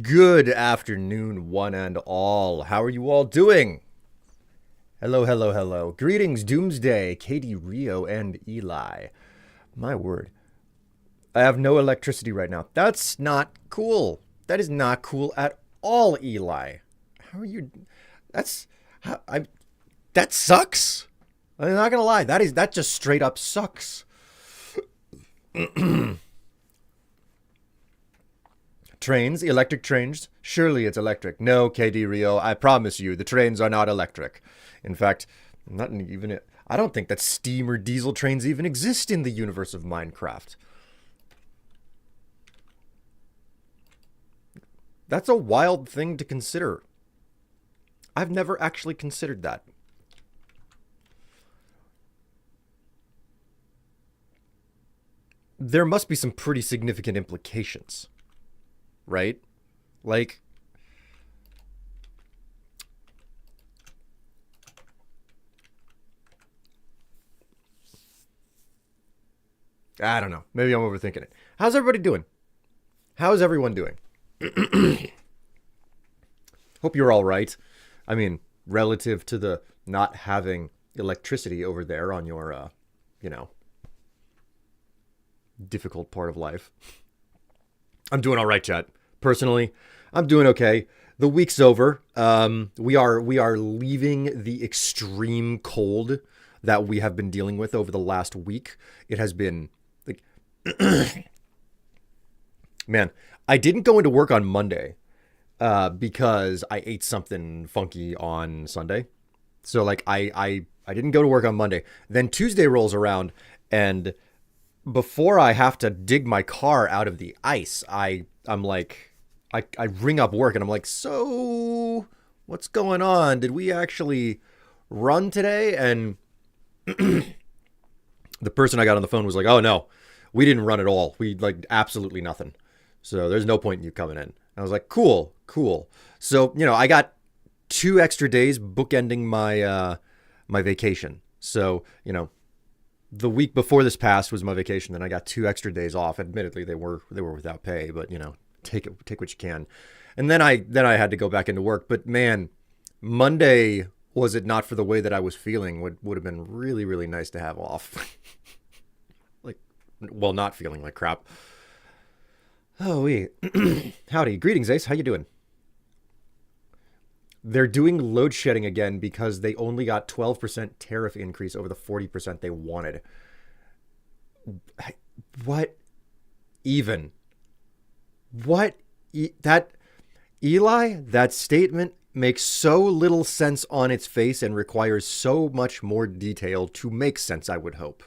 Good afternoon, one and all. How are you all doing? Hello, hello, hello. Greetings, Doomsday, Katie, Rio, and Eli. My word. I have no electricity right now. That's not cool. That is not cool at all, Eli. How are you? That's... How, that sucks. I'm not gonna lie. That just straight up sucks. Trains, electric trains. Surely it's electric. No, KD Rio. I promise you, the trains are not electric. In fact, not even. I don't think that steam or diesel trains even exist in the universe of Minecraft. That's a wild thing to consider. I've never actually considered that. There must be some pretty significant implications, right? Like, I don't know. Maybe I'm overthinking it. How's everybody doing? How's everyone doing? Hope you're all right. I mean, relative to the not having electricity over there on your, difficult part of life. I'm doing all right, chat. Personally, I'm doing okay. The week's over. We are leaving the extreme cold that we have been dealing with over the last week. It has been like, man, I didn't go into work on Monday because I ate something funky on Sunday. So like I didn't go to work on Monday. Then Tuesday rolls around, and before I have to dig my car out of the ice, I'm like, I ring up work and I'm like, so what's going on? Did we actually run today? And the person I got on the phone was like, oh no, we didn't run at all. We like absolutely nothing. So there's no point in you coming in. I was like, cool. So, I got 2 extra days bookending my, my vacation. So, the week before this passed was my vacation. Then I got 2 extra days off. Admittedly, they were without pay, but take what you can. And then I had to go back into work. But man, Monday, was it not for the way that I was feeling, would have been really, really nice to have off. Not feeling like crap. Oh, wait. Howdy. Greetings, Ace. How you doing? They're doing load shedding again because they only got 12% tariff increase over the 40% they wanted. What even? What? Eli, that statement makes so little sense on its face and requires so much more detail to make sense, I would hope.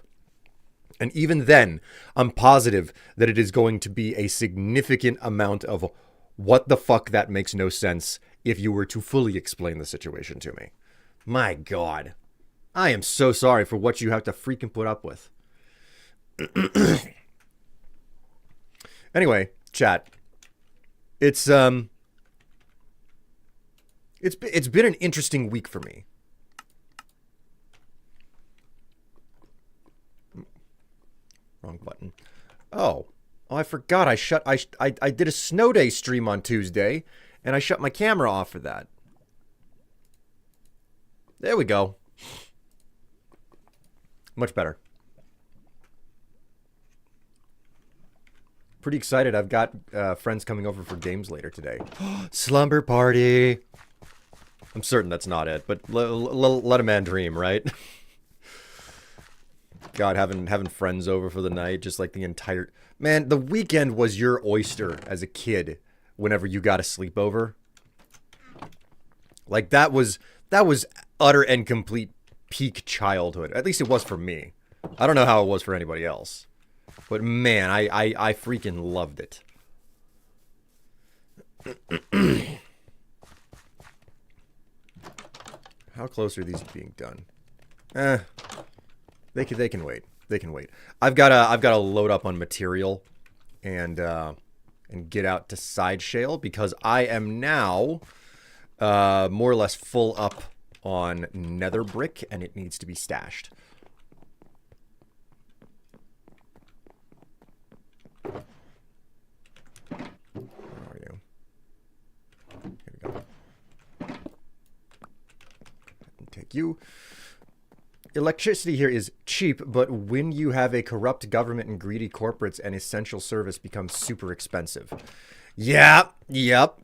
And even then, I'm positive that it is going to be a significant amount of what the fuck that makes no sense if you were to fully explain the situation to me. My God. I am so sorry for what you have to freaking put up with. Anyway, chat. It's been an interesting week for me. Wrong button. Oh, I forgot. I did a snow day stream on Tuesday, and I shut my camera off for that. There we go. Much better. Pretty excited. I've got friends coming over for games later today. Slumber party. I'm certain that's not it, but let a man dream, right? God, having friends over for the night, just like the entire... Man, the weekend was your oyster as a kid whenever you got a sleepover. Like, that was utter and complete peak childhood. At least it was for me. I don't know how it was for anybody else. But man, I freaking loved it. How close are these being done? They can wait. They can wait. I've got to load up on material and get out to side shale because I am now more or less full up on nether brick and it needs to be stashed. Where are you? Here we go. Take you. Electricity here is cheap, but when you have a corrupt government and greedy corporates, an essential service becomes super expensive. Yeah, yep.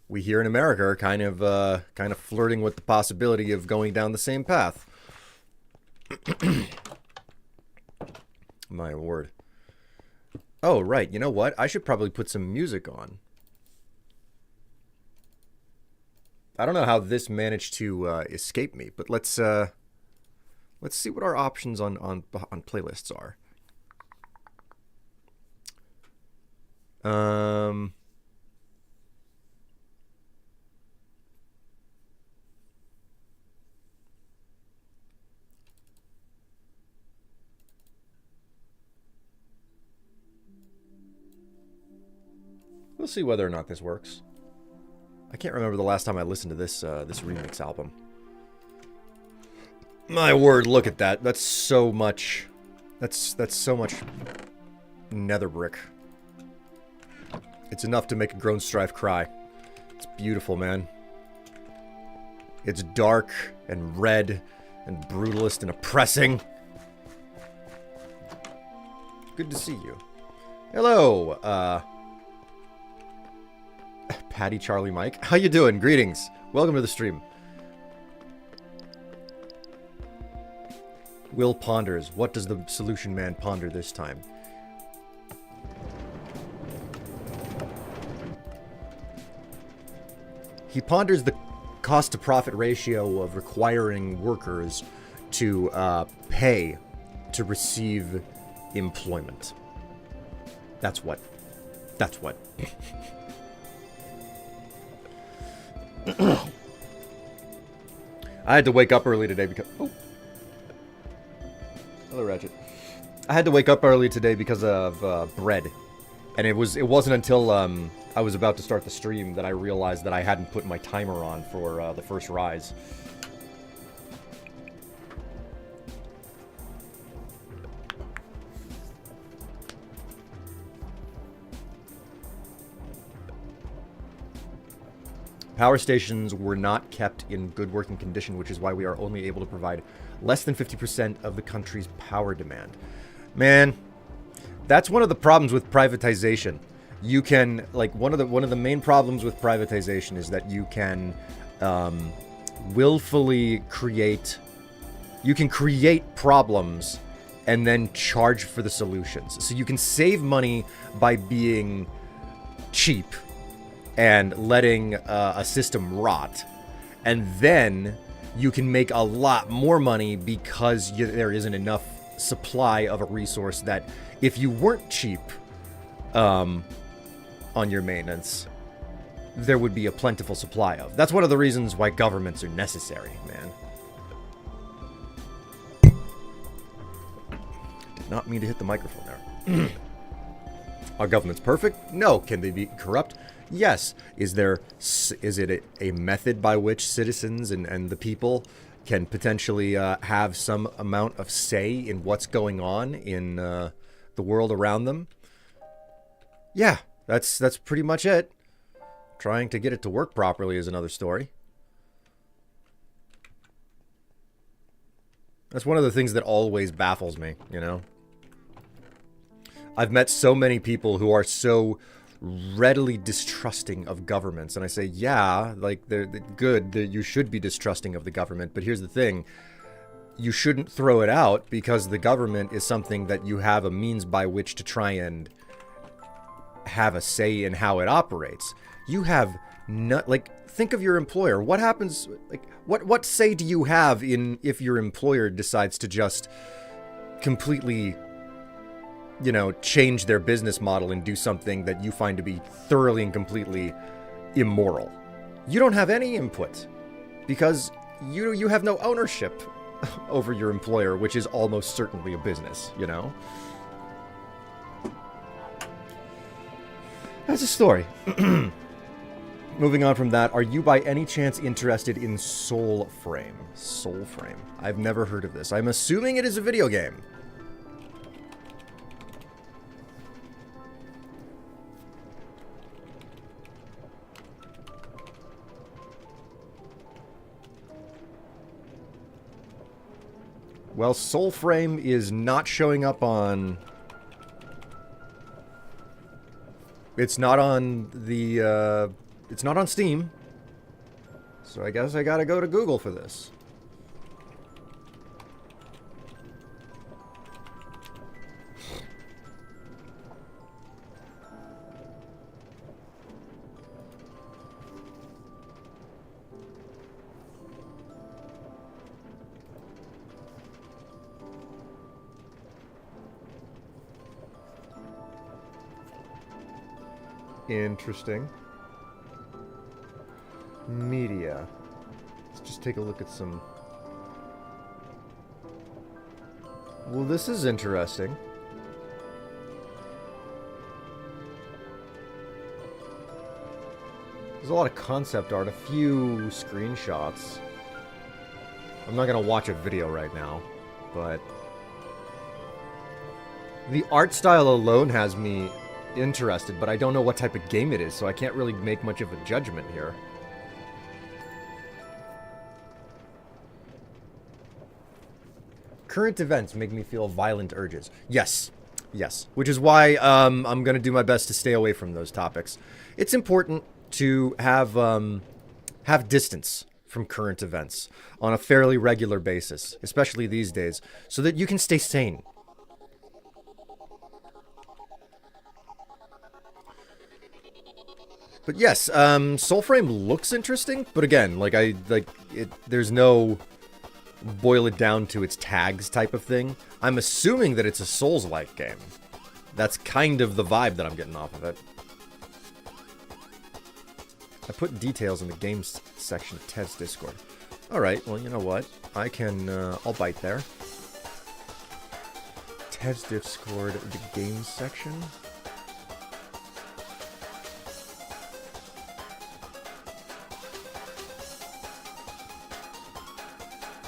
we here in America are kind of flirting with the possibility of going down the same path. My word. Oh, right. You know what? I should probably put some music on. I don't know how this managed to escape me, but let's see what our options on playlists are. We'll see whether or not this works. I can't remember the last time I listened to this this remix album. My word, look at that. That's so much. That's so much nether brick. It's enough to make a grown Strife cry. It's beautiful, man. It's dark and red and brutalist and oppressing. Good to see you. Hello, Patty, Charlie, Mike. How you doing? Greetings. Welcome to the stream. Will ponders. What does the solution man ponder this time? He ponders the cost-to-profit ratio of requiring workers to pay to receive employment. That's what. That's what. I had to wake up early today because... Oh. Hello, Ratchet. I had to wake up early today because of bread. And it wasn't until I was about to start the stream that I realized that I hadn't put my timer on for the first rise. Power stations were not kept in good working condition, which is why we are only able to provide less than 50% of the country's power demand. Man, that's one of the problems with privatization. You can, like, one of the main problems with privatization is that you can willfully create problems and then charge for the solutions. So you can save money by being cheap and letting a system rot, and then you can make a lot more money because there isn't enough supply of a resource that if you weren't cheap on your maintenance, there would be a plentiful supply of. That's one of the reasons why governments are necessary, man. Did not mean to hit the microphone there. Are governments perfect? No. Can they be corrupt? Yes. Is it a method by which citizens and the people can potentially have some amount of say in what's going on in the world around them? Yeah, that's pretty much it. Trying to get it to work properly is another story. That's one of the things that always baffles me, you know? I've met so many people who are so readily distrusting of governments, and I say, yeah, like, they're good, you should be distrusting of the government, but here's the thing. You shouldn't throw it out because the government is something that you have a means by which to try and have a say in how it operates. You have not, like, think of your employer. What happens, like, what say do you have in if your employer decides to just completely, you know, change their business model and do something that you find to be thoroughly and completely immoral? You don't have any input because you have no ownership over your employer, which is almost certainly a business, you know? That's a story. Moving on from that, are you by any chance interested in Soulframe? Soulframe. I've never heard of this. I'm assuming it is a video game. Well, Soulframe is not showing up on... It's not on the it's not on Steam. So I guess I gotta go to Google for this. Interesting. Media. Let's just take a look at some... Well, this is interesting. There's a lot of concept art, a few screenshots. I'm not gonna watch a video right now, but... The art style alone has me interested, but I don't know what type of game it is, so I can't really make much of a judgment here. Current events make me feel violent urges. Yes. Yes. Which is why I'm going to do my best to stay away from those topics. It's important to have distance from current events on a fairly regular basis, especially these days, so that you can stay sane. But yes, Soulframe looks interesting, but again, there's no boil it down to its tags type of thing. I'm assuming that it's a Souls-like game. That's kind of the vibe that I'm getting off of it. I put details in the games section of Ted's Discord. Alright, well, you know what? I can, I'll bite there. Ted's Discord, the games section.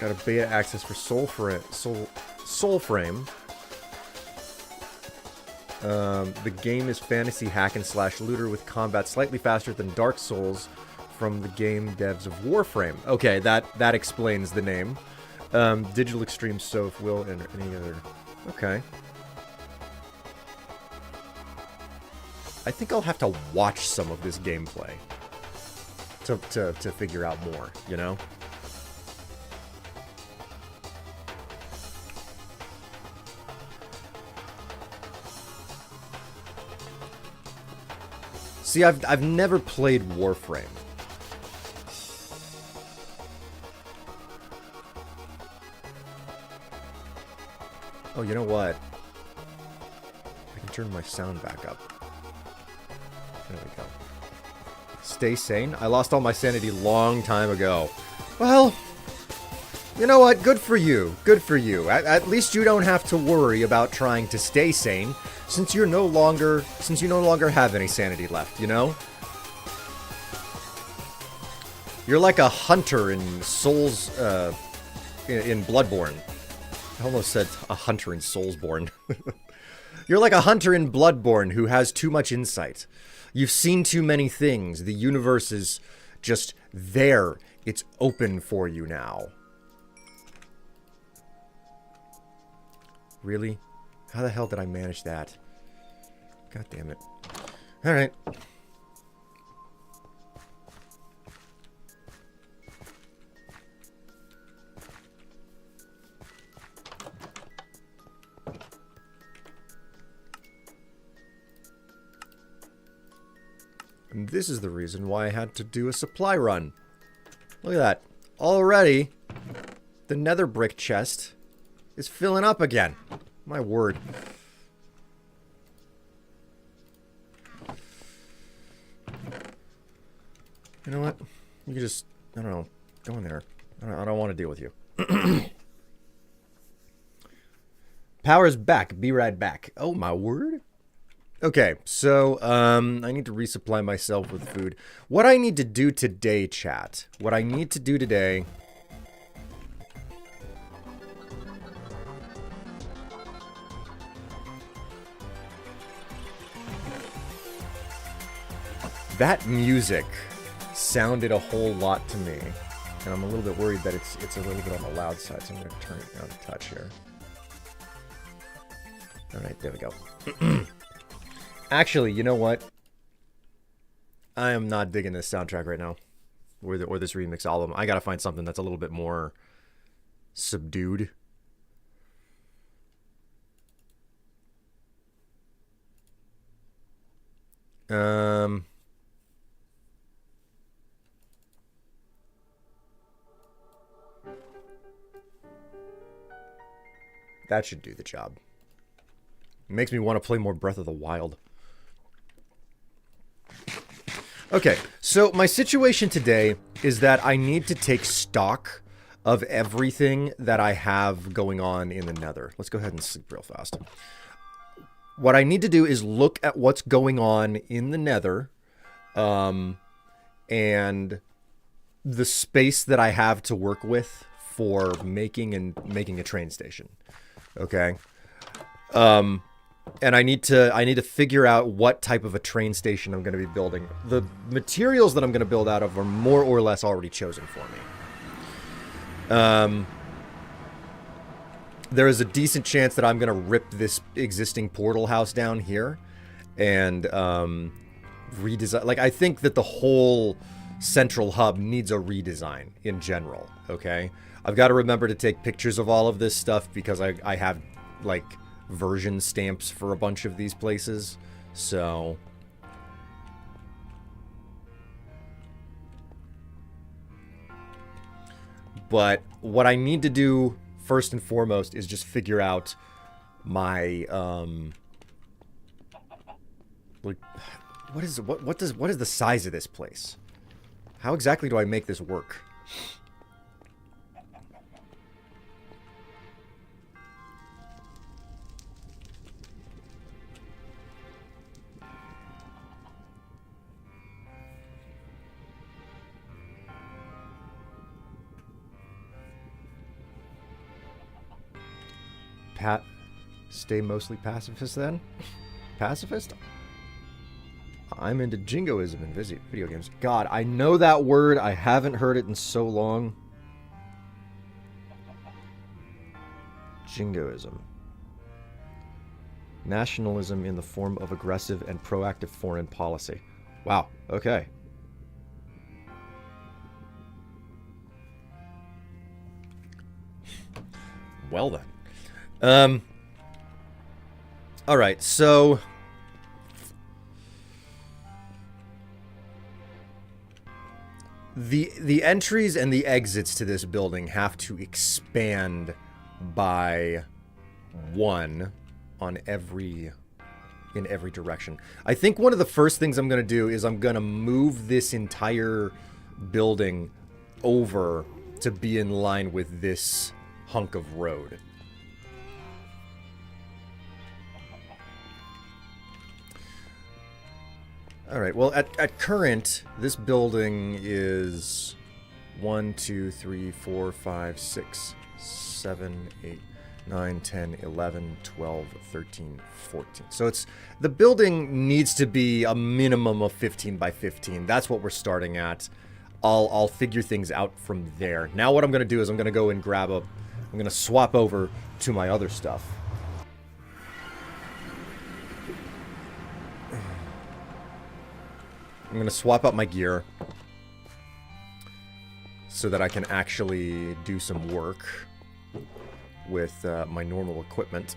Got a beta access for Soulframe. The game is fantasy hack and slash looter with combat slightly faster than Dark Souls from the game devs of Warframe. Okay, that explains the name. Digital Extreme Soph will and any other. Okay. I think I'll have to watch some of this gameplay to figure out more, you know? See, I've never played Warframe. Oh, you know what? I can turn my sound back up. There we go. Stay sane? I lost all my sanity long time ago. Well, you know what? Good for you. Good for you. At least you don't have to worry about trying to stay sane. Since you no longer have any sanity left, you know? You're like a hunter in Souls, in Bloodborne. I almost said a hunter in Soulsborne. You're like a hunter in Bloodborne who has too much insight. You've seen too many things. The universe is just there. It's open for you now. Really? How the hell did I manage that? God damn it. Alright. And this is the reason why I had to do a supply run. Look at that. Already, the nether brick chest is filling up again. My word. You know what? You can just, I don't know, go in there. I don't want to deal with you. Power's back. Be right back. Oh, my word. Okay, so, I need to resupply myself with food. What I need to do today, chat. What I need to do today... That music sounded a whole lot to me, and I'm a little bit worried that it's a little bit on the loud side, so I'm going to turn it down a touch here. Alright, there we go. Actually, you know what? I am not digging this soundtrack right now, or this remix album. I gotta find something that's a little bit more subdued. That should do the job. It makes me want to play more Breath of the Wild. Okay, so my situation today is that I need to take stock of everything that I have going on in the nether. Let's go ahead and sleep real fast. What I need to do is look at what's going on in the nether, and the space that I have to work with for making a train station. Okay. And I need to figure out what type of a train station I'm going to be building. The materials that I'm going to build out of are more or less already chosen for me. There is a decent chance that I'm going to rip this existing portal house down here and redesign. Like, I think that the whole central hub needs a redesign in general, okay? I've got to remember to take pictures of all of this stuff because I have, like, version stamps for a bunch of these places, so... But what I need to do first and foremost is just figure out my, like, what is the size of this place? How exactly do I make this work? Stay mostly pacifist then? Pacifist? I'm into jingoism in video games. God, I know that word. I haven't heard it in so long. Jingoism. Nationalism in the form of aggressive and proactive foreign policy. Wow, okay. Well then. Alright, so... The entries and the exits to this building have to expand by 1 on in every direction. I think one of the first things I'm going to do is I'm going to move this entire building over to be in line with this hunk of road. Alright, well, at current, this building is 1, 2, 3, 4, 5, 6, 7, 8, 9, 10, 11, 12, 13, 14. So it's... The building needs to be a minimum of 15 by 15. That's what we're starting at. I'll figure things out from there. Now what I'm going to do is I'm going to go and grab a... I'm going to swap over to my other stuff. I'm going to swap out my gear so that I can actually do some work with my normal equipment.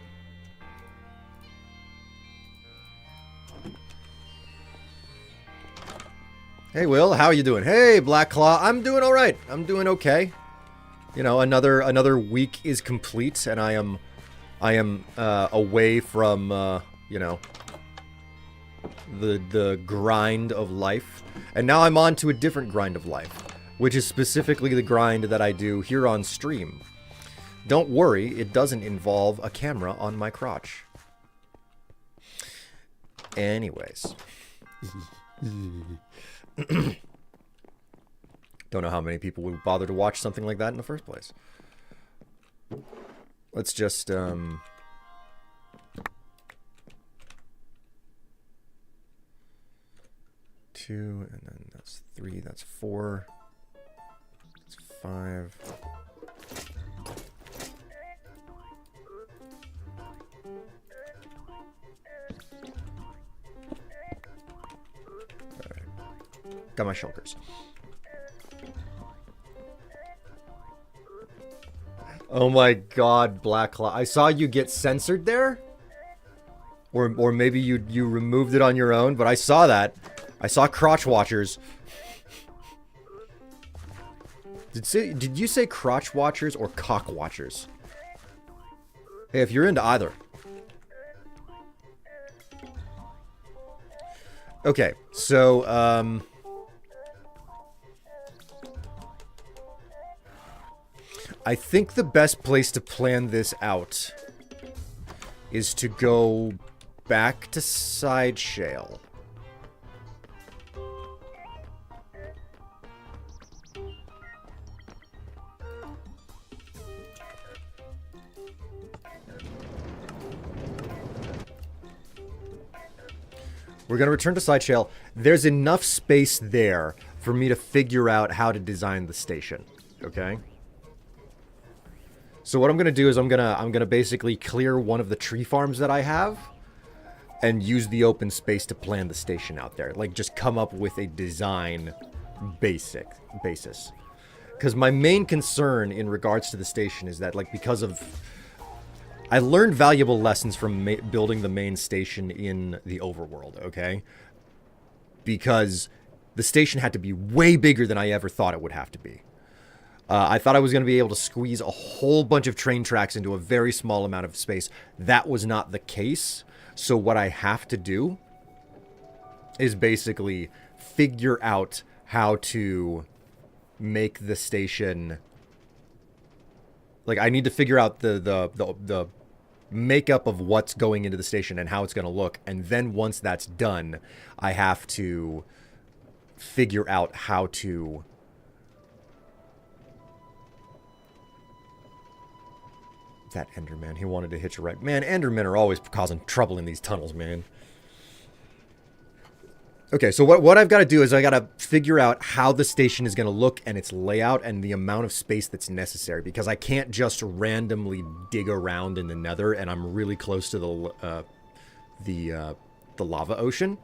Hey, Will, how are you doing? Hey, Black Claw, I'm doing all right. I'm doing okay. You know, another week is complete, and I am away from you know, the grind of life, and now I'm on to a different grind of life, which is specifically the grind that I do here on stream. Don't worry, it doesn't involve a camera on my crotch. Anyways. Don't know how many people would bother to watch something like that in the first place. Let's just, 2, and then that's 3, that's 4, that's 5. Alright. Got my shulkers. Oh my god, Black Claw. I saw you get censored there? Or maybe you removed it on your own, but I saw that. I saw crotch watchers. Did you say crotch watchers or cock watchers? Hey, if you're into either. Okay, so, I think the best place to plan this out is to go back to side shale. We're going to return to side shale. There's enough space there for me to figure out how to design the station. Okay? So what I'm going to do is I'm going to basically clear one of the tree farms that I have and use the open space to plan the station out there. Like, just come up with a design basis. Because my main concern in regards to the station is that, like, because of... I learned valuable lessons from building the main station in the overworld, okay? Because the station had to be way bigger than I ever thought it would have to be. I thought I was going to be able to squeeze a whole bunch of train tracks into a very small amount of space. That was not the case. So what I have to do is basically figure out how to make the station... Like, I need to figure out the makeup of what's going into the station and how it's going to look. And then once that's done, I have to figure out how to... That Enderman, he wanted to hitch a ride. Man, Endermen are always causing trouble in these tunnels, man. Okay, so what I've got to do is I got to figure out how the station is going to look and its layout and the amount of space that's necessary, because I can't just randomly dig around in the nether, and I'm really close to the lava ocean.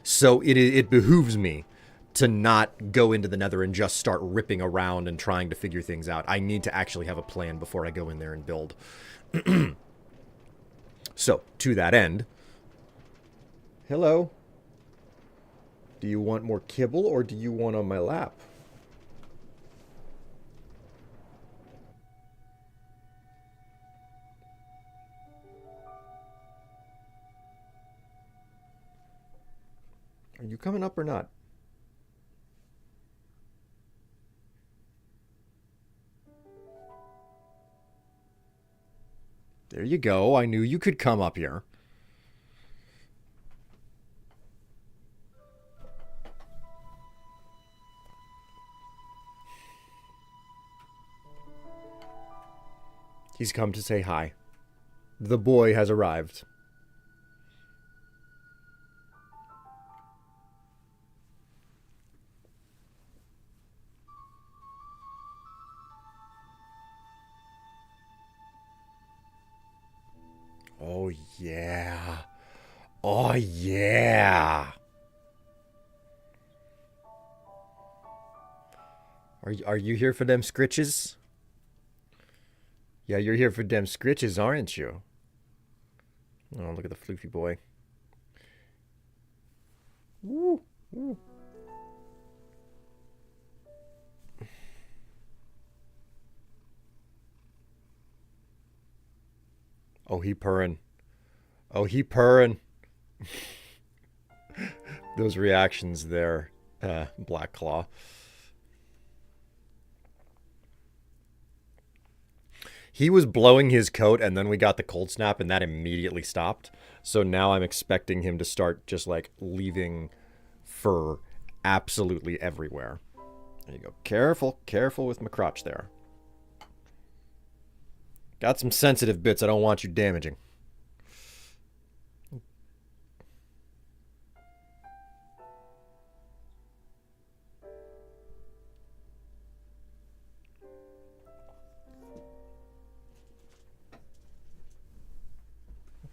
So it behooves me to not go into the nether and just start ripping around and trying to figure things out. I need to actually have a plan before I go in there and build. So, to that end... Hello. Do you want more kibble, or do you want on my lap? Are you coming up or not? There you go. I knew you could come up here. He's come to say hi. The boy has arrived. Oh, yeah. Oh, yeah. Are you here for them scritches? Yeah, you're here for them scritches, aren't you? Oh, look at the floofy boy. Woo, woo. Oh, he purring. Oh, he purring. Those reactions there, Black Claw. He was blowing his coat, and then we got the cold snap, and that immediately stopped. So now I'm expecting him to start just, like, leaving fur absolutely everywhere. There you go. Careful, careful with my crotch there. Got some sensitive bits I don't want you damaging.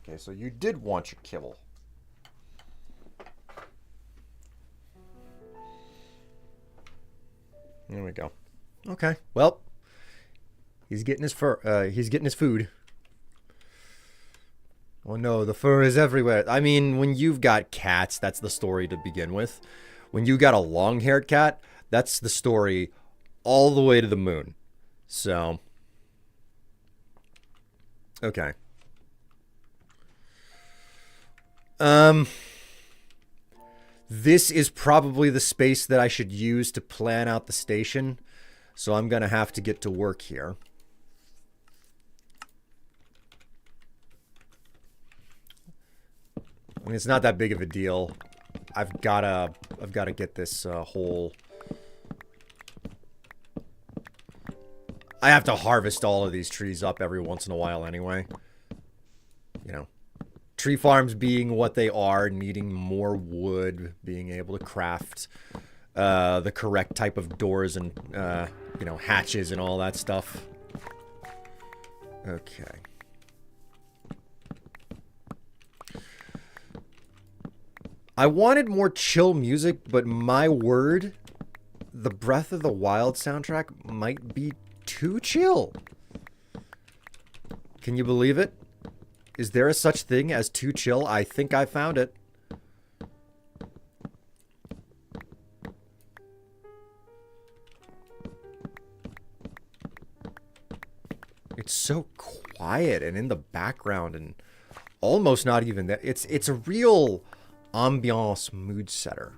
Okay, so you did want your kibble. There we go. Okay. Well, he's getting his fur. He's getting his food. Oh no, the fur is everywhere. I mean, when you've got cats, that's the story to begin with. When you got a long-haired cat, that's the story all the way to the moon. So, okay. This is probably the space that I should use to plan out the station. So I'm going to have to get to work here. I mean, it's not that big of a deal. I've gotta get this whole... I have to harvest all of these trees up every once in a while anyway. You know, tree farms being what they are, needing more wood, being able to craft the correct type of doors and, you know, hatches and all that stuff. Okay. I wanted more chill music, but my word, the Breath of the Wild soundtrack might be too chill. Can you believe it? Is there a such thing as too chill? I think I found it. It's so quiet and in the background and almost not even that. It's a real ambiance mood setter.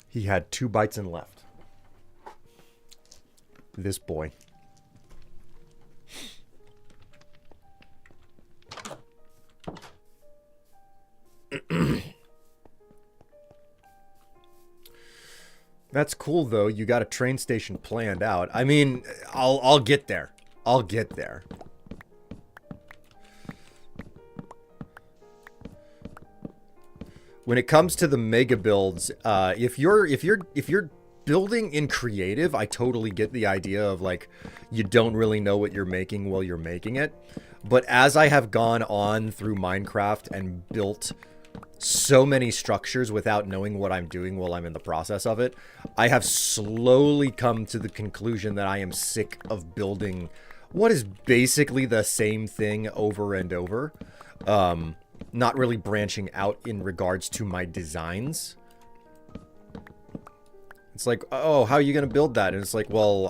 He had 2 bites and left. This boy. That's cool though. You got a train station planned out. I mean, I'll get there. I'll get there. When it comes to the mega builds, if you're building in creative, I totally get the idea of like you don't really know what you're making while you're making it. But as I have gone on through Minecraft and built so many structures without knowing what I'm doing while I'm in the process of it, I have slowly come to the conclusion that I am sick of building what is basically the same thing over and over. Not really branching out in regards to my designs. It's like, oh, how are you going to build that? And it's like, well,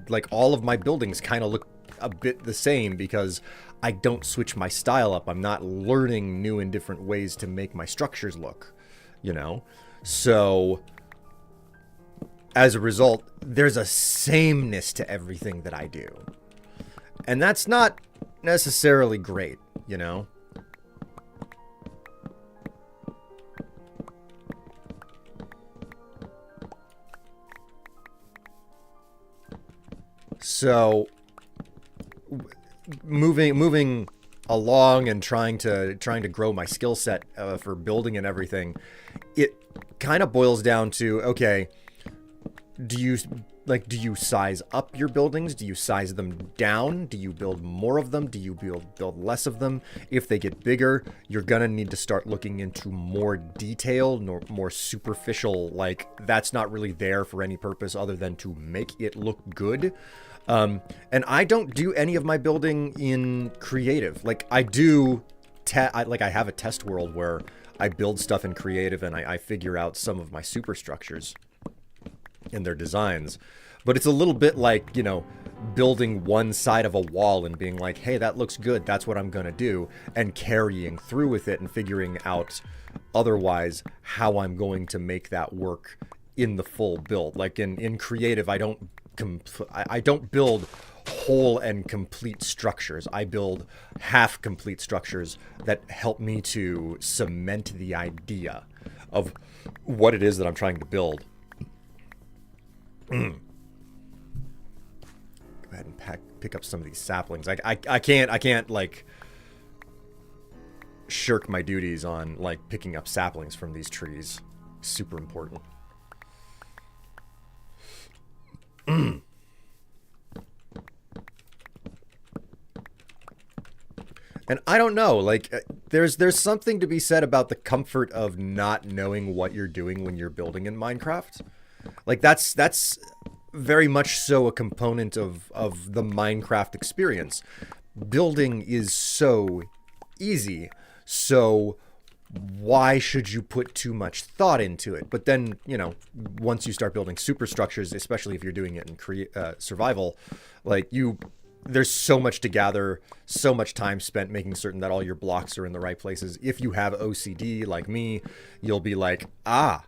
like all of my buildings kind of look a bit the same because I don't switch my style up. I'm not learning new and different ways to make my structures look, you know? So, as a result, there's a sameness to everything that I do. And that's not necessarily great, you know? So, moving along and trying to grow my skill set for building and everything, it kind of boils down to, okay, do you size up your buildings? Do you size them down? Do you build more of them? Do you build less of them? If they get bigger, you're gonna need to start looking into more detail, more superficial, like that's not really there for any purpose other than to make it look good. And I don't do any of my building in creative. Like I do, I have a test world where I build stuff in creative and I figure out some of my superstructures in their designs. But it's a little bit like, you know, building one side of a wall and being like, hey, that looks good, that's what I'm gonna do, and carrying through with it and figuring out otherwise how I'm going to make that work in the full build. Like in creative, I don't build whole and complete structures. I build half complete structures that help me to cement the idea of what it is that I'm trying to build. Go ahead and pick up some of these saplings. I can't like shirk my duties on like picking up saplings from these trees. Super important. And I don't know, like there's something to be said about the comfort of not knowing what you're doing when you're building in Minecraft. Like that's very much so a component of the Minecraft experience. Building is so easy. So why should you put too much thought into it? But then, you know, once you start building superstructures, especially if you're doing it in survival, like there's so much to gather, so much time spent making certain that all your blocks are in the right places. If you have OCD like me, you'll be like, I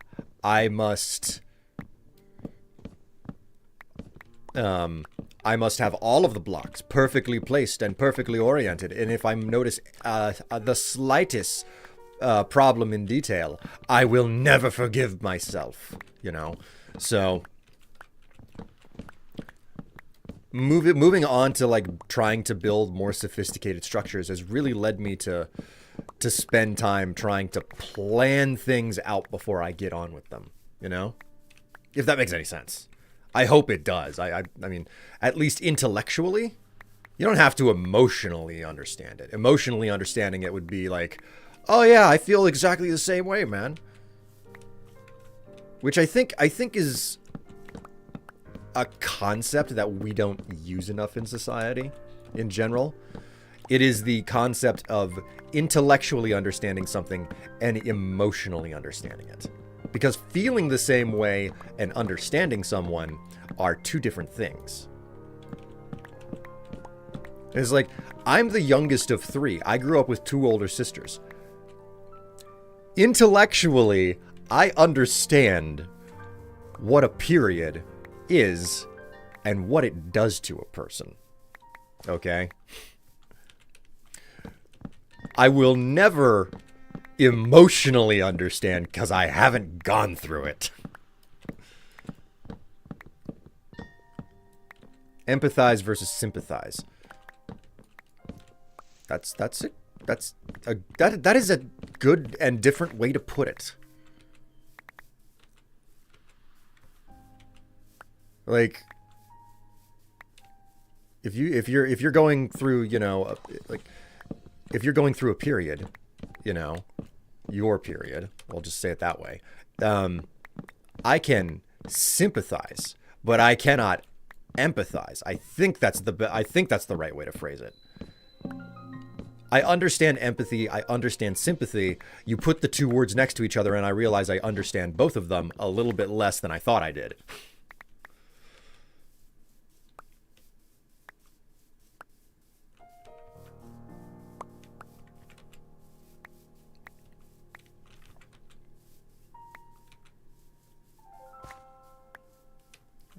must have all of the blocks perfectly placed and perfectly oriented. And if I notice the slightest problem in detail, I will never forgive myself, you know? So moving on to like trying to build more sophisticated structures has really led me to spend time trying to plan things out before I get on with them, you know? If that makes any sense. I hope it does. I mean, at least intellectually, you don't have to emotionally understand it. Emotionally understanding it would be like, oh yeah, I feel exactly the same way, man. Which I think is a concept that we don't use enough in society in general. It is the concept of intellectually understanding something and emotionally understanding it. Because feeling the same way and understanding someone are two different things. It's like, I'm the youngest of three. I grew up with two older sisters. Intellectually, I understand what a period is and what it does to a person. Okay? I will never emotionally understand because I haven't gone through it. Empathize versus sympathize. That is a good and different way to put it. Like, if you're going through, you know, like if you're going through a period, you know, your period, I'll just say it that way. I can sympathize, but I cannot empathize. I think that's the right way to phrase it. I understand empathy, I understand sympathy. You put the two words next to each other and I realize I understand both of them a little bit less than I thought I did.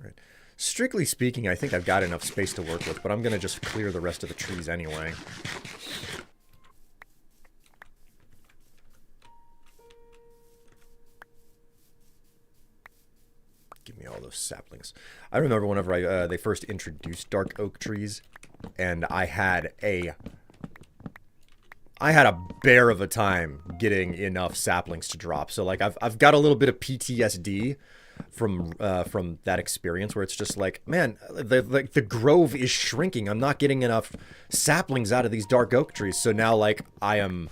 Right. Strictly speaking, I think I've got enough space to work with, but I'm going to just clear the rest of the trees anyway. Give me all those saplings. I remember whenever they first introduced dark oak trees, and I had a bear of a time getting enough saplings to drop. So like I've got a little bit of PTSD from that experience where it's just like, man, the grove is shrinking. I'm not getting enough saplings out of these dark oak trees. So now like I am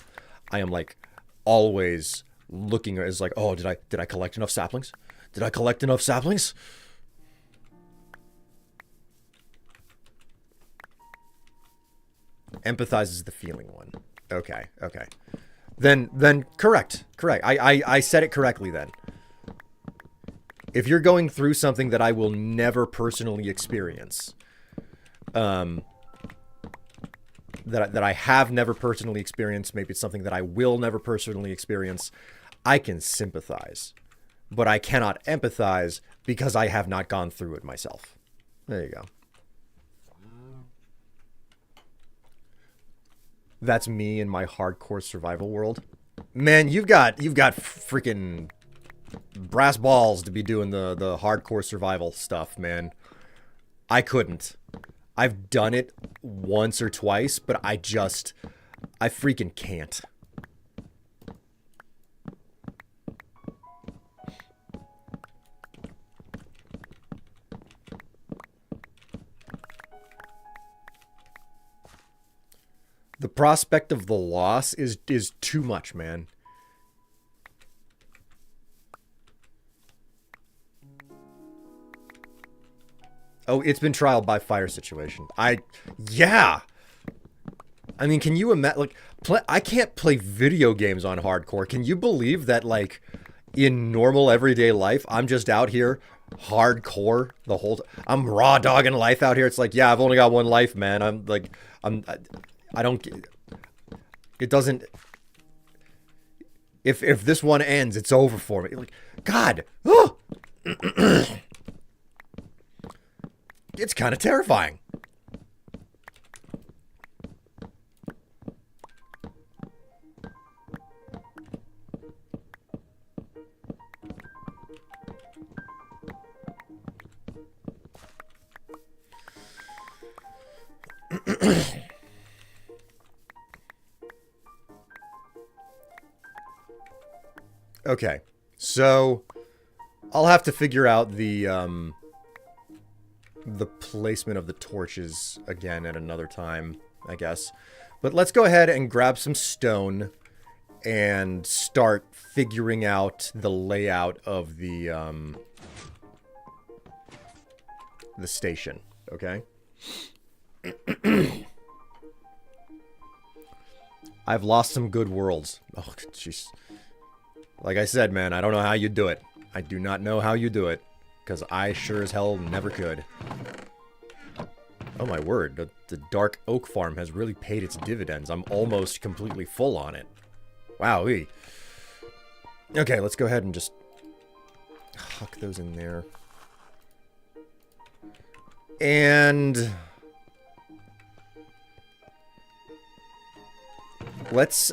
like always looking as like, oh, did I collect enough saplings? Did I collect enough saplings? Empathize is the feeling one. Okay. Then correct. I said it correctly then. If you're going through something that I will never personally experience, that I have never personally experienced, maybe it's something that I will never personally experience, I can sympathize. But I cannot empathize because I have not gone through it myself. There you go. That's me in my hardcore survival world. Man, you've got freaking brass balls to be doing the hardcore survival stuff, man. I couldn't. I've done it once or twice, but I freaking can't. The prospect of the loss is too much, man. Oh, it's been trialed by fire situation. Yeah. I mean, can you imagine, like, I can't play video games on hardcore. Can you believe that, like, in normal everyday life, I'm just out here hardcore the whole I'm raw dogging life out here. It's like, yeah, I've only got one life, man. I don't, it doesn't, if this one ends, it's over for me. Like, God, oh! It's kind of terrifying. Okay, so I'll have to figure out the placement of the torches again at another time, I guess. But let's go ahead and grab some stone and start figuring out the layout of the station, okay? I've lost some good worlds. Oh, jeez. Like I said, man, I don't know how you do it. I do not know how you do it, because I sure as hell never could. Oh my word, the dark oak farm has really paid its dividends. I'm almost completely full on it. Wowee. Okay, let's go ahead and just huck those in there. And let's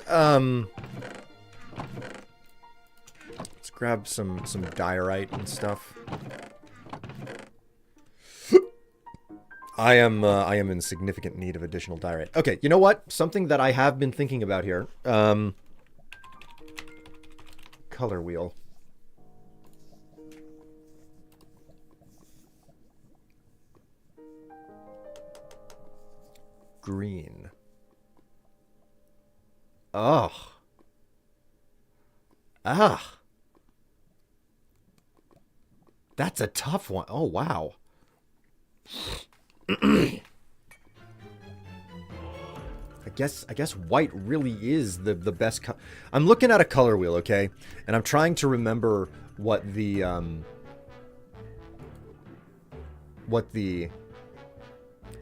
grab some diorite and stuff. I am in significant need of additional diorite. Okay, you know what? Something that I have been thinking about here. Color wheel. Green. Ugh. Ah. That's a tough one. Oh, wow. I guess white really is the best I'm looking at a color wheel, okay? And I'm trying to remember what the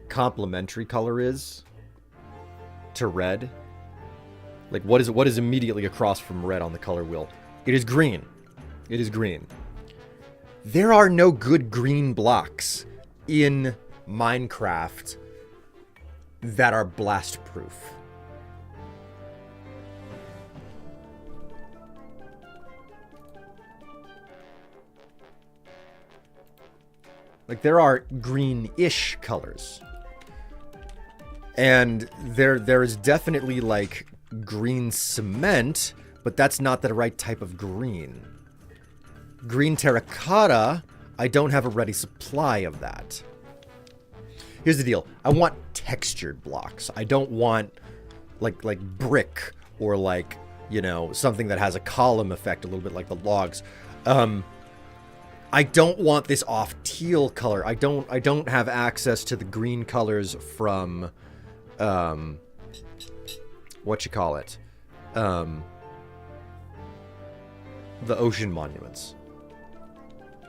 complementary color is to red. Like, what is immediately across from red on the color wheel? It is green. It is green. There are no good green blocks in Minecraft that are blast proof. Like, there are green-ish colors. And there is definitely, like, green cement, but that's not the right type of green. Green terracotta, I don't have a ready supply of that. Here's the deal. I want textured blocks. I don't want like brick or like, you know, something that has a column effect, a little bit like the logs. I don't want this off teal color. I don't have access to the green colors from what you call it? The ocean monuments.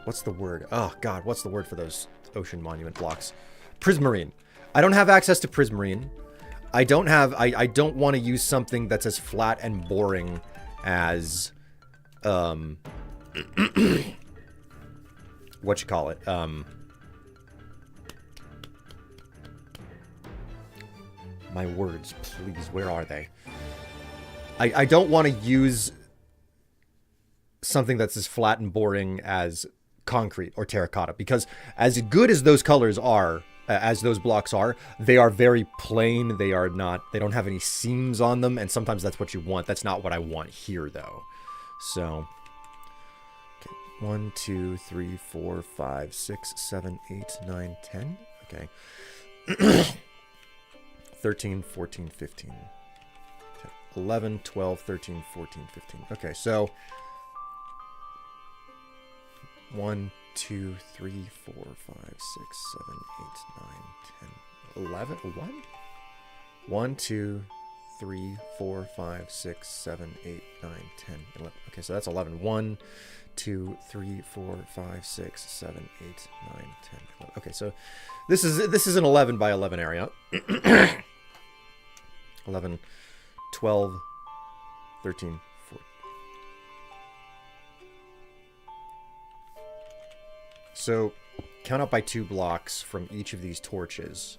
What's the word? Oh god, what's the word for those ocean monument blocks? Prismarine. I don't have access to prismarine. I don't want to use something that's as flat and boring as what you call it? My words, please, where are they? I don't want to use something that's as flat and boring as concrete or terracotta, because as good as those colors are, as those blocks are, they are very plain. They don't have any seams on them, and sometimes that's what you want. That's not what I want here, though. So, okay, 1, 2, 3, 4, 5, 6, 7, 8, 9, 10. Okay. 13, 14, 15. 11, 12, 13, 14, 15. Okay, so 1, 2, 3, 4, 5, 6, 7, 8, 9, 10, 11. What? 1, 2, 3, 4, 5, 6, 7, 8, 9, 10, 11. Okay, so that's 11. 1, 2, 3, 4, 5, 6, 7, 8, 9, 10, 11. Okay, so this is an 11 by 11 area. 11, 12, 13, 14. So count out by 2 blocks from each of these torches.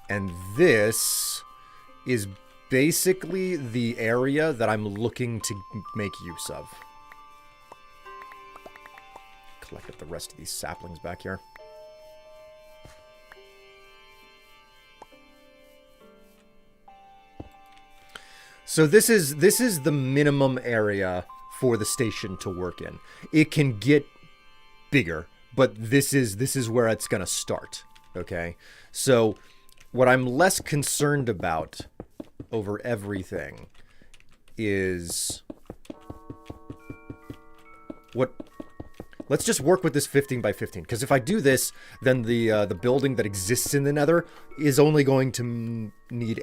And this is basically the area that I'm looking to make use of. Collect up the rest of these saplings back here. So this is the minimum area for the station to work in. It can get bigger, but this is where it's gonna start. Okay, so what I'm less concerned about over everything is what. Let's just work with this 15 by 15, because if I do this, then the building that exists in the Nether is only going to need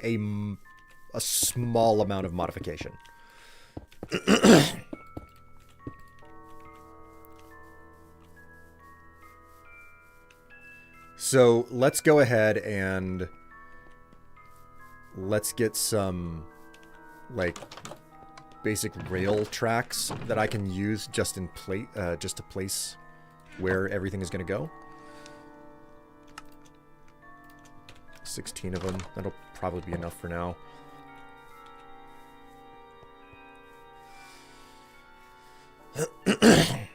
a small amount of modification. So let's go ahead and let's get some like basic rail tracks that I can use just in just to place where everything is going to go. 16 of them. That'll probably be enough for now. Okay.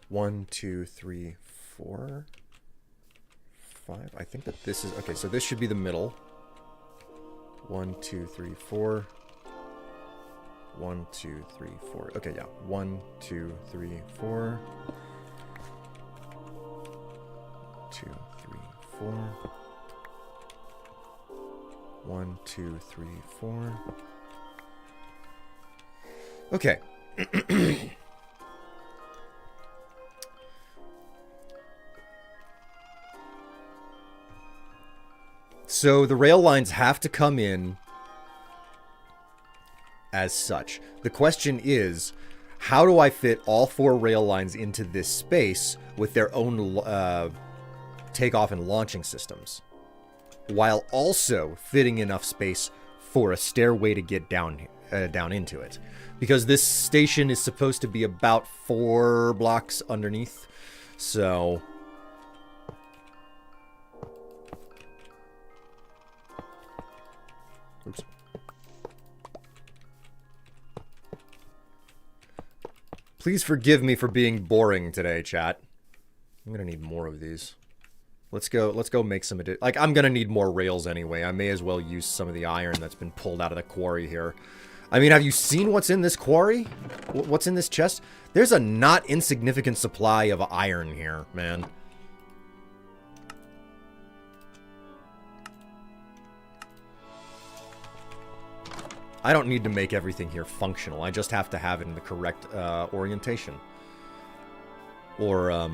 1, 2, 3, 4, 5. I think that this is okay. So this should be the middle. 1, 2, 3, 4. 1, 2, 3, 4. Okay, yeah. 1, 2, 3, 4. 2, 3, 4. 1, 2, 3, 4. Okay. So the rail lines have to come in as such. The question is, how do I fit all 4 rail lines into this space with their own takeoff and launching systems, while also fitting enough space for a stairway to get down into it? Because this station is supposed to be about 4 blocks underneath, so oops. Please forgive me for being boring today, chat. I'm gonna need more of these. Let's go make some like, I'm gonna need more rails anyway. I may as well use some of the iron that's been pulled out of the quarry here. I mean, have you seen what's in this quarry? What's in this chest? There's a not insignificant supply of iron here, man. I don't need to make everything here functional. I just have to have it in the correct orientation. Or,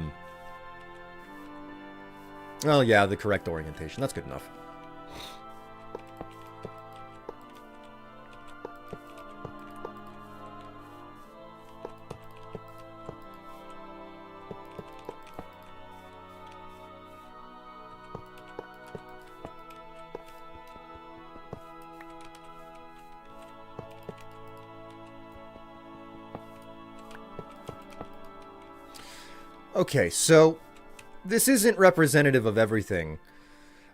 well, yeah, the correct orientation. That's good enough. Okay, so this isn't representative of everything,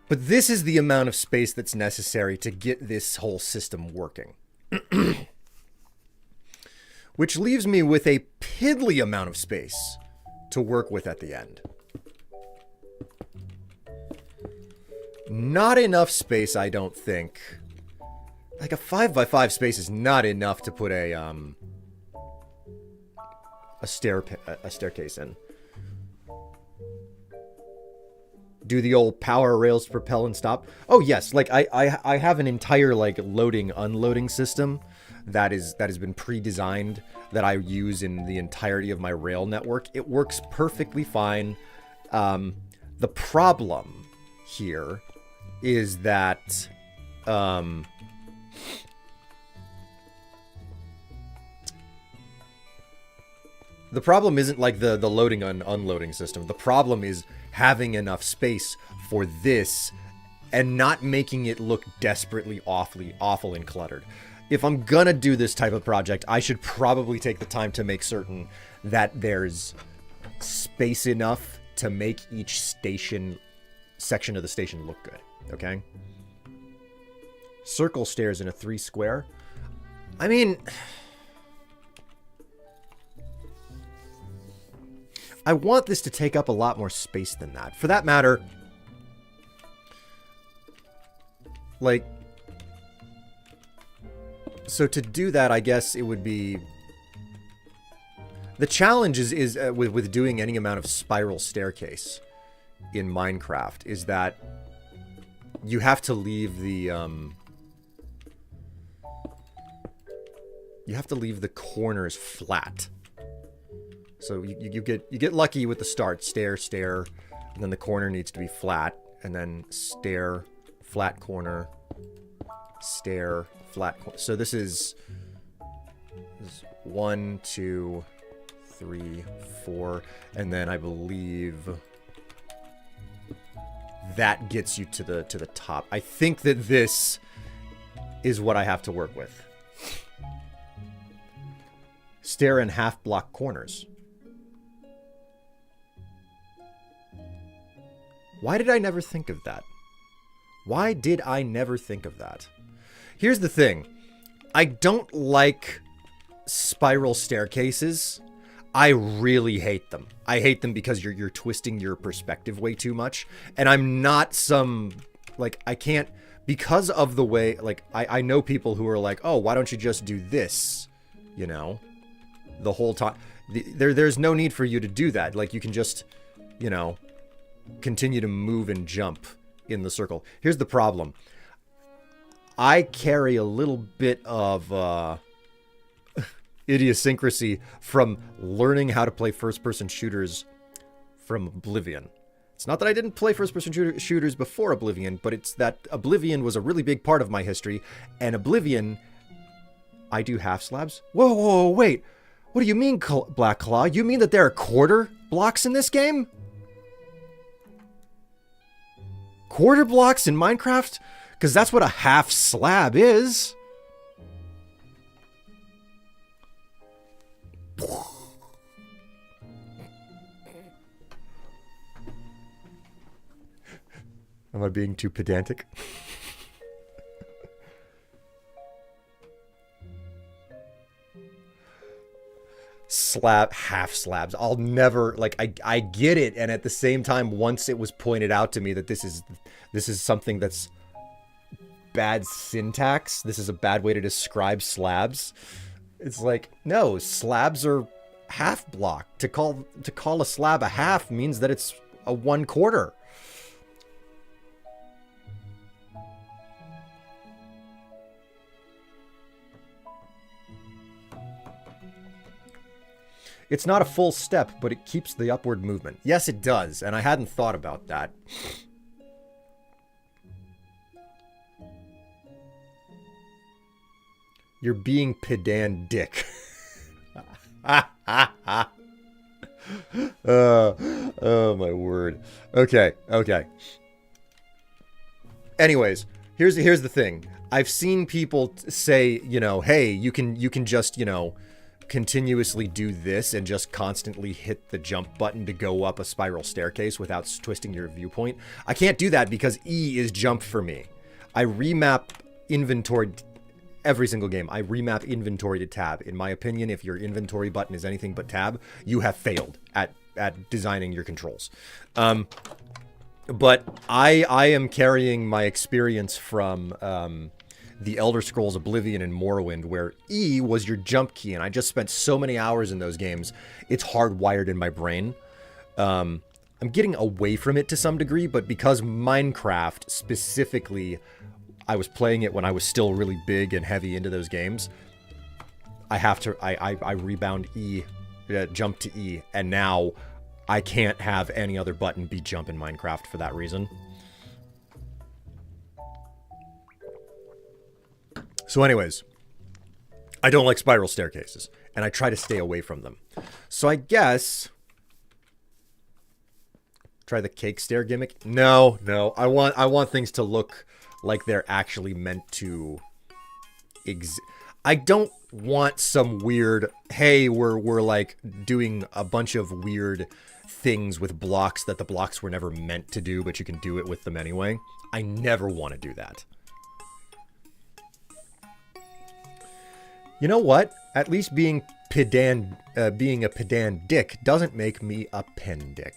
but this is the amount of space that's necessary to get this whole system working. Which leaves me with a piddly amount of space to work with at the end. Not enough space, I don't think. Like a 5x5 space is not enough to put a staircase in. do the old power rails to propel and stop. Oh yes, like I have an entire like loading unloading system that has been pre-designed that I use in the entirety of my rail network. It works perfectly fine. The problem here is that the problem isn't like the loading and unloading system. The problem is having enough space for this and not making it look desperately awful and cluttered. If I'm gonna do this type of project, I should probably take the time to make certain that there's space enough to make each section of the station look good, okay? Circle stairs in a 3 square. I mean, I want this to take up a lot more space than that. For that matter, like, so to do that, I guess it would be... The challenge is with doing any amount of spiral staircase in Minecraft is that you have to leave the corners flat. So you get lucky with the start, stair, and then the corner needs to be flat, and then stair, flat corner, stair, flat corner. So this is 1, 2, 3, 4, and then I believe that gets you to the top. I think that this is what I have to work with. Stair and half block corners. Why did I never think of that? Why did I never think of that? Here's the thing. I don't like spiral staircases. I really hate them. I hate them because you're twisting your perspective way too much. And I'm not some, like, I can't, because of the way, like, I know people who are like, oh, why don't you just do this, you know, the whole time. There's no need for you to do that. Like, you can just, you know, continue to move and jump in the circle. Here's the problem. I carry a little bit of idiosyncrasy from learning how to play first-person shooters from Oblivion. It's not that I didn't play first-person shooters before Oblivion, but it's that Oblivion was a really big part of my history, and Oblivion... I do half slabs? Whoa, wait! What do you mean, Black Claw? You mean that there are quarter blocks in this game? Quarter blocks in Minecraft? Because that's what a half slab is. Am I being too pedantic? Half slabs. I'll never, like, I get it, and at the same time, once it was pointed out to me that this is something that's bad syntax, this is a bad way to describe slabs. It's like, no, slabs are half block. To call a slab a half means that it's a 1/4. It's not a full step, but it keeps the upward movement. Yes, it does, and I hadn't thought about that. You're being pedantic. Oh, my word. Okay. Anyways, here's the thing. I've seen people say, you know, hey, you can just, you know, continuously do this and just constantly hit the jump button to go up a spiral staircase without twisting your viewpoint. I can't do that because E is jump for me. I remap inventory every single game. I remap inventory to tab. In my opinion, if your inventory button is anything but tab, you have failed at designing your controls. But I am carrying my experience from the Elder Scrolls Oblivion and Morrowind, where E was your jump key, and I just spent so many hours in those games, it's hardwired in my brain. I I'm getting away from it to some degree, but because Minecraft specifically, I was playing it when I was still really big and heavy into those games, I have to, I rebound E, jump to E, and now I can't have any other button be jump in Minecraft for that reason. So anyways, I don't like spiral staircases, and I try to stay away from them. So I guess... Try the cake stair gimmick? No. I want things to look like they're actually meant to I don't want some weird, hey, we're like doing a bunch of weird things with blocks that the blocks were never meant to do, but you can do it with them anyway. I never want to do that. You know what? At least being a pedantic doesn't make me a pendick.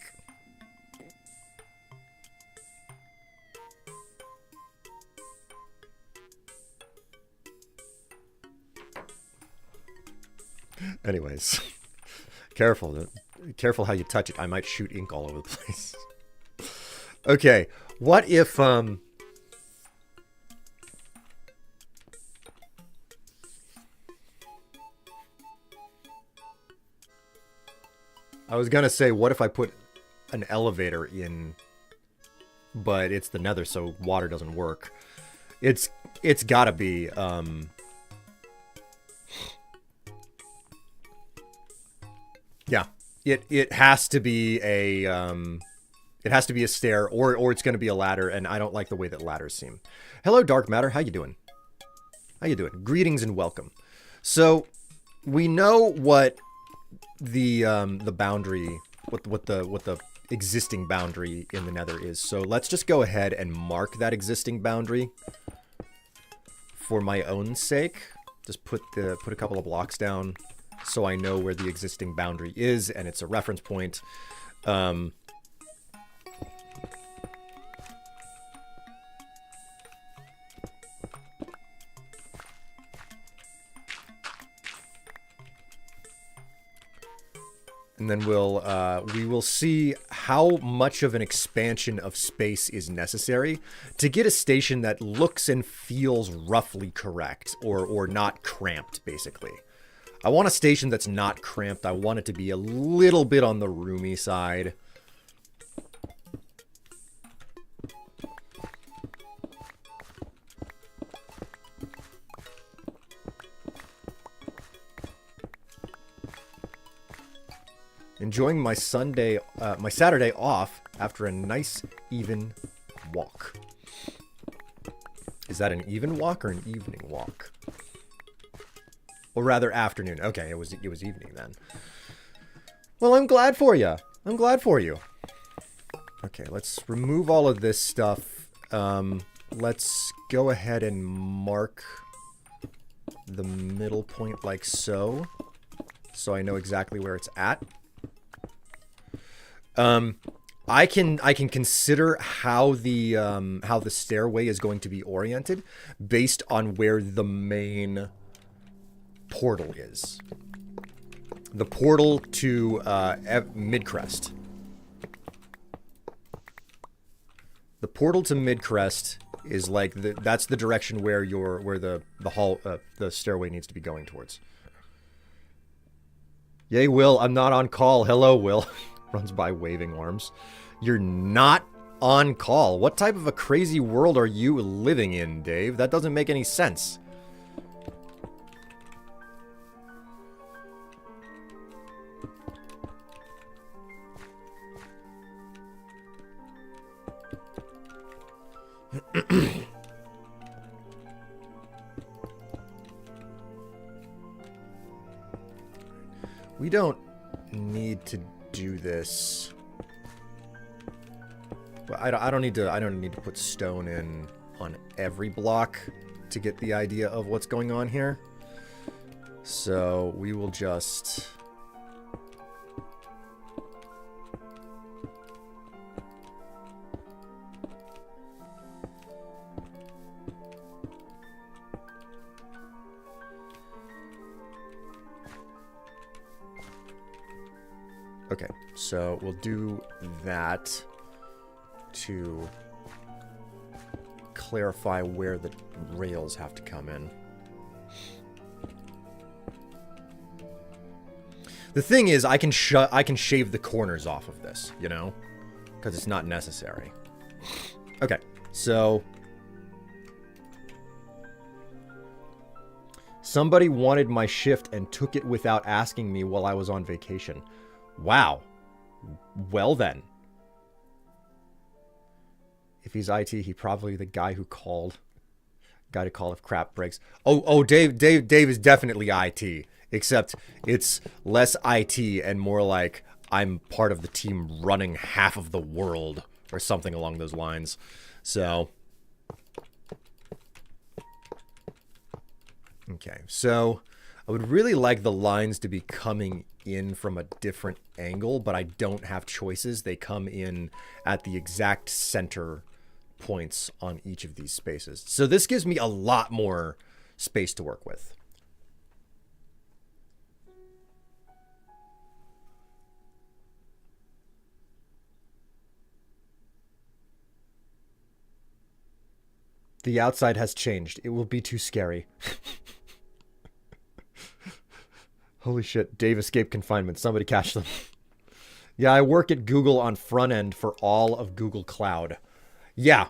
Anyways, careful how you touch it. I might shoot ink all over the place. Okay, what if I was gonna say, what if I put an elevator in, but it's the nether, so water doesn't work. It's gotta be yeah, it has to be a stair, or it's going to be a ladder, and I don't like the way that ladders seem. Hello, Dark Matter. How you doing? How you doing? Greetings and welcome. So we know what the boundary, what the existing boundary in the nether is. So let's just go ahead and mark that existing boundary for my own sake. Just put a couple of blocks down, so I know where the existing boundary is, and it's a reference point. And then we will see how much of an expansion of space is necessary to get a station that looks and feels roughly correct, or not cramped, basically. I want a station that's not cramped. I want it to be a little bit on the roomy side. Enjoying my Saturday off after a nice even walk. Is that an even walk or an evening walk? Or rather, afternoon. Okay, it was evening then. Well, I'm glad for you. I'm glad for you. Okay, let's remove all of this stuff. Let's go ahead and mark the middle point like so. So I know exactly where it's at. I can consider how the stairway is going to be oriented based on where the main portal is. The portal to Midcrest. The portal to Midcrest is like that's the direction where the stairway needs to be going towards. Yay, Will, I'm not on call. Hello, Will. Runs by waving arms. You're not on call. What type of a crazy world are you living in, Dave? That doesn't make any sense. We don't need to do this. Well, I don't need to put stone in on every block to get the idea of what's going on here. So we will just Okay, so we'll do that to clarify where the rails have to come in. The thing is, I can shave the corners off of this, you know? Because it's not necessary. Okay, so... Somebody wanted my shift and took it without asking me while I was on vacation. Wow. Well then. If he's IT, he probably the guy who called. Guy to call if crap breaks. Oh, Dave is definitely IT. Except it's less IT and more like I'm part of the team running half of the world or something along those lines. So, okay. So, I would really like the lines to be coming in from a different angle, but I don't have choices. They come in at the exact center points on each of these spaces. So this gives me a lot more space to work with. The outside has changed. It will be too scary. Holy shit, Dave escaped confinement. Somebody catch them. Yeah, I work at Google on front end for all of Google Cloud. Yeah.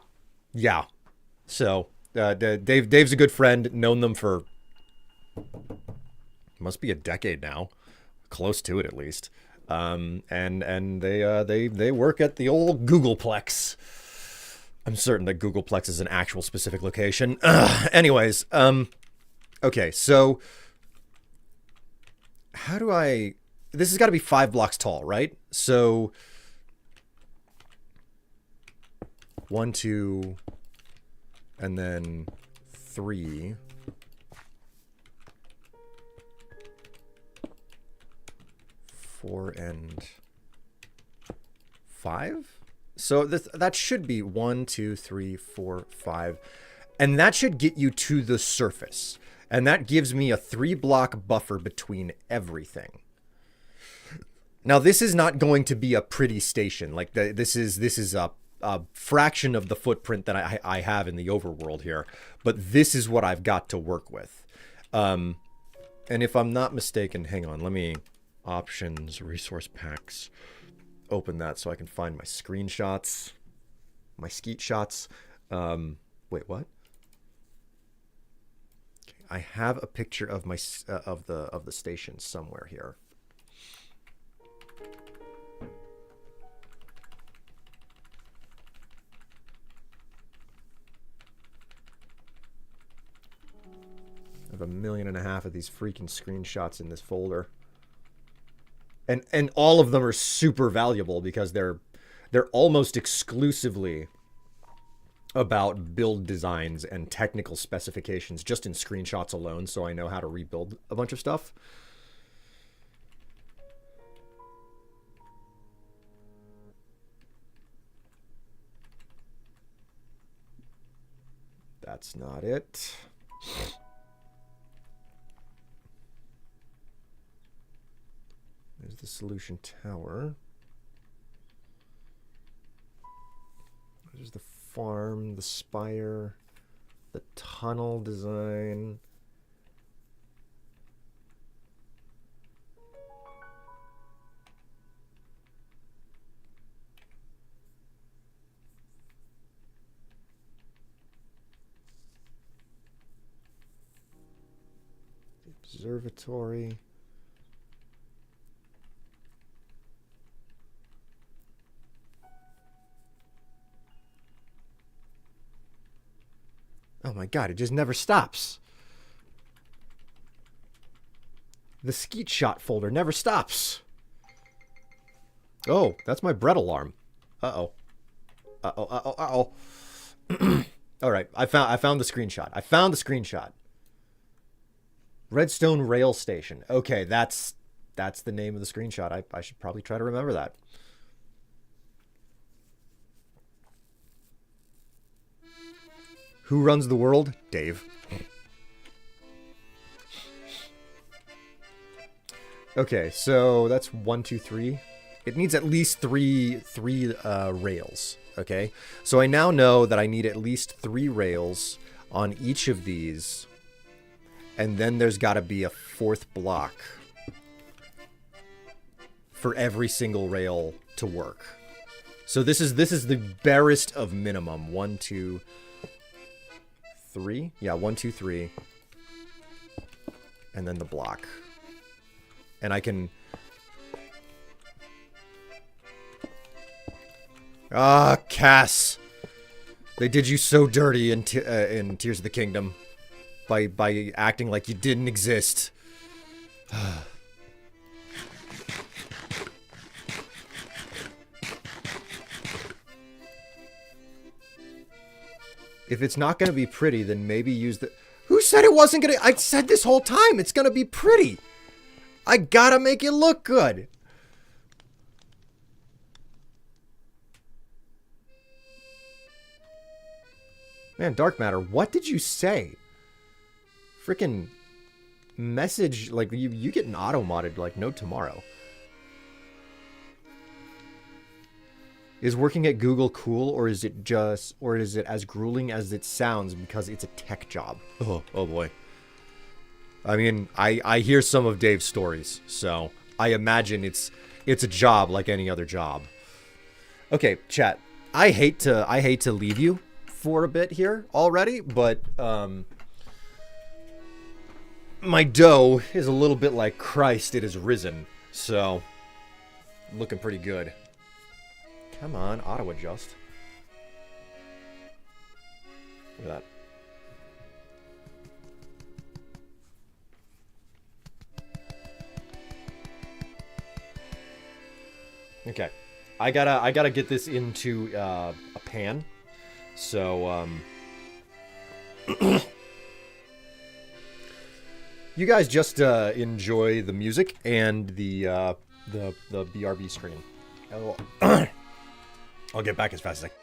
So, Dave's a good friend. Known them for, must be a decade now. Close to it, at least. And they work at the old Googleplex. I'm certain that Googleplex is an actual specific location. Anyways, okay, so how do I... This has got to be 5 blocks tall, right? So 1, 2, and then 3. 4 and 5. So that should be 1, 2, 3, 4, 5. And that should get you to the surface. And that gives me a 3-block buffer between everything. Now, this is not going to be a pretty station. Like, this is a fraction of the footprint that I have in the overworld here. But this is what I've got to work with. And if I'm not mistaken, hang on, let me... Options, resource packs. Open that so I can find my screenshots. My skeet shots. Wait, what? Okay, I have a picture of my of the station somewhere here. I have 1.5 million of these freaking screenshots in this folder. And all of them are super valuable because they're almost exclusively about build designs and technical specifications just in screenshots alone, so I know how to rebuild a bunch of stuff. That's not it. There's the solution tower. There's the farm, the spire, the tunnel design. The observatory. Oh my god, it just never stops. The skeet shot folder never stops. Oh, that's my bread alarm. Uh-oh. Uh-oh. All right, I found the screenshot. I found the screenshot. Redstone Rail Station. Okay, that's the name of the screenshot. I should probably try to remember that. Who runs the world? Dave. Okay, so that's 1, 2, 3. It needs at least three rails, okay? So I now know that I need at least 3 rails on each of these, and then there's got to be a 4th block for every single rail to work. So this is the barest of minimum. 1, 2, 3. Yeah, 1, 2, 3. And then the block. And I can... Ah, Cass. They did you so dirty in Tears of the Kingdom. By acting like you didn't exist. If it's not going to be pretty, then maybe use the... Who said it wasn't going to... I said this whole time it's going to be pretty. I gotta make it look good. Man, Dark Matter, what did you say? Freaking message, like, you get an auto-modded like no tomorrow. Is working at Google cool, or is it as grueling as it sounds because it's a tech job? Oh boy. I mean, I hear some of Dave's stories, so I imagine it's a job like any other job. Okay, chat. I hate to leave you for a bit here already, but my dough is a little bit like Christ, it is risen, so looking pretty good. Come on, auto adjust. Look at that. Okay, I gotta get this into a pan. So you guys just enjoy the music and the BRB screen. I'll get back as fast as I can.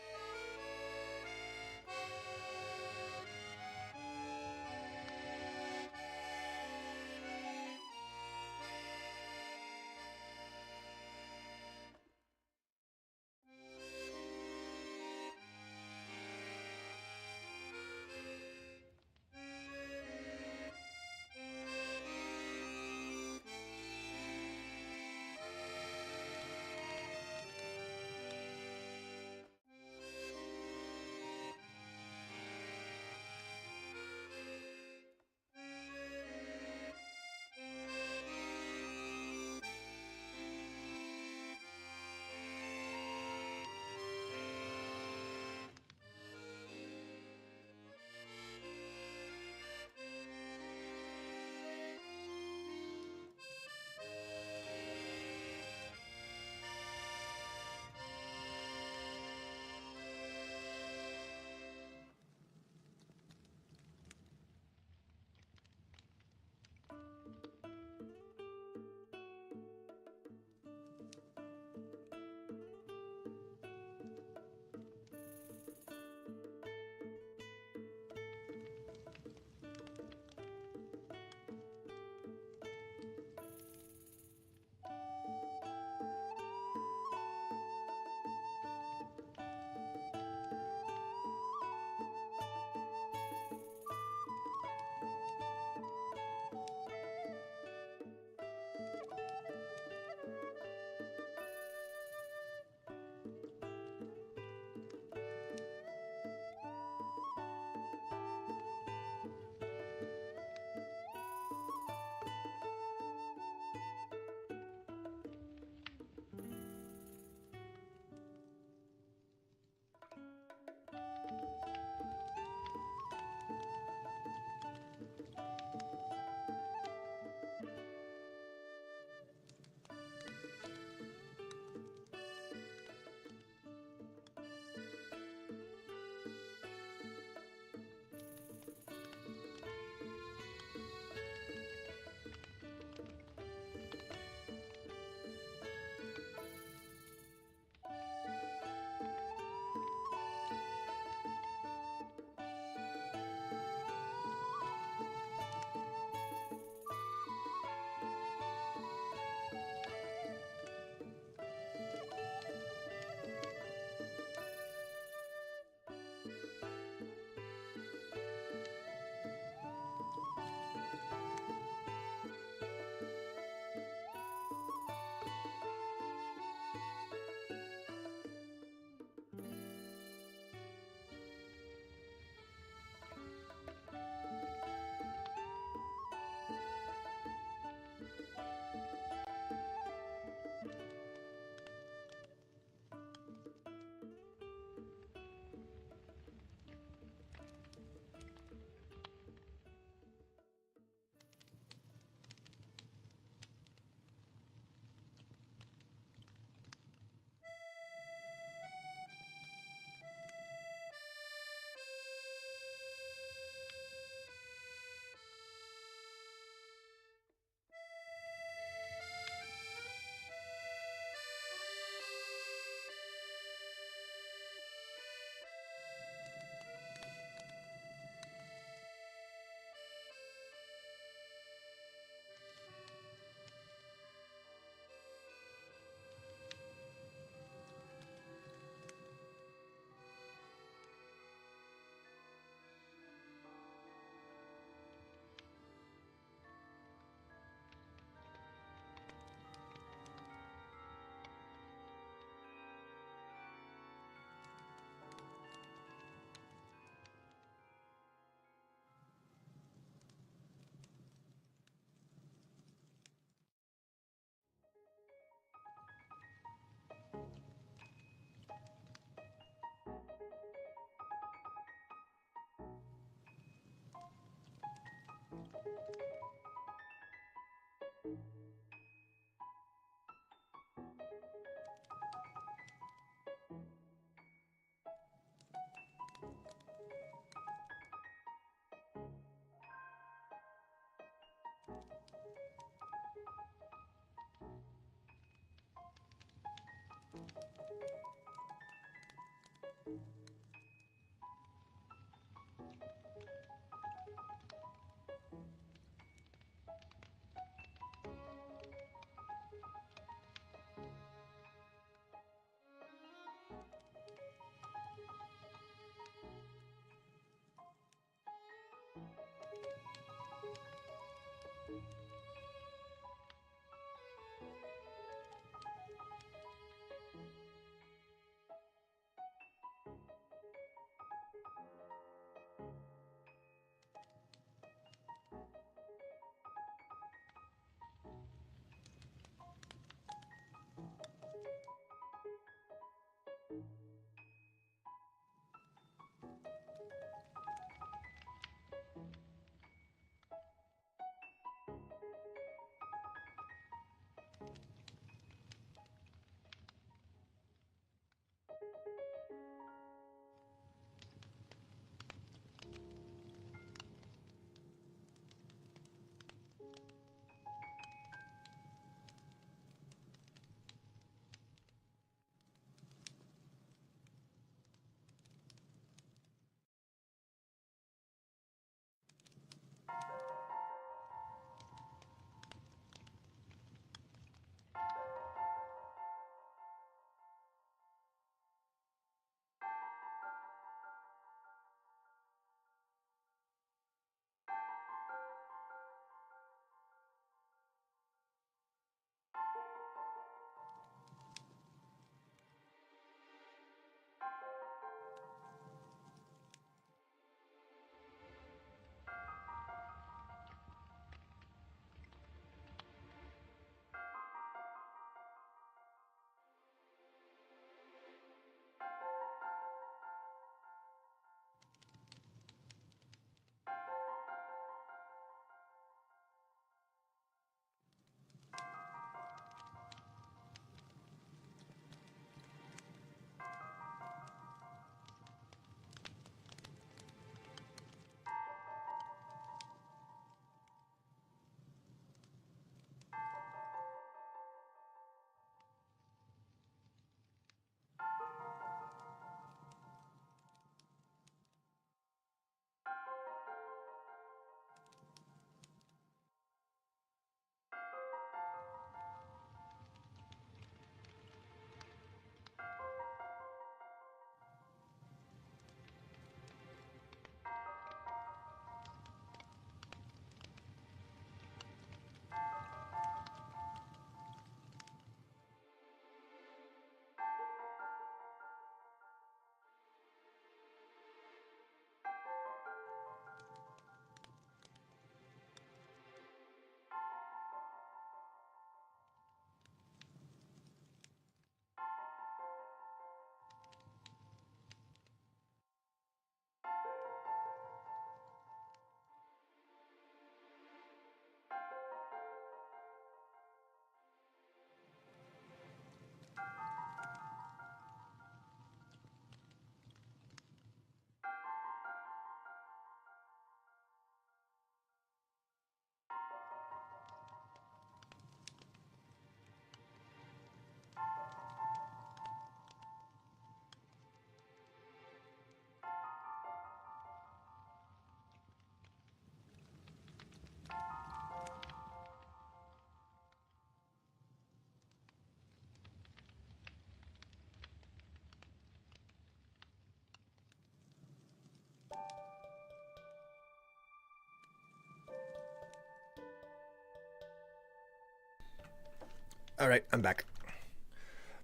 All right, I'm back.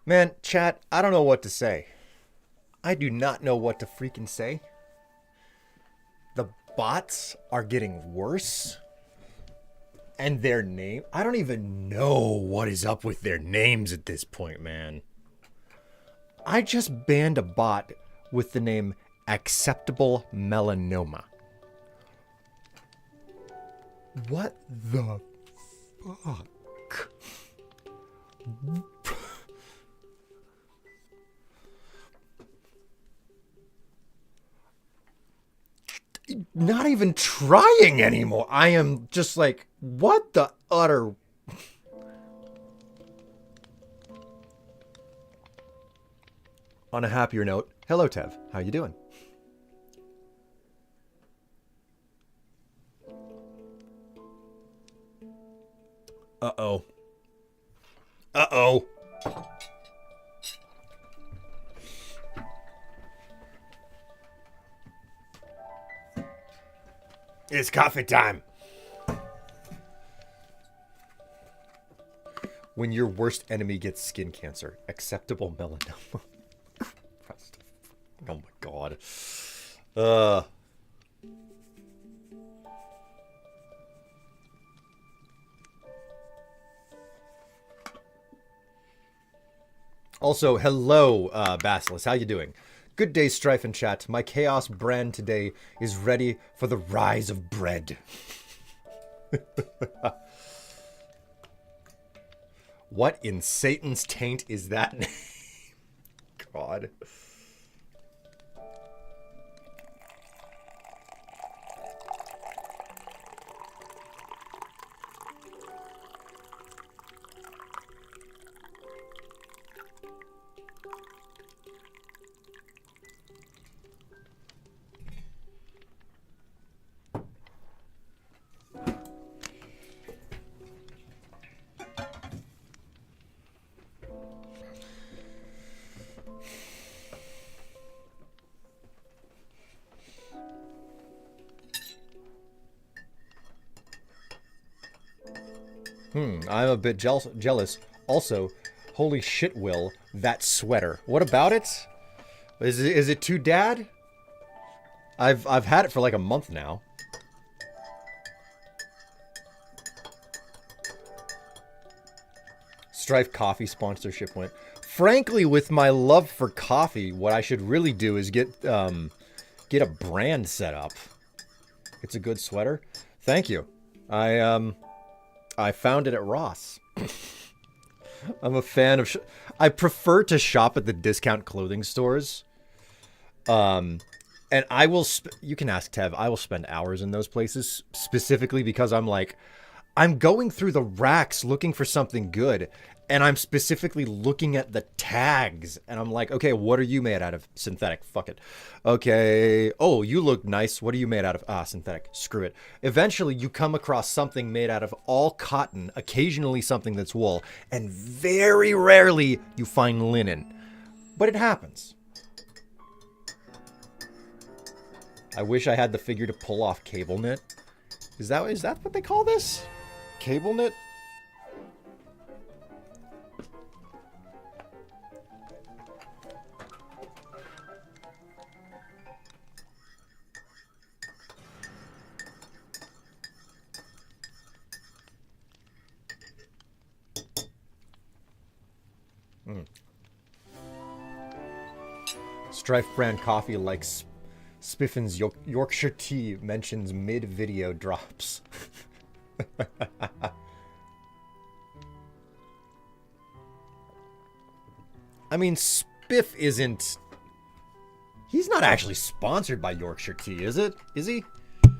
Man, chat, I don't know what to say. I do not know what to freaking say. The bots are getting worse. And their name, I don't even know what is up with their names at this point, man. I just banned a bot with the name Acceptable Melanoma. What the fuck? Not even trying anymore. I am just like, what the utter... On a happier note, hello Tev, how you doing? Uh-oh. Uh-oh. It's coffee time. When your worst enemy gets skin cancer, acceptable melanoma. Oh my god. Also, hello, Basilisk. How you doing? Good day, Strife and chat. My Chaos brand today is ready for the rise of bread. What in Satan's taint is that name? God. I'm a bit jealous. Also, holy shit, Will, that sweater. What about it? Is it too dad? I've had it for like a month now. Strife coffee sponsorship went. Frankly, with my love for coffee, what I should really do is get a brand set up. It's a good sweater. Thank you. I found it at Ross. I'm a fan of... I prefer to shop at the discount clothing stores. And I will... You can ask Tev. I will spend hours in those places specifically because I'm like... I'm going through the racks looking for something good. And I'm specifically looking at the tags. And I'm like, okay, what are you made out of? Synthetic. Fuck it. Okay. Oh, you look nice. What are you made out of? Ah, synthetic. Screw it. Eventually, you come across something made out of all cotton, occasionally something that's wool, and very rarely you find linen. But it happens. I wish I had the figure to pull off cable knit. Is that what they call this? Cable knit? Strife brand coffee like Spiffin's Yorkshire tea mentions mid-video drops. I mean, Spiff isn't... He's not actually sponsored by Yorkshire tea, is it? Is he? It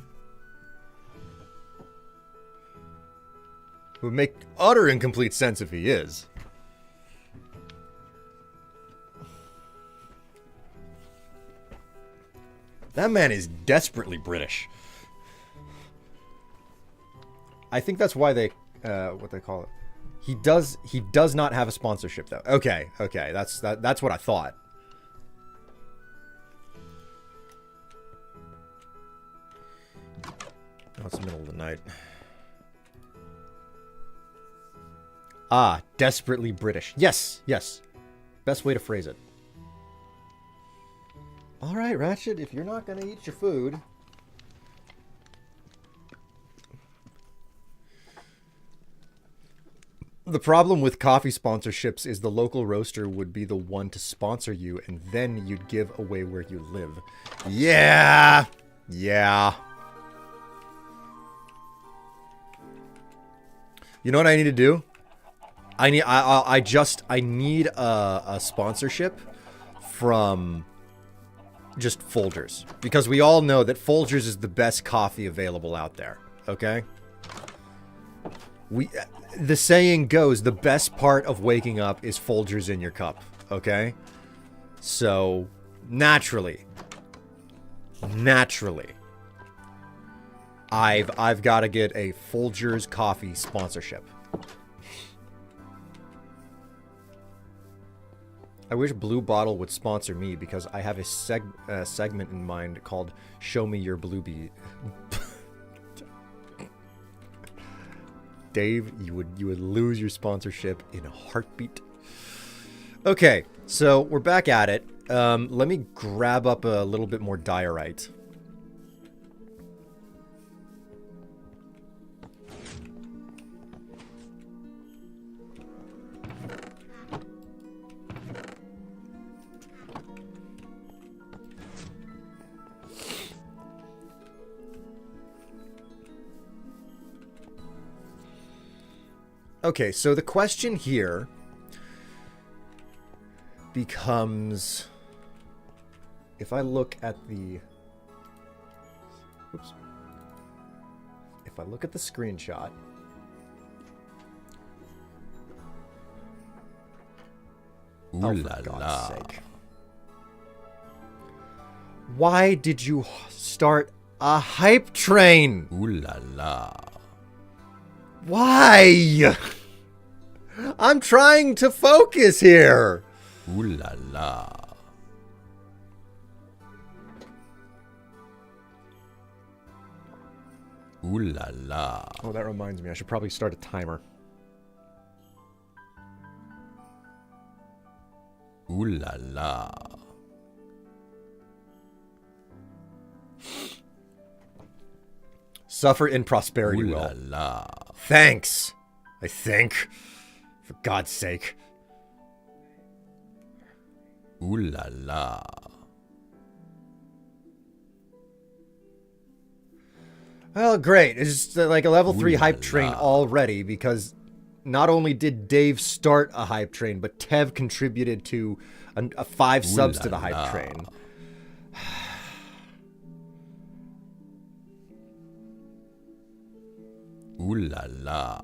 would make utter incomplete sense if he is. That man is desperately British. I think that's why they, what they call it. He does not have a sponsorship though. Okay, that's what I thought. Oh, it's the middle of the night. Ah, desperately British. Yes. Best way to phrase it. All right, Ratchet, if you're not going to eat your food... The problem with coffee sponsorships is the local roaster would be the one to sponsor you, and then you'd give away where you live. Yeah. You know what I need to do? I need a sponsorship from just Folgers, because we all know that Folgers is the best coffee available out there. Okay? The saying goes, the best part of waking up is Folgers in your cup. Okay? So, naturally, I've got to get a Folgers coffee sponsorship. I wish Blue Bottle would sponsor me, because I have a segment in mind called "Show Me Your Blue Bee." Dave, you would lose your sponsorship in a heartbeat. Okay, so we're back at it. Let me grab up a little bit more diorite. Okay, so the question here becomes, if I look at the, oops, if I look at the screenshot, Ooh oh, la for God's la. sake. Why did you start a hype train? Ooh la la. Why? I'm trying to focus here. Ooh la la. Ooh la la. Oh, that reminds me. I should probably start a timer. Ooh la la. Suffer in prosperity, Ooh Will. la la. Thanks, I think. For God's sake. Ooh la la. Well, great. It's just like a level 3 Ooh la hype train la. already, because not only did Dave start a hype train, but Tev contributed to a 5 subs la to the hype la. train. Ooh la la.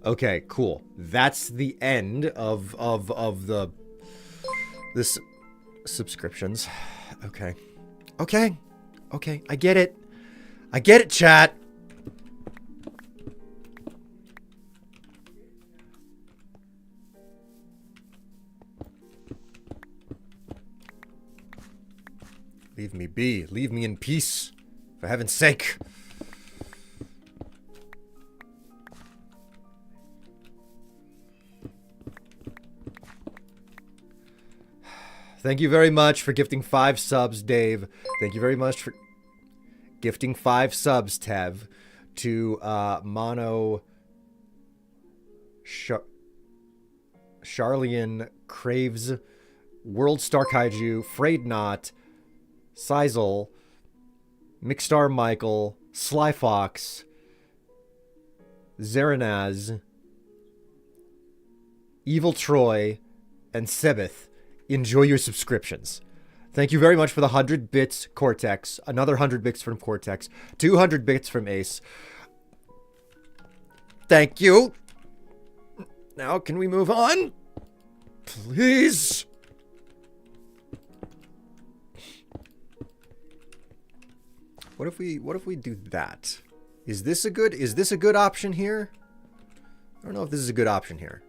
Okay, cool. That's the end of this subscriptions. Okay. Okay. Okay, I get it. I get it, chat. Leave me be. Leave me in peace. For heaven's sake. Thank you very much for gifting 5 subs, Dave. Thank you very much for gifting 5 subs, Tev, to Mono Charlian Craves, World Star Kaiju, Frayed Not, Sizel, Mixstar Michael, Sly Fox, Zeranaz, Evil Troy, and Sebeth. Enjoy your subscriptions. Thank you very much for the 100 bits, Cortex. Another 100 bits from Cortex. 200 bits from Ace. Thank you. Now, can we move on? Please. What if we do that? Is this a good option here? I don't know if this is a good option here.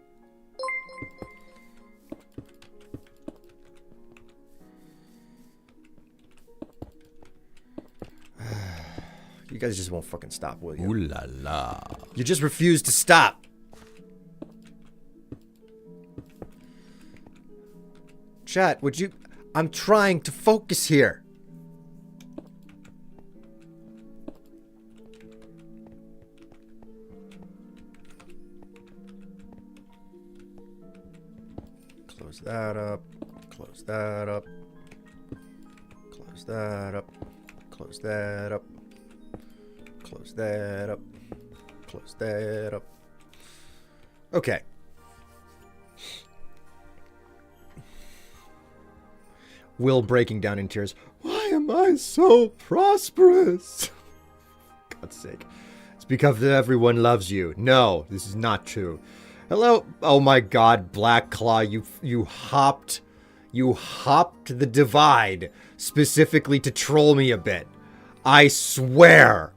You guys just won't fucking stop, will you? Ooh la la. You just refuse to stop. Chat, would you... I'm trying to focus here. Close that up. Close that up. Close that up. Close that up. Close that up. close that up. Okay. Will breaking down in tears. Why am I so prosperous? God's sake. It's because everyone loves you. No, this is not true. Hello? Oh my god, Black Claw, you hopped the divide specifically to troll me a bit. I swear.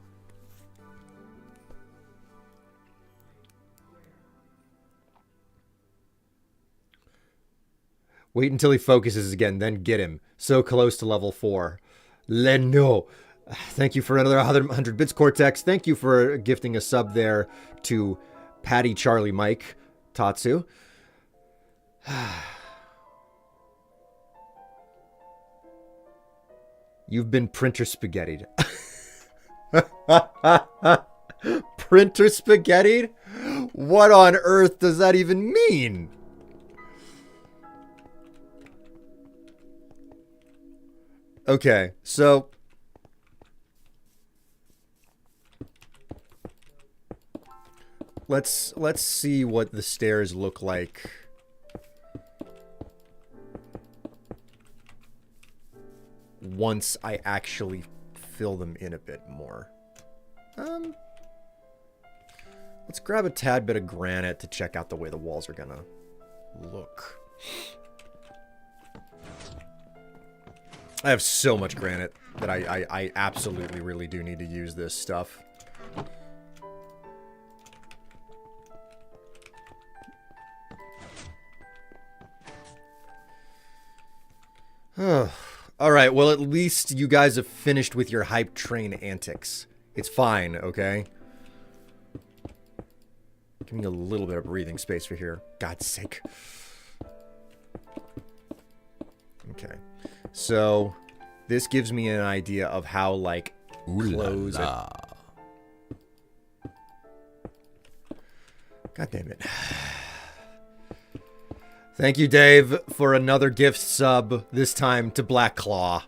Wait until he focuses again, then get him. So close to level 4. Leno. Thank you for another 100 bits, Cortex. Thank you for gifting a sub there to Patty, Charlie, Mike, Tatsu. You've been printer spaghettied. Printer spaghettied? What on earth does that even mean? Okay, so let's see what the stairs look like once I actually fill them in a bit more. Let's grab a tad bit of granite to check out the way the walls are gonna look. I have so much granite that I absolutely really do need to use this stuff. Alright, well at least you guys have finished with your hype train antics. It's fine, okay? Give me a little bit of breathing space for here. God's sake. Okay. So, this gives me an idea of how, like, close it. God damn it. Thank you, Dave, for another gift sub, this time to Black Claw.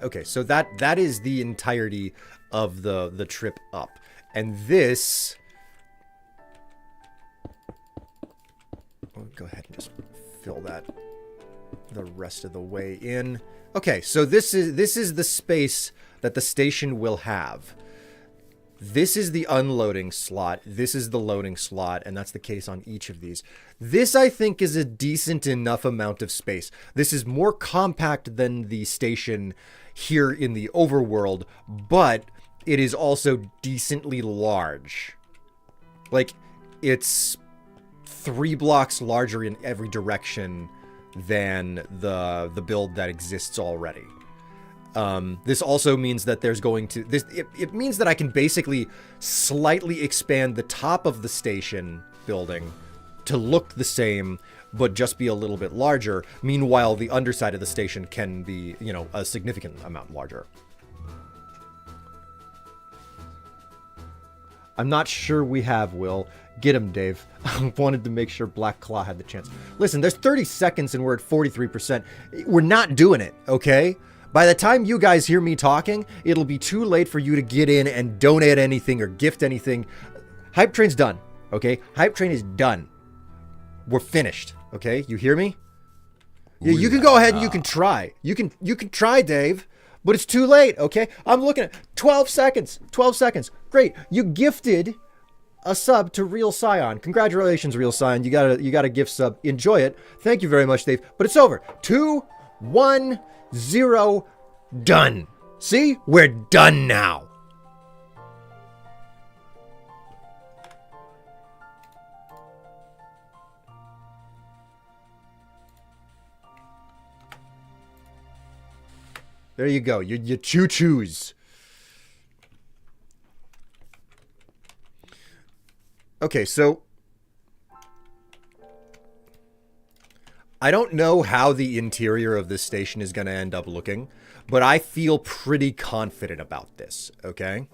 Okay, so that is the entirety of the trip up. And this... I'll go ahead and just fill that the rest of the way in. Okay, so this is the space that the station will have. This is the unloading slot. This is the loading slot, and that's the case on each of these. This, I think, is a decent enough amount of space. This is more compact than the station here in the overworld, but it is also decently large. Like, it's 3 blocks larger in every direction than the build that exists already. This also means that there's going to... It means that I can basically slightly expand the top of the station building to look the same, but just be a little bit larger. Meanwhile, the underside of the station can be, you know, a significant amount larger. I'm not sure we have, Will. Get him, Dave. I wanted to make sure Black Claw had the chance. Listen, there's 30 seconds and we're at 43%. We're not doing it, okay? By the time you guys hear me talking, it'll be too late for you to get in and donate anything or gift anything. Hype Train's done, okay? Hype Train is done. We're finished, okay? You hear me? Yeah, you can go ahead and you can try. You can try, Dave, but it's too late, okay? I'm looking at 12 seconds. 12 seconds. Great. You gifted a sub to Real Scion. Congratulations, Real Scion. You got a gift sub. Enjoy it. Thank you very much, Dave. But it's over. 2, 1, 0, done. See? We're done now. There you go. You choo-choos. Okay, so I don't know how the interior of this station is going to end up looking, but I feel pretty confident about this, okay?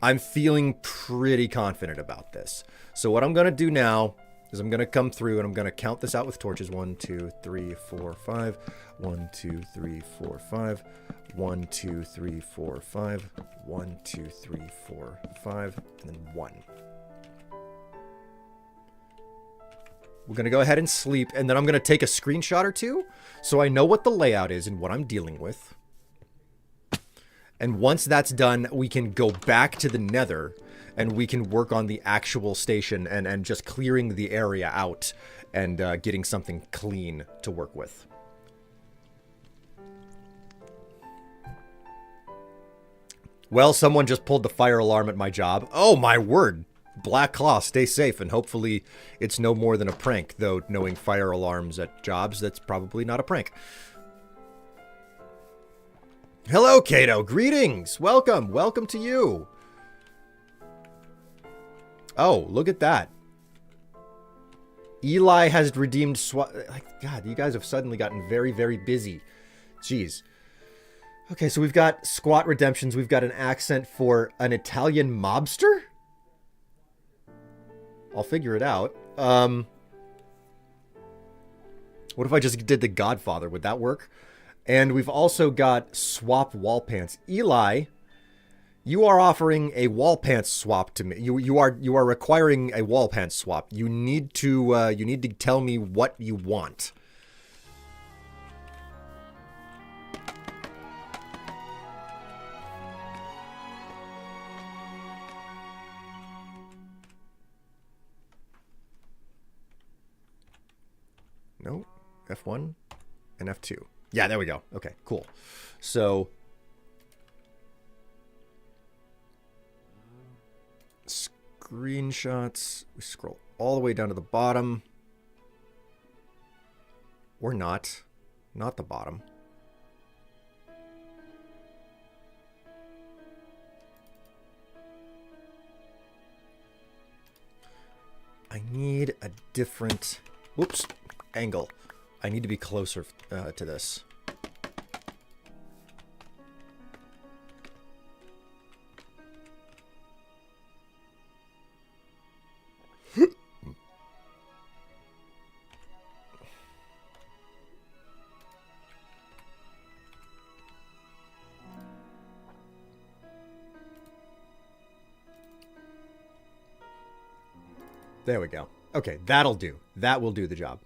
I'm feeling pretty confident about this. So what I'm going to do now is I'm going to come through and I'm going to count this out with torches. 1, 2, 3, 4, 5. 1, 2, 3, 4, 5. 1, 2, 3, 4, 5. 1, 2, 3, 4, 5. And then 1. We're going to go ahead and sleep, and then I'm going to take a screenshot or two so I know what the layout is and what I'm dealing with. And once that's done, we can go back to the nether and we can work on the actual station and just clearing the area out and getting something clean to work with. Well, someone just pulled the fire alarm at my job. Oh, my word. Black Claw, stay safe, and hopefully it's no more than a prank, though knowing fire alarms at jobs, that's probably not a prank. Hello, Kato. Greetings. Welcome. Welcome to you. Oh, look at that. Eli has redeemed God, you guys have suddenly gotten very, very busy. Jeez. Okay, so we've got squat redemptions. We've got an accent for an Italian mobster? I'll figure it out. What if I just did the Godfather? Would that work? And we've also got swap wall pants. Eli, you are offering a wall pants swap to me. You are requiring a wall pants swap. You need to tell me what you want. No, F1 and F2. Yeah, there we go. Okay, cool. So screenshots. We scroll all the way down to the bottom. Or not. Not the bottom. I need a different... Whoops. Angle. I need to be closer to this. There we go. Okay, that'll do. That will do the job.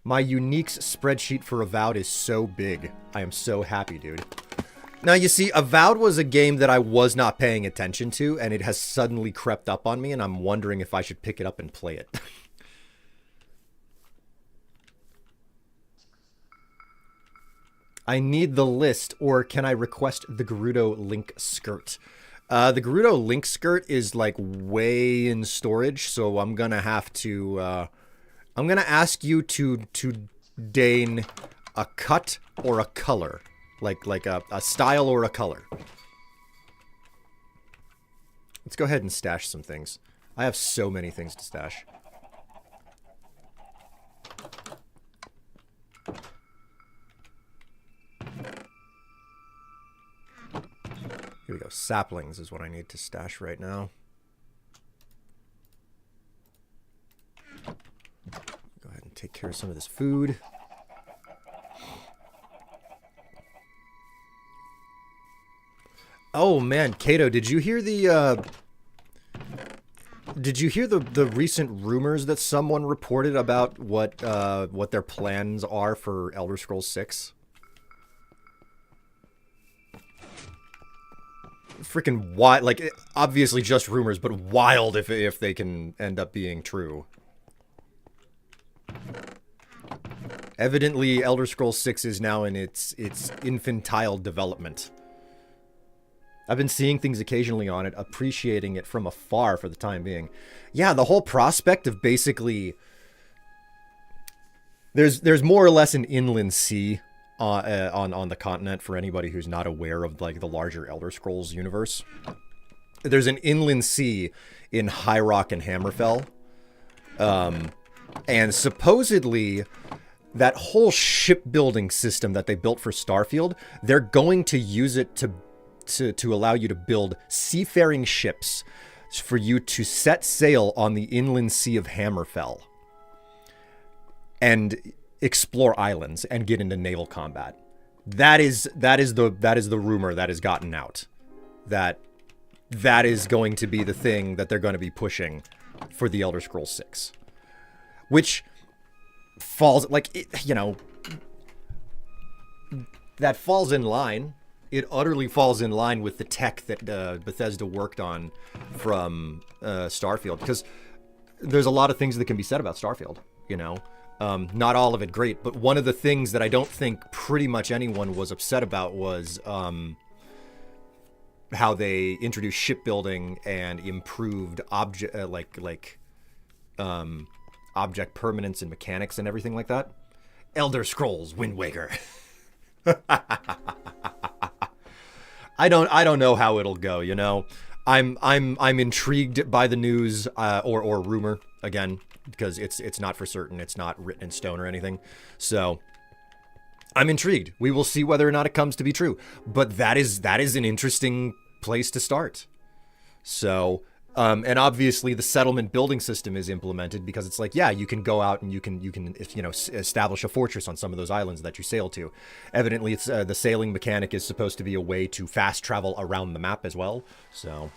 My Uniques spreadsheet for Avowed is so big. I am so happy, dude. Now, you see, Avowed was a game that I was not paying attention to, and it has suddenly crept up on me, and I'm wondering if I should pick it up and play it. I need the list, or can I request the Gerudo link skirt? The Gerudo link skirt is, like, way in storage, so I'm gonna have to, I'm going to ask you to deign a cut or a color. Like a style or a color. Let's go ahead and stash some things. I have so many things to stash. Here we go. Saplings is what I need to stash right now. Go ahead and take care of some of this food. Oh man, Kato, did you hear the recent rumors that someone reported about what their plans are for Elder Scrolls 6? Freaking wild, like, obviously just rumors, but wild if they can end up being true. Evidently, Elder Scrolls 6 is now in its infantile development. I've been seeing things occasionally on it, appreciating it from afar for the time being. Yeah, the whole prospect of basically... There's more or less an inland sea on the continent for anybody who's not aware of, like, the larger Elder Scrolls universe. There's an inland sea in High Rock and Hammerfell. And supposedly... that whole shipbuilding system that they built for Starfield, they're going to use it to allow you to build seafaring ships for you to set sail on the inland sea of Hammerfell and explore islands and get into naval combat. That is the rumor that has gotten out. That is going to be the thing that they're going to be pushing for the Elder Scrolls 6. Which falls, like, that falls in line. It utterly falls in line with the tech that Bethesda worked on from Starfield. Because there's a lot of things that can be said about Starfield, Not all of it great, but one of the things that I don't think pretty much anyone was upset about was how they introduced shipbuilding and improved object permanence and mechanics and everything like that. Elder Scrolls Wind Waker. I don't know how it'll go, I'm intrigued by the news or rumor again, because it's not for certain. It's not written in stone or anything. So I'm intrigued. We will see whether or not it comes to be true. But that is an interesting place to start. So, and obviously the settlement building system is implemented because it's like, yeah, you can go out and you can establish a fortress on some of those islands that you sail to. Evidently, it's the sailing mechanic is supposed to be a way to fast travel around the map as well. So.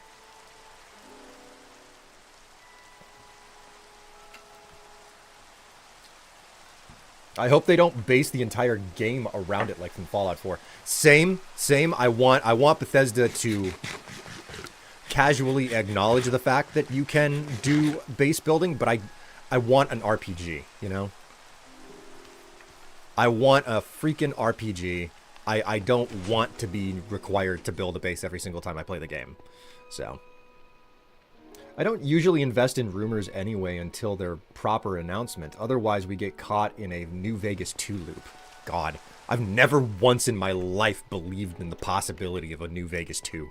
I hope they don't base the entire game around it like from Fallout 4. Same. I want Bethesda to casually acknowledge the fact that you can do base building, but I want an RPG, I want a freaking RPG. I don't want to be required to build a base every single time I play the game. So I don't usually invest in rumors anyway until their proper announcement. Otherwise, we get caught in a New Vegas 2 loop. God, I've never once in my life believed in the possibility of a New Vegas 2.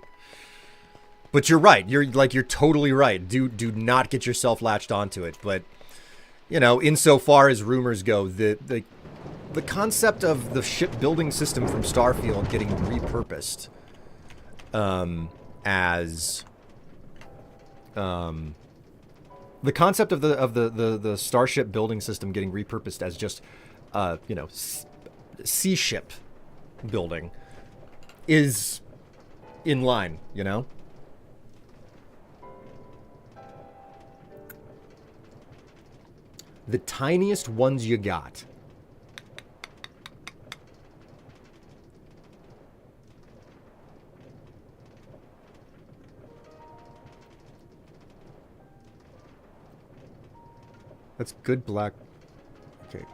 But you're right. You're totally right. Do not get yourself latched onto it. But, insofar as rumors go, the concept of the shipbuilding system from Starfield getting repurposed as the concept of the starship building system getting repurposed as just sea ship building is in line, The tiniest ones you got. That's good black. Okay.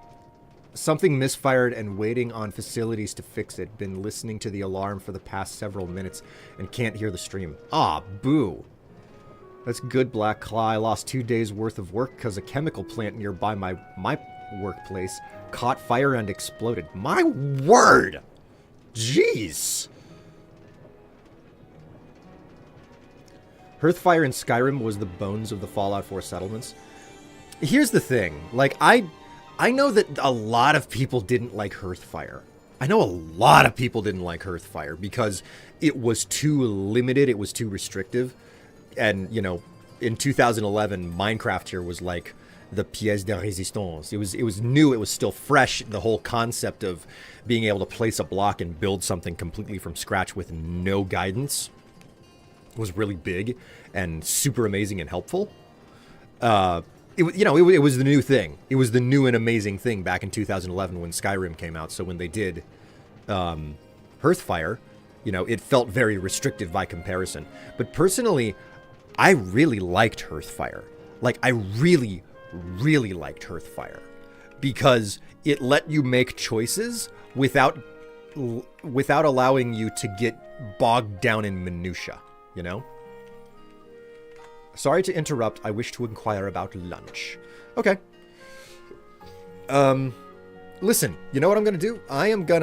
Something misfired and waiting on facilities to fix it. Been listening to the alarm for the past several minutes and can't hear the stream. Ah, boo. That's good black claw. I lost 2 days worth of work because a chemical plant nearby my workplace caught fire and exploded. My word! Jeez! Hearthfire in Skyrim was the bones of the Fallout 4 settlements. Here's the thing, I know that a lot of people didn't like Hearthfire. I know a lot of people didn't like Hearthfire because it was too limited, it was too restrictive. And, in 2011, Minecraft here was like the pièce de résistance. It was new, it was still fresh. The whole concept of being able to place a block and build something completely from scratch with no guidance was really big and super amazing and helpful. It was the new thing. It was the new and amazing thing back in 2011 when Skyrim came out. So when they did Hearthfire, it felt very restrictive by comparison. But personally, I really liked Hearthfire. I really, really liked Hearthfire because it let you make choices without allowing you to get bogged down in minutia, Sorry to interrupt. I wish to inquire about lunch. Okay. Listen, you know what I'm gonna do? I'm going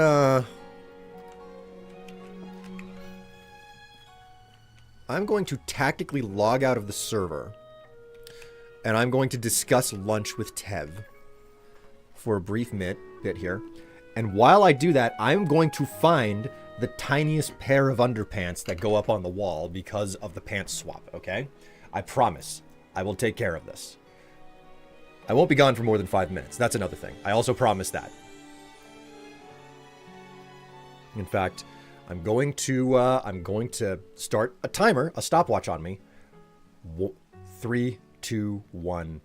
to tactically log out of the server. And I'm going to discuss lunch with Tev for a brief bit here. And while I do that, I'm going to find the tiniest pair of underpants that go up on the wall because of the pants swap, okay? I promise. I will take care of this. I won't be gone for more than 5 minutes. That's another thing. I also promise that. In fact, I'm going to start a timer, a stopwatch on me. 3, 2, 1.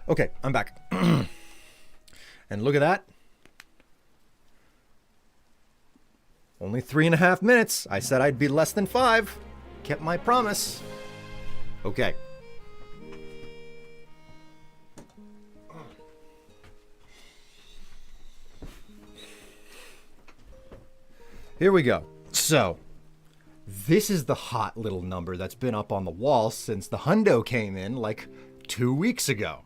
Okay, I'm back. And look at that. Only 3.5 minutes. I said I'd be less than 5. Kept my promise. Okay. Here we go. So, this is the hot little number that's been up on the wall since the hundo came in like 2 weeks ago.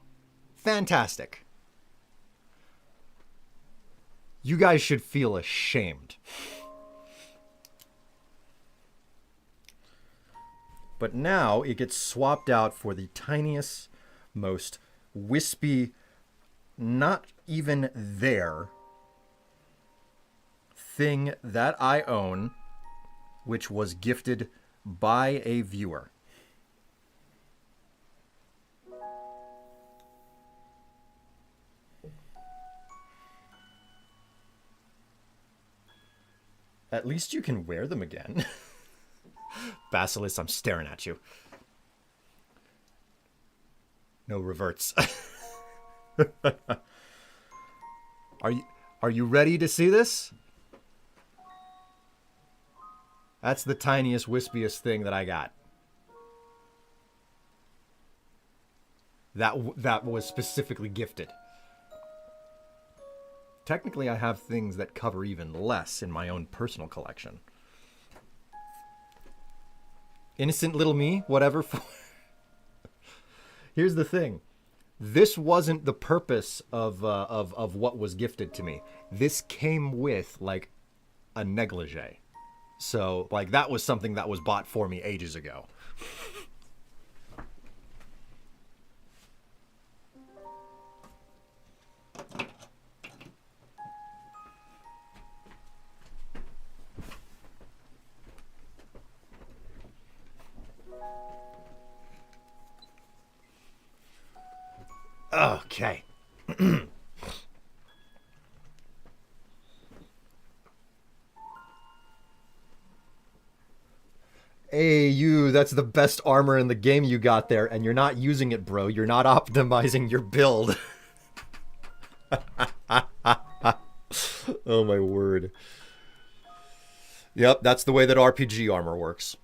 Fantastic. You guys should feel ashamed. But now it gets swapped out for the tiniest, most wispy, not even there thing that I own, which was gifted by a viewer. At least you can wear them again. Basilisk, I'm staring at you. No reverts. Are you ready to see this? That's the tiniest, wispiest thing that I got. That was specifically gifted. Technically, I have things that cover even less in my own personal collection. Innocent little me, whatever. Here's the thing. This wasn't the purpose of what was gifted to me. This came with, like, a negligee. So, like, that was something that was bought for me ages ago. Okay. Hey, you, that's the best armor in the game you got there, and you're not using it, bro. You're not optimizing your build. Oh, my word. Yep, that's the way that RPG armor works.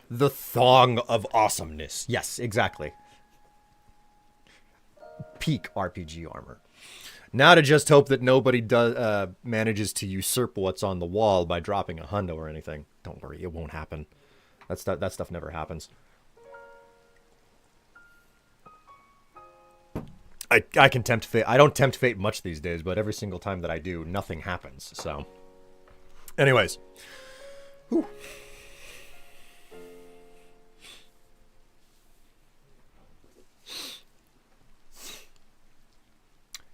The thong of awesomeness. Yes, exactly. Peak RPG armor. Now to just hope that nobody manages to usurp what's on the wall by dropping a hundo or anything. Don't worry, it won't happen. That stuff never happens. I can tempt fate. I don't tempt fate much these days, but every single time that I do, nothing happens. So, anyways. Whew.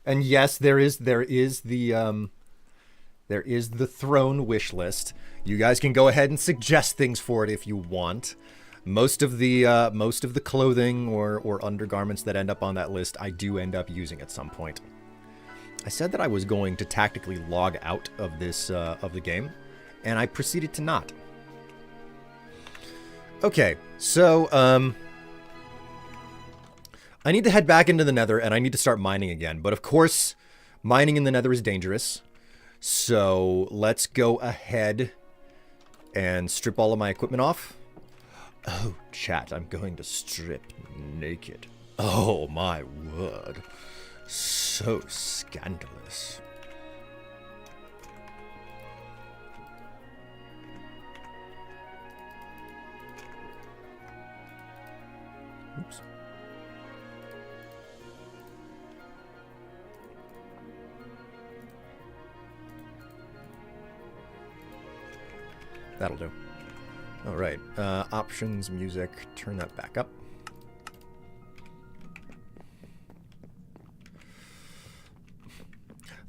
And yes, there is the throne wish list. You guys can go ahead and suggest things for it if you want. Most of the clothing or undergarments that end up on that list, I do end up using at some point. I said that I was going to tactically log out of this of the game, and I proceeded to not. Okay, so I need to head back into the nether, and I need to start mining again. But of course, mining in the nether is dangerous. So let's go ahead and strip all of my equipment off. Oh, chat, I'm going to strip naked. Oh, my word. So scandalous. Oops. That'll do. All right. Options, music. Turn that back up.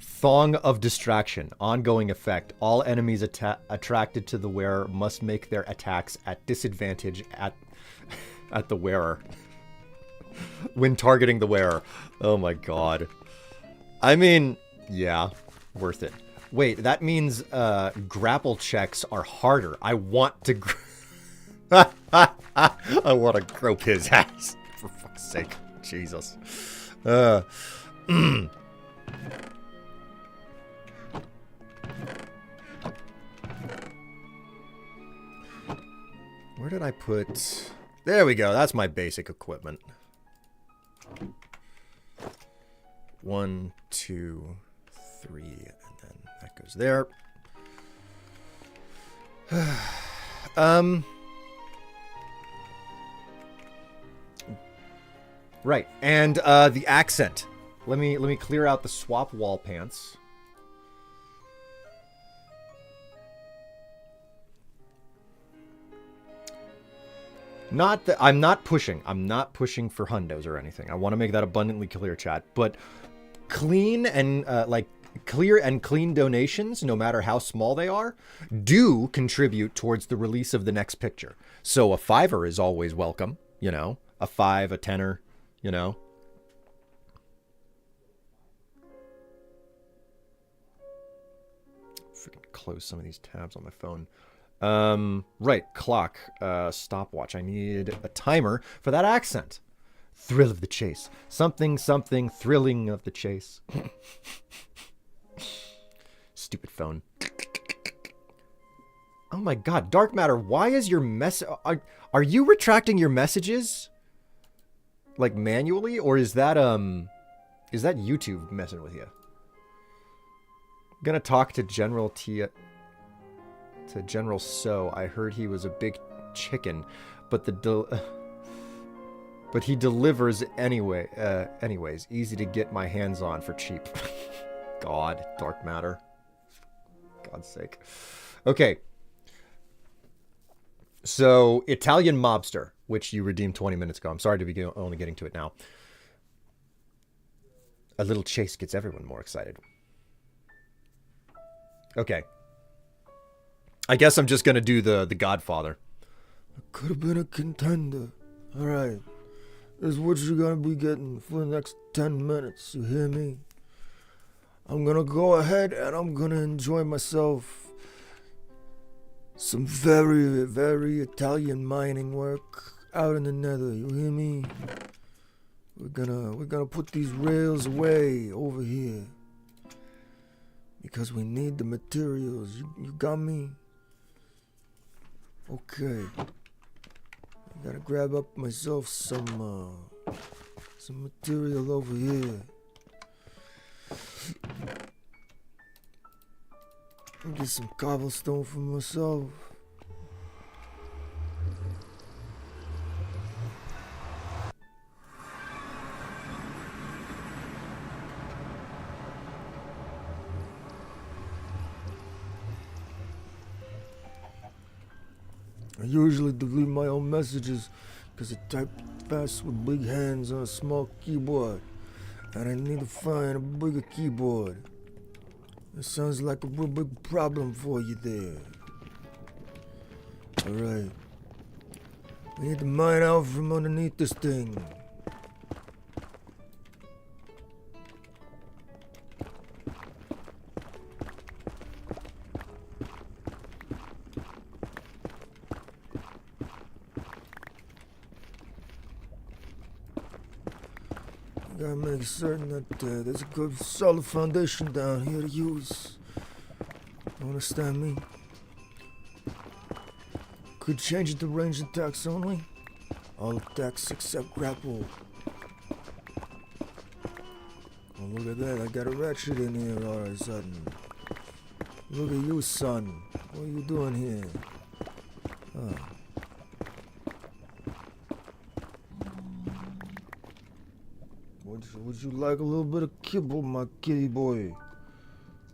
Thong of Distraction. Ongoing effect. All enemies attracted to the wearer must make their attacks at disadvantage at the wearer. When targeting the wearer. Oh my god. I mean, yeah. Worth it. Wait, that means grapple checks are harder. I want to... I want to grope his ass. For fuck's sake. Jesus. Where did I put... There we go. That's my basic equipment. 1, 2, 3... That goes there. Right, and the accent. Let me clear out the swap wall pants. Not that I'm not pushing. I'm not pushing for hundos or anything. I want to make that abundantly clear, chat. But clean and clear and clean donations, no matter how small they are, do contribute towards the release of the next picture. So a $5 is always welcome, you know, a 5, a 10, you know. Freaking close some of these tabs on my phone. Right, clock, stopwatch. I need a timer for that accent. Thrill of the chase. Something, something, thrilling of the chase. Stupid phone. Oh my god, Dark Matter, why is your are you retracting your messages? Like manually? Or is that YouTube messing with you? I'm gonna talk to General General So. I heard he was a big chicken, but but he delivers anyway. Anyways, easy to get my hands on for cheap. God, Dark Matter. God's sake. Okay. So, Italian Mobster, which you redeemed 20 minutes ago. I'm sorry to be only getting to it now. A little chase gets everyone more excited. Okay. I guess I'm just going to do the Godfather. I could have been a contender. All right. This is what you're going to be getting for the next 10 minutes. You hear me? I'm going to go ahead and I'm going to enjoy myself. Some very, very Italian mining work out in the nether. You hear me? We're gonna put these rails away over here. Because we need the materials. You got me? Okay. I gotta grab up myself some material over here. Get some cobblestone for myself. I usually delete my own messages because I type fast with big hands on a small keyboard. And I need to find a bigger keyboard. It sounds like a real big problem for you there. Alright. We need to mine out from underneath this thing. Gotta make certain that there's a good solid foundation down here to use. You understand me? Could change it to range attacks only. All attacks except grapple. Oh, look at that, I got a ratchet in here all of a sudden. Look at you, son. What are you doing here? Huh. Would you like a little bit of kibble, my kitty boy?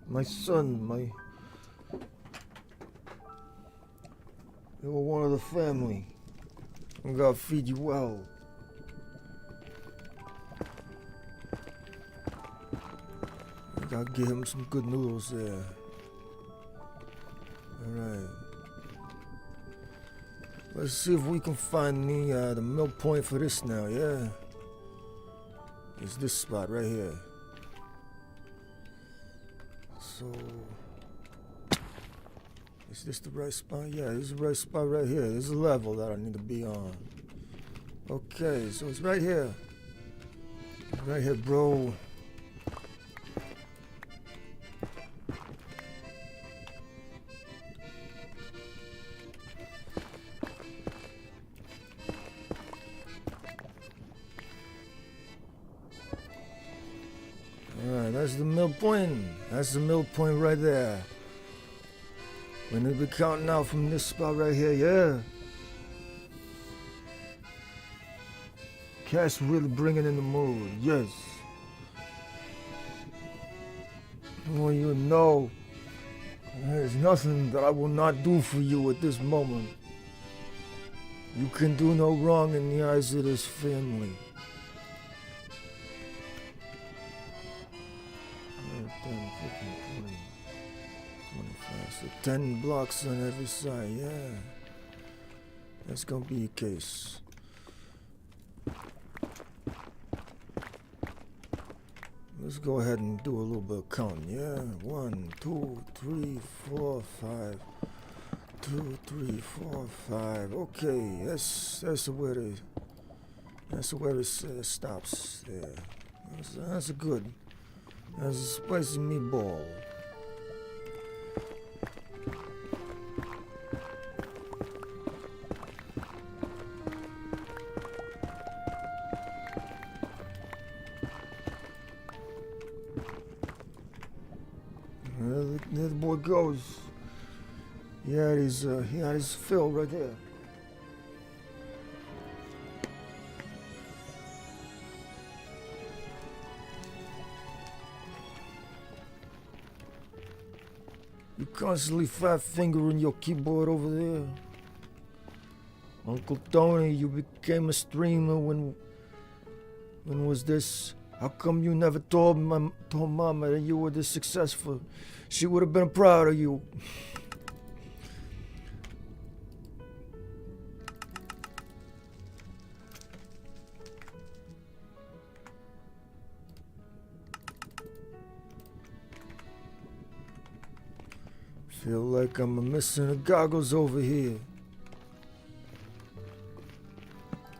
My son, you were one of the family. I gotta feed you well. I gotta give him some good noodles there. Alright. Let's see if we can find the milk point for this now, yeah? It's this spot right here. So, is this the right spot? Yeah, this is the right spot right here. This is the level that I need to be on. Okay, so it's right here. Right here, bro. Alright, that's the mill point. That's the mill point right there. We need to be counting out from this spot right here, yeah? Cash really bringing in the mood, yes. I want you to know there's nothing that I will not do for you at this moment. You can do no wrong in the eyes of this family. 10, 15, 20, 25, so 10 blocks on every side, yeah. That's gonna be the case. Let's go ahead and do a little bit of counting, yeah? 1, 2, 3, 4, 5. 2, 3, 4, 5. Okay, that's the way That's where it stops there. That's a good. That's a spicy meatball. There the boy goes. He had his fill right there. You constantly fat fingering your keyboard over there. Uncle Tony, you became a streamer when was this? How come you never told Mama that you were this successful? She would have been proud of you. Feel like I'm missing the goggles over here.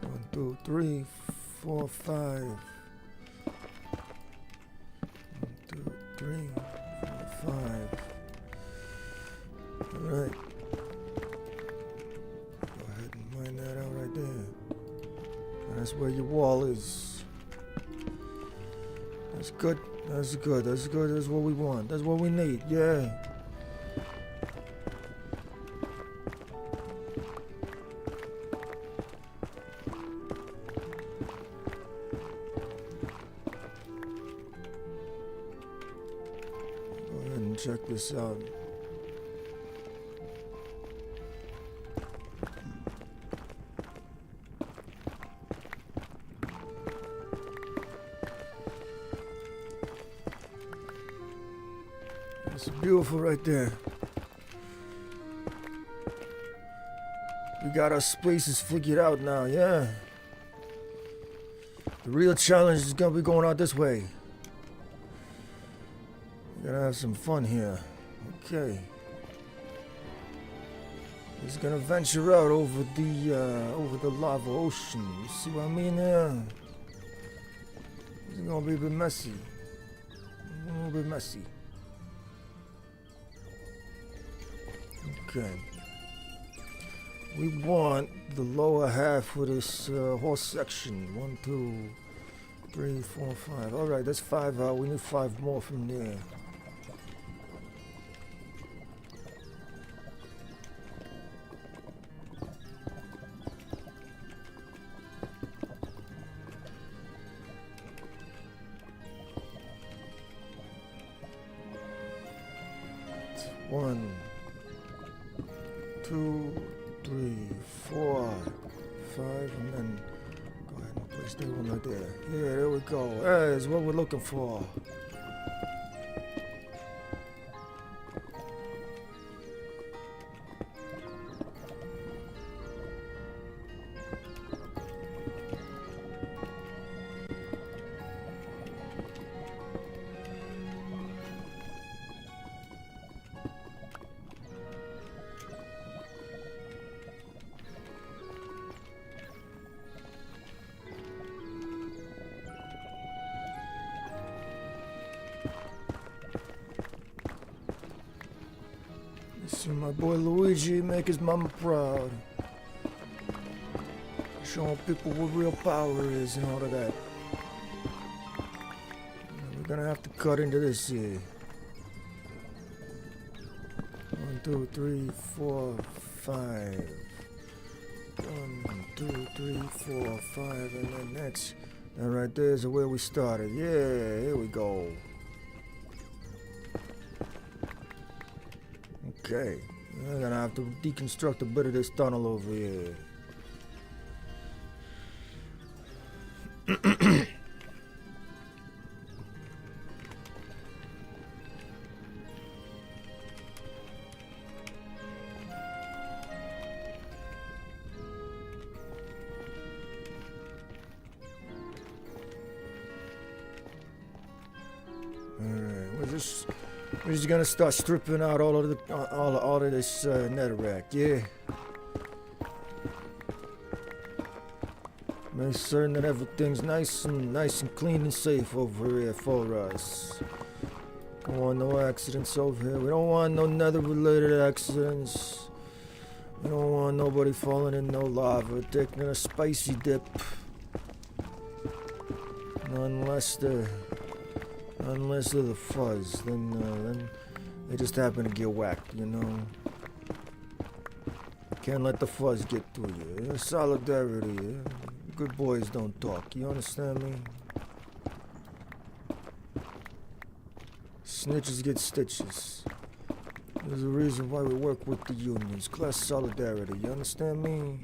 1, 2, 3, 4, 5. 1, 2, 3, 4, 5. Alright. Go ahead and mine that out right there. That's where your wall is. That's good. That's good. That's good. That's what we want. That's what we need. Yeah. Check this out. It's beautiful right there. We got our spaces figured out now, yeah. The real challenge is gonna be going out this way. Gonna have some fun here. Okay. Just gonna venture out over the lava ocean. You see what I mean there? It's gonna be a bit messy. A little bit messy. Okay. We want the lower half of this whole section. 1, 2, 3, 4, 5. Alright, that's 5 out. We need 5 more from there. One, 2, 3, 4, 5, and then go ahead and place that one right there. Yeah, there we go. That's what we're looking for. See my boy Luigi make his mama proud. Showing people what real power is and all of that. We're gonna have to cut into this here. 1, 2, 3, 4, 5. 1, 2, 3, 4, 5, and then next. That right there is where we started. Yeah, here we go. Okay, we're gonna have to deconstruct a bit of this tunnel over here. Alright, we're just gonna start stripping out all of this netherrack, yeah. Make certain that everything's nice and clean and safe over here for us. Don't want no accidents over here. We don't want no nether-related accidents. We don't want nobody falling in no lava, taking a spicy dip. Unless they're the fuzz, then they just happen to get whacked, you know. Can't let the fuzz get through you. Solidarity. Good boys don't talk. You understand me? Snitches get stitches. There's a reason why we work with the unions. Class solidarity. You understand me?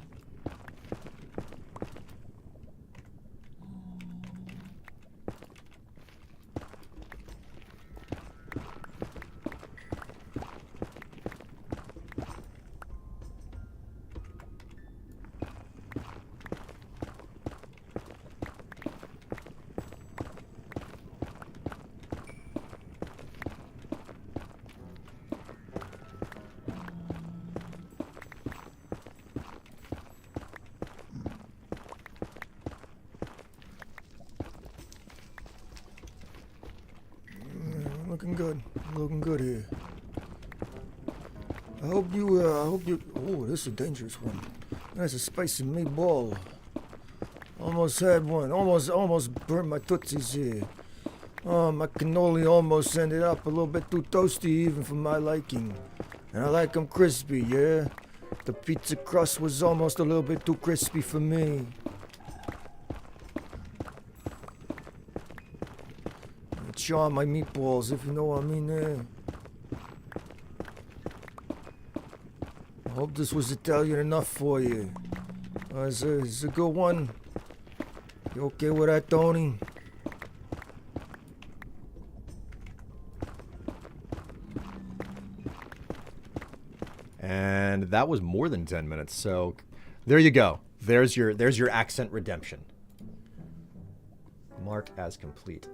Looking good here. I hope you, oh, this is a dangerous one. That's a spicy meatball. Almost had one, almost burnt my tootsies here. Oh, my cannoli almost ended up a little bit too toasty even for my liking. And I like them crispy, yeah? The pizza crust was almost a little bit too crispy for me. Charm my meatballs, if you know what I mean there. I hope this was Italian enough for you. It's a good one. You okay with that, Tony? And that was more than 10 minutes, so there you go. There's your accent redemption. Mark as complete.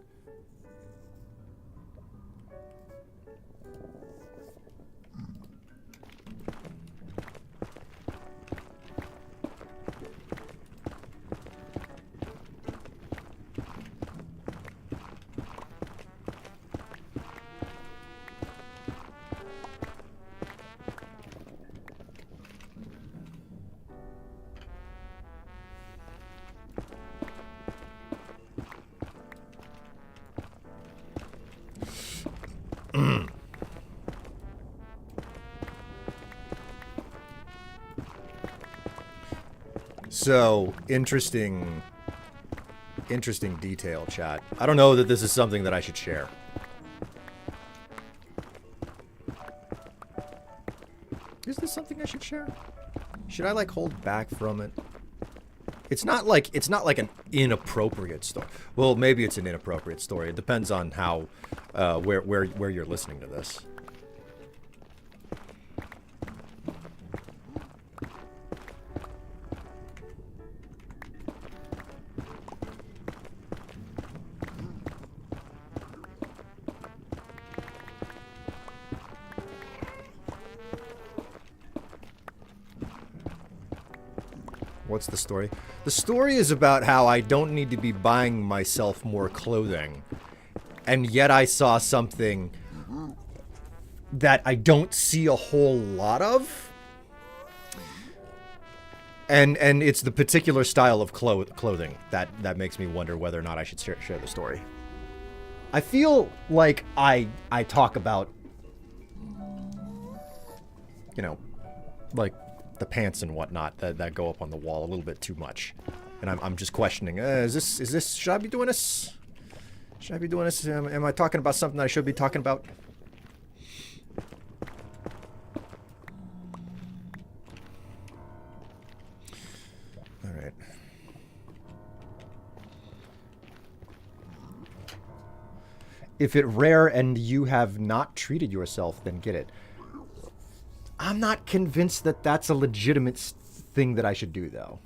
So, interesting detail, chat. I don't know that this is something that I should share. Is this something I should share? Should I, like, hold back from it? It's not like an inappropriate story. Well, maybe it's an inappropriate story. It depends on how, where you're listening to this. What's the story? The story is about how I don't need to be buying myself more clothing. And yet I saw something that I don't see a whole lot of. And it's the particular style of clothing that makes me wonder whether or not I should share the story. I feel like I talk about, you know, like the pants and whatnot that go up on the wall a little bit too much, and I'm just questioning. Is this? Should I be doing this? Should I be doing this? Am I talking about something that I should be talking about? All right. If it rare and you have not treated yourself, then get it. I'm not convinced that that's a legitimate thing that I should do, though.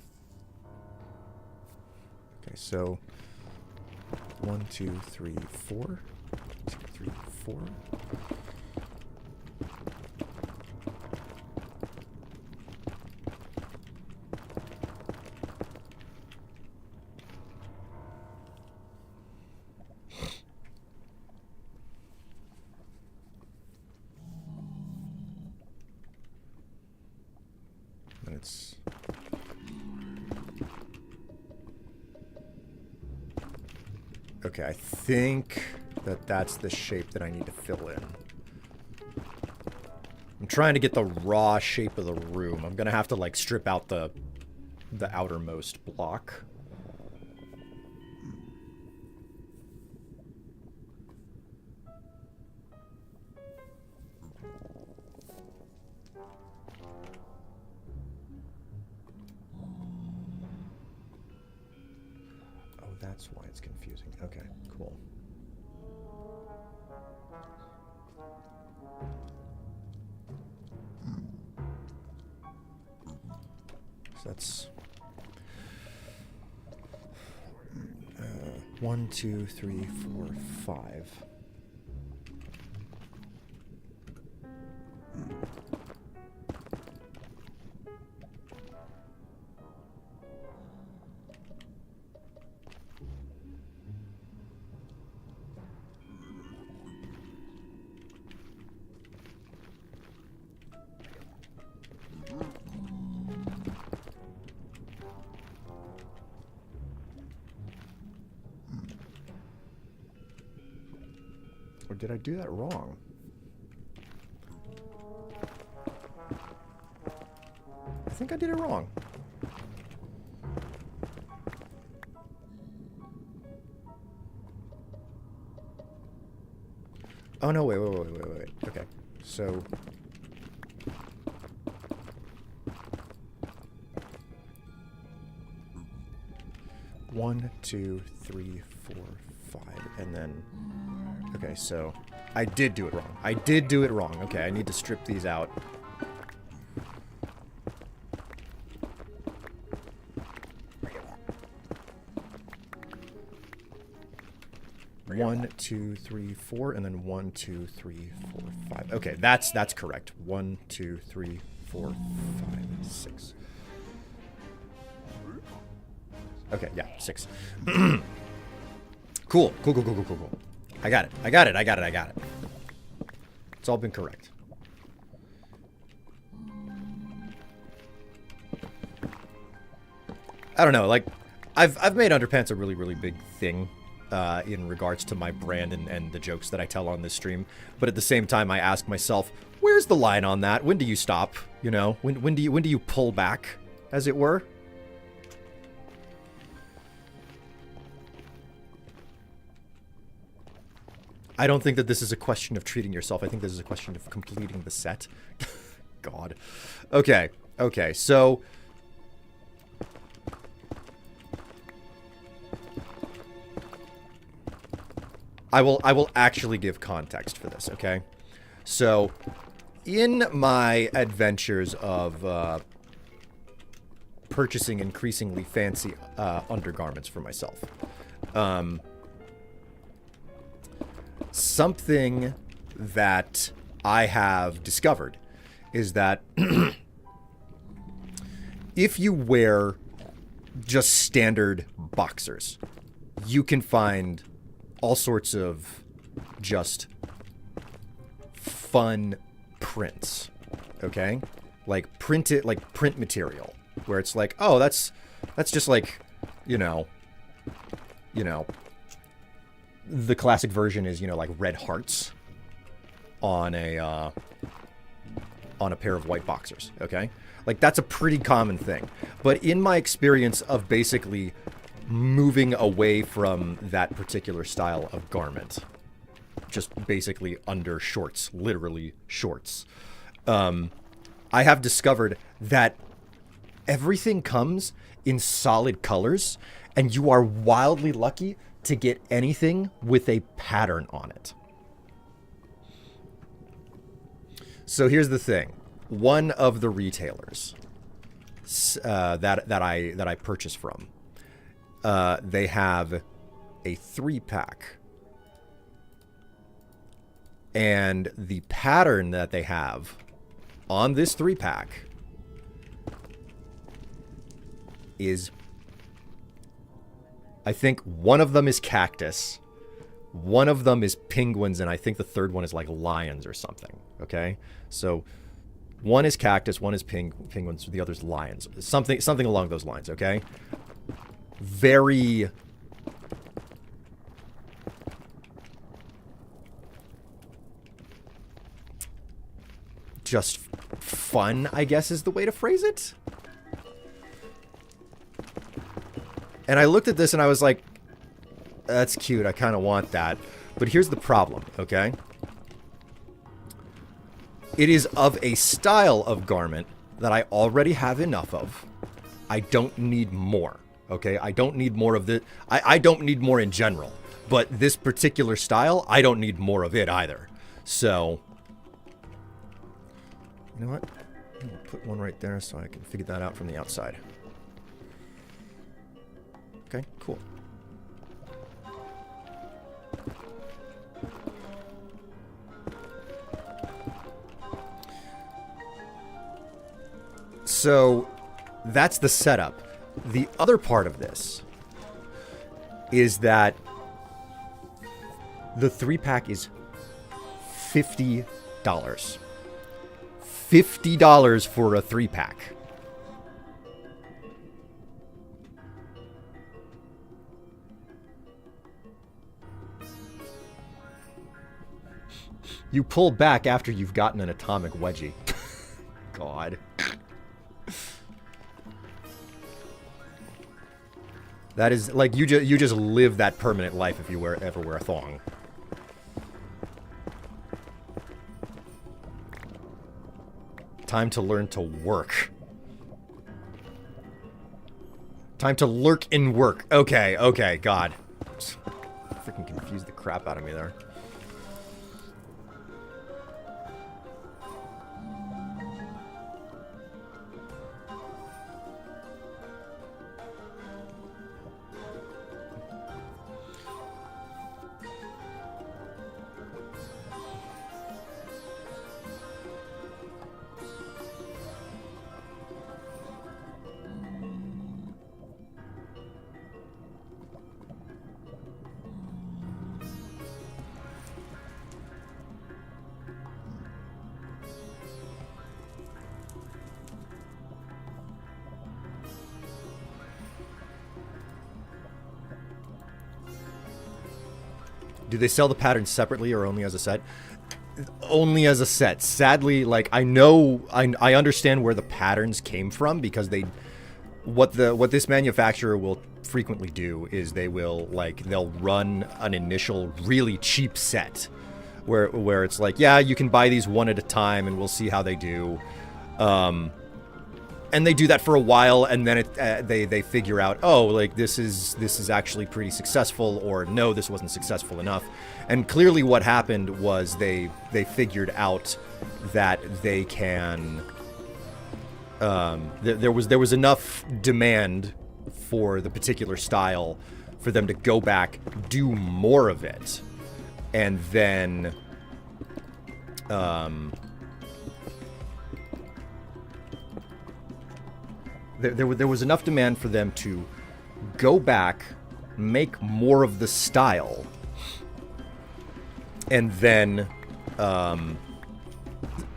Okay, so 1, 2, 3, 4. 2, 3, 4. let's... Okay, I think that that's the shape that I need to fill in. I'm trying to get the raw shape of the room. I'm gonna have to, like, strip out the outermost block. That's why it's confusing. Okay, cool. So that's 1, 2, 3, 4, 5. Or did I do that wrong? I think I did it wrong. Oh no, wait. Okay. So one, 2, 3, 4, 5, and then okay, so I did do it wrong. I did do it wrong. Okay, I need to strip these out. One, 2, 3, 4, and then 1, 2, 3, 4, 5. Okay, that's correct. 1, 2, 3, 4, 5, 6. Okay, yeah, 6. Cool. I got it. It's all been correct. I don't know, like, I've made underpants a really, really big thing in regards to my brand and the jokes that I tell on this stream. But at the same time, I ask myself, where's the line on that? When do you stop? You know, when do you pull back, as it were? I don't think that this is a question of treating yourself. I think this is a question of completing the set. God. Okay, so... I will actually give context for this, okay? So, in my adventures of purchasing increasingly fancy undergarments for myself, something that I have discovered is that if you wear just standard boxers, you can find all sorts of just fun prints, okay? Like print material, where it's like, oh, that's just like, you know, the classic version is, you know, like red hearts on a pair of white boxers, okay? Like, that's a pretty common thing. But in my experience of basically moving away from that particular style of garment, just basically under shorts, literally shorts, I have discovered that everything comes in solid colors, and you are wildly lucky to get anything with a pattern on it. So here's the thing. One of the retailers that I purchased from, they have a 3-pack. And the pattern that they have on this 3-pack is, I think one of them is cactus, one of them is penguins, and I think the third one is like lions or something, okay? So One is cactus, one is penguins, the other's lions. Something along those lines, okay? Very... just fun, I guess is the way to phrase it. And I looked at this and I was like, that's cute, I kind of want that. But here's the problem, okay? It is of a style of garment that I already have enough of. I don't need more, okay? I don't need more of the... I don't need more in general. But this particular style, I don't need more of it either. So... you know what? I'm gonna put one right there so I can figure that out from the outside. Okay, cool. So, that's the setup. The other part of this is that the 3-pack is $50. $50 for a 3-pack. You pull back after you've gotten an atomic wedgie. God. That is, like, you just live that permanent life if you ever wear a thong. Time to learn to work. Time to lurk in work. Okay, okay, God. Freaking confused the crap out of me there. Do they sell the patterns separately or only as a set? Only as a set. Sadly, like, I understand where the patterns came from because what this manufacturer will frequently do is they'll run an initial really cheap set where it's like, yeah, you can buy these one at a time and we'll see how they do. And they do that for a while, and then they figure out, oh, like this is actually pretty successful, or no, this wasn't successful enough. And clearly, what happened was they figured out that they can. There was enough demand for the particular style for them to go back, do more of it, and then. There was enough demand for them to go back, make more of the style, and then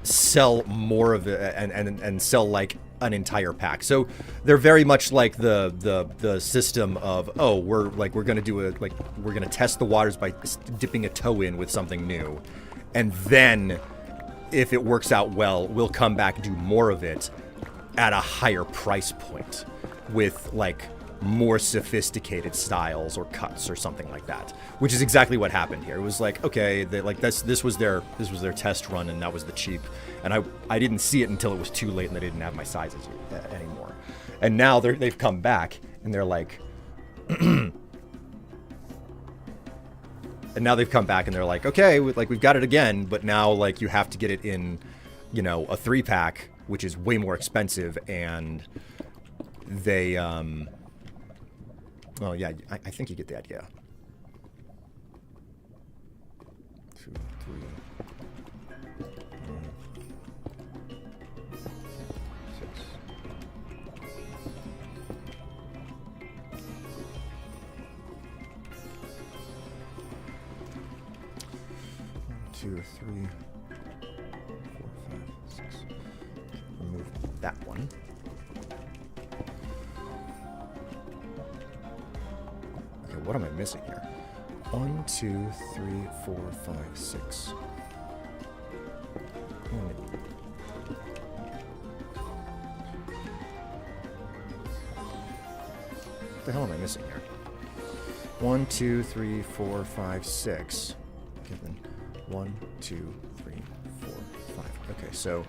sell more of it and sell like an entire pack. So they're very much like the system of, oh, we're gonna we're gonna test the waters by dipping a toe in with something new, and then if it works out well, we'll come back, do more of it at a higher price point with like more sophisticated styles or cuts or something like that, which is exactly what happened here. It was like, okay, this was their test run, and that was the cheap, and I didn't see it until it was too late and they didn't have my sizes anymore. And now they've come back and they're like and now they've come back and they're like, okay, we've got it again, but now like you have to get it in, you know, a 3-pack, which is way more expensive, and they, well, yeah, I think you get the idea. 2, 3, 6. 1, 2, 3, 4, 5, 6. that one. Okay, what am I missing here? 1, 2, 3, 4, 5, 6. What the hell am I missing here? 1, 2, 3, 4, 5, 6. Okay, then 1, 2, 3, 4, 5. Okay, so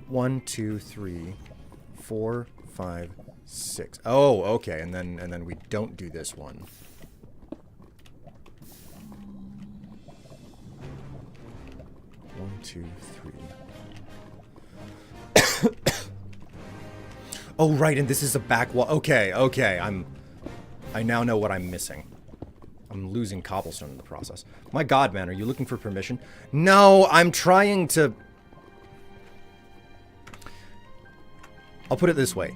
1, 2, 3, 4, 5, 6. Oh, okay, and then we don't do this one. One, two, three. Oh, right, and this is a back wall. Okay, okay, I now know what I'm missing. I'm losing cobblestone in the process. My god, man, are you looking for permission? No, I'm trying to... I'll put it this way.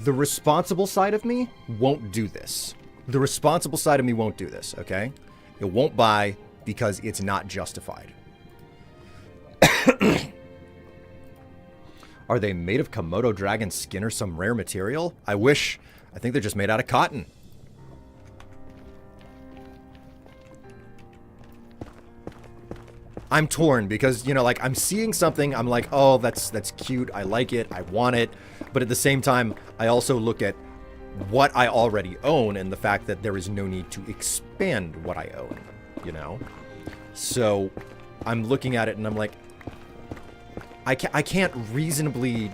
The responsible side of me won't do this. The responsible side of me won't do this, okay? It won't buy because it's not justified. Are they made of Komodo dragon skin or some rare material? I wish. I think they're just made out of cotton. I'm torn because, you know, like, I'm seeing something, I'm like, oh, that's cute, I like it, I want it, but at the same time, I also look at what I already own and the fact that there is no need to expand what I own, you know? So, I'm looking at it and I'm like, I can't reasonably...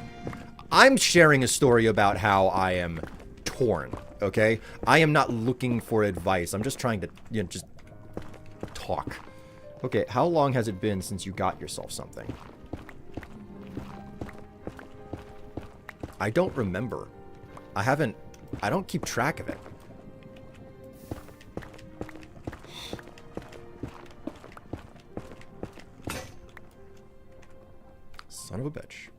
I'm sharing a story about how I am torn, okay? I am not looking for advice, I'm just trying to, you know, just talk. Okay, how long has it been since you got yourself something? I don't remember. I don't keep track of it. Son of a bitch.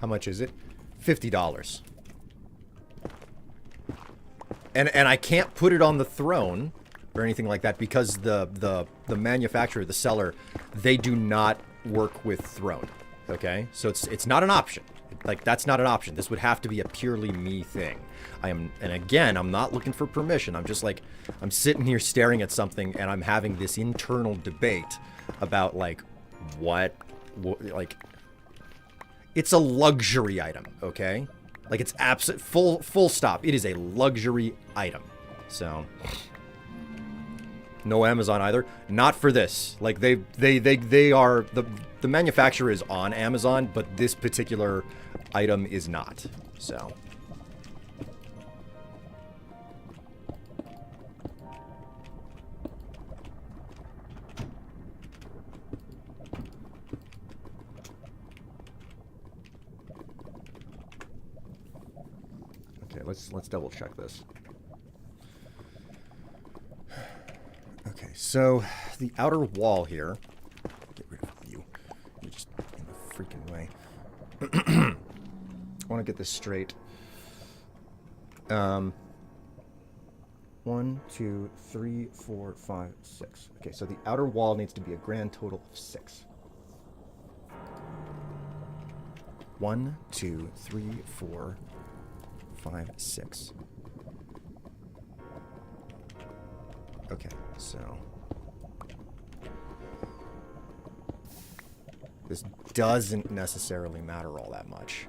How much is it? $50. And I can't put it on the throne or anything like that because the manufacturer, the seller, they do not work with throne. Okay? So it's not an option. Like, that's not an option. This would have to be a purely me thing. And again, I'm not looking for permission. I'm just like, I'm sitting here staring at something and I'm having this internal debate about like what like, it's a luxury item, okay? Like, it's absolute full stop. It is a luxury item. So, no Amazon either. Not for this. Like, they are, the manufacturer is on Amazon, but this particular item is not. So, let's double check this. Okay, so the outer wall here. Get rid of you. You're just in the freaking way. I want to get this straight. 1, 2, 3, 4, 5, 6. Okay, so the outer wall needs to be a grand total of 6. 1, 2, 3, 4, 5, 6. Okay, so this doesn't necessarily matter all that much.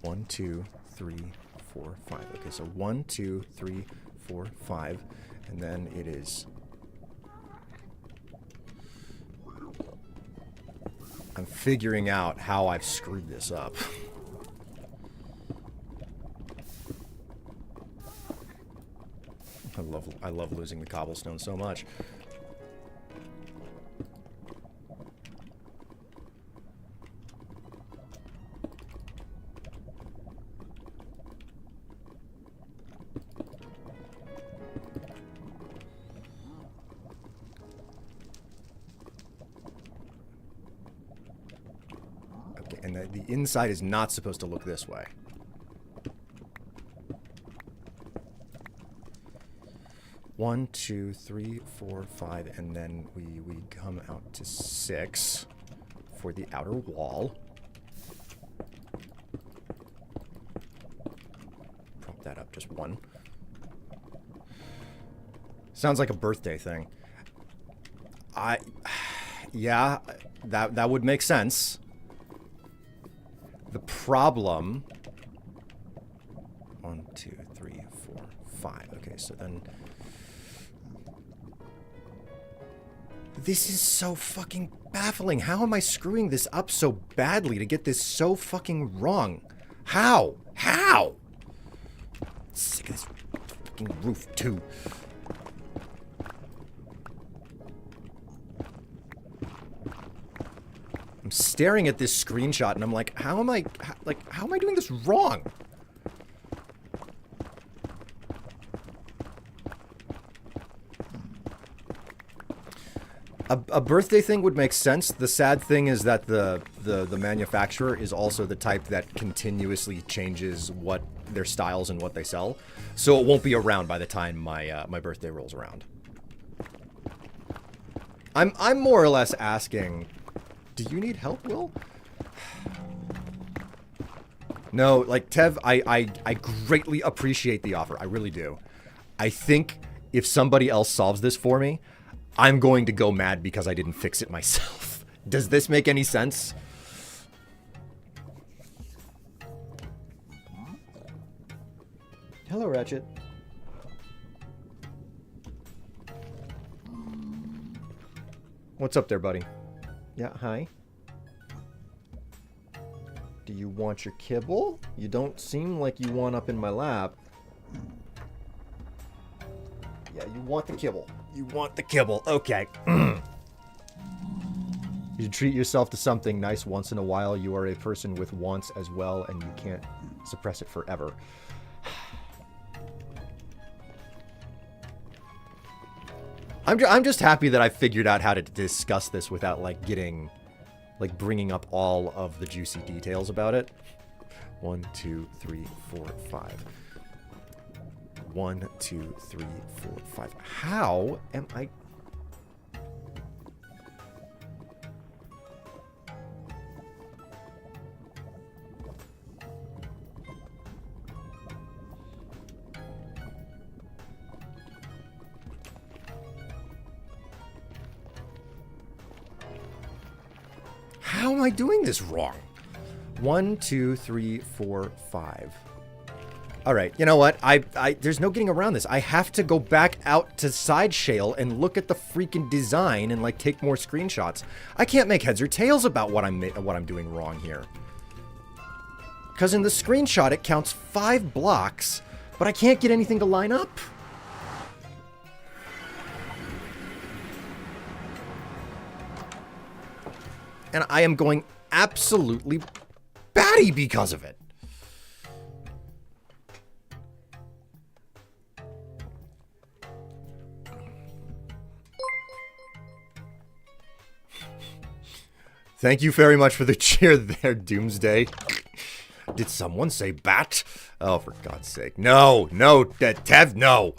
One, 2, 3, 4, 5. Okay, so 1, 2, 3, 4, 5, and then it is. I'm figuring out how I've screwed this up. I love losing the cobblestone so much. Okay, and the inside is not supposed to look this way. One, two, three, four, five, and then we come out to 6 for the outer wall. Prop that up just 1. Sounds like a birthday thing. Yeah, that would make sense. The problem... 1, 2, 3, 4, 5. Okay, so then... This is so fucking baffling. How am I screwing this up so badly to get this so fucking wrong? How? How? I'm sick of this fucking roof, too. I'm staring at this screenshot and I'm like, how am I doing this wrong? A birthday thing would make sense. The sad thing is that the manufacturer is also the type that continuously changes what their styles and what they sell. So it won't be around by the time my birthday rolls around. I'm more or less asking, do you need help, Will? No, like Tev, I greatly appreciate the offer. I really do. I think if somebody else solves this for me, I'm going to go mad because I didn't fix it myself. Does this make any sense? Hello, Ratchet. What's up there, buddy? Yeah, hi. Do you want your kibble? You don't seem like you want up in my lap. Yeah, you want the kibble. You want the kibble. Okay. You should treat yourself to something nice once in a while. You are a person with wants as well, and you can't suppress it forever. I'm just happy that I figured out how to discuss this without, like, getting... like, bringing up all of the juicy details about it. 1, 2, 3, 4, 5. 1, 2, 3, 4, 5. How am I... How am I doing this wrong? 1, 2, 3, 4, 5. All right, you know what? There's no getting around this. I have to go back out to side shale and look at the freaking design and like take more screenshots. I can't make heads or tails about what I'm doing wrong here. Because in the screenshot it counts 5 blocks, but I can't get anything to line up. And I am going absolutely batty because of it. Thank you very much for the cheer there, Doomsday. Did someone say bat? Oh, for God's sake. No, no, Tev, no.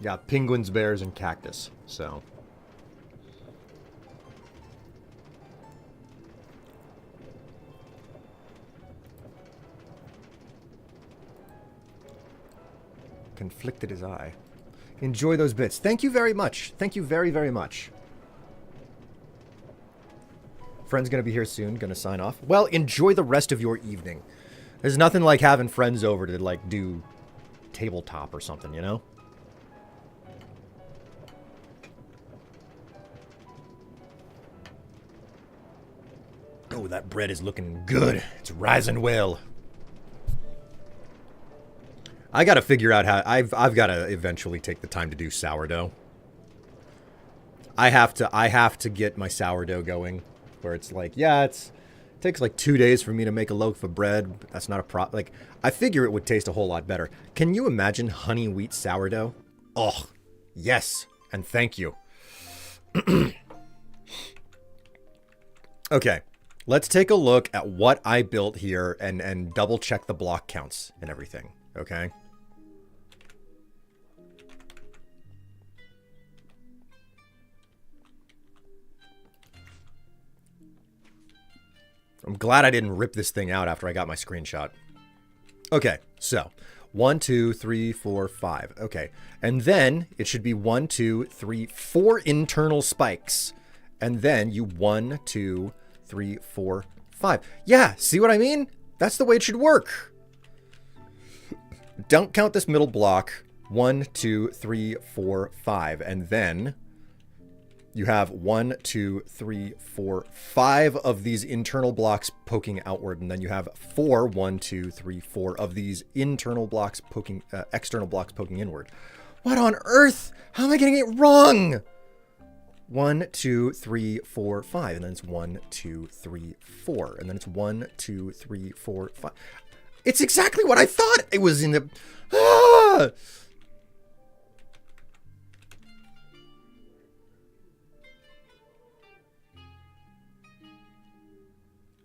Yeah, penguins, bears, and cactus. So. Conflicted as I. Enjoy those bits. Thank you very much. Thank you very, very much. Friend's gonna be here soon. Gonna sign off. Well, enjoy the rest of your evening. There's nothing like having friends over to, like, do tabletop or something, you know? Oh, that bread is looking good. It's rising well. I gotta figure out how... I've gotta eventually take the time to do sourdough. I have to get my sourdough going. Where it's like, yeah, it takes like 2 days for me to make a loaf of bread. But that's not a problem. Like, I figure it would taste a whole lot better. Can you imagine honey wheat sourdough? Oh, yes. And thank you. Okay. Let's take a look at what I built here and double check the block counts and everything. Okay. I'm glad I didn't rip this thing out after I got my screenshot. Okay, so 1, 2, 3, 4, 5. Okay, and then it should be 1, 2, 3, 4 internal spikes. And then you 1, 2, 3, 4, 5. Yeah, see what I mean? That's the way it should work. Don't count this middle block. 1, 2, 3, 4, 5. And then you have 1, 2, 3, 4, 5 of these internal blocks poking outward, and then you have 4, 1, 2, 3, 4 of these internal blocks poking, external blocks poking inward. What on earth? How am I getting it wrong? 1, 2, 3, 4, 5, and then it's 1, 2, 3, 4, and then it's 1, 2, 3, 4, 5. It's exactly what I thought it was in the. Ah!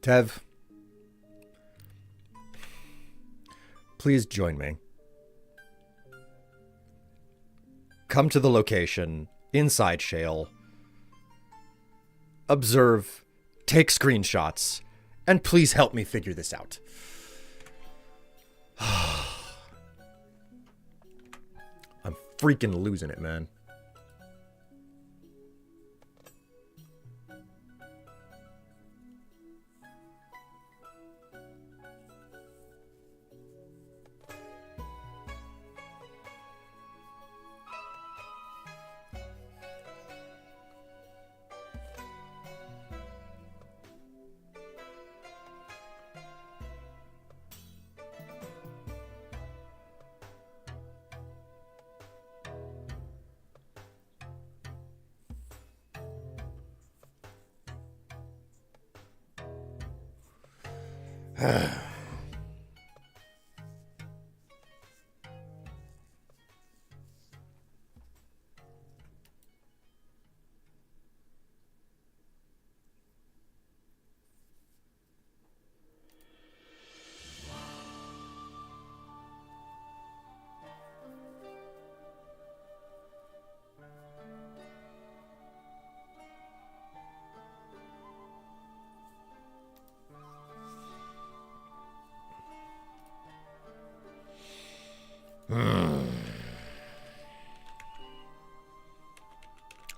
Tev, please join me. Come to the location, inside Shale, observe, take screenshots, and please help me figure this out. I'm freaking losing it, man.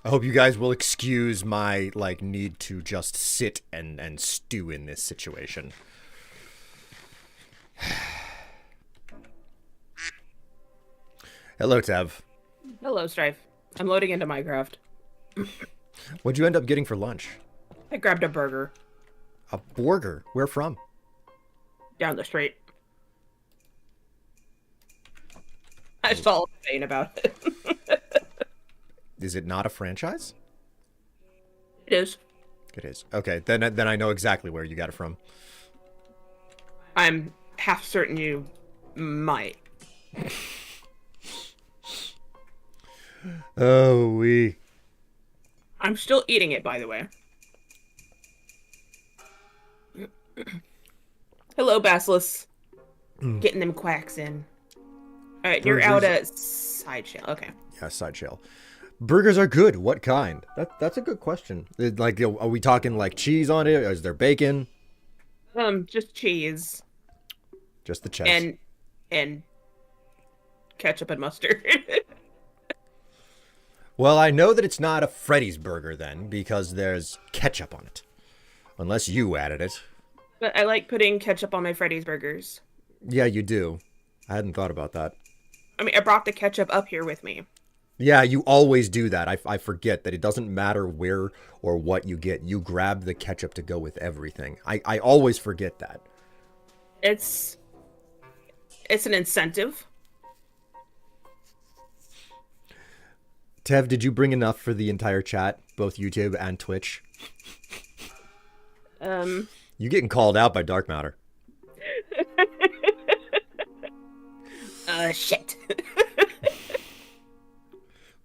I hope you guys will excuse my, like, need to just sit and stew in this situation. Hello, Tev. Hello, Strife. I'm loading into Minecraft. What'd you end up getting for lunch? I grabbed a burger A burger? Where from? down the street. That's all I'm saying about it. Is it not a franchise? It is. It is. Okay, then I know exactly where you got it from. I'm half certain you might. Oh, we. I'm still eating it, by the way. Hello, Basilisk. Getting them quacks in. Alright, you're out at side channel. Okay. side shell. Burgers are good. What kind? That's a good question. Like, are we talking like cheese on it? Is there bacon? Just cheese Just the cheese. and ketchup and mustard. Well, I know that it's not a Freddy's burger then, because there's ketchup on it. Unless you added it. But I like putting ketchup on my Freddy's burgers. Yeah, you do. I hadn't thought about that. I mean, I brought the ketchup up here with me. Yeah, you always do that. I forget that it doesn't matter where or what you get. You grab the ketchup to go with everything. I always forget that. It's an incentive. Tev, did you bring enough for the entire chat? Both YouTube and Twitch? You getting called out by Dark Matter. Shit.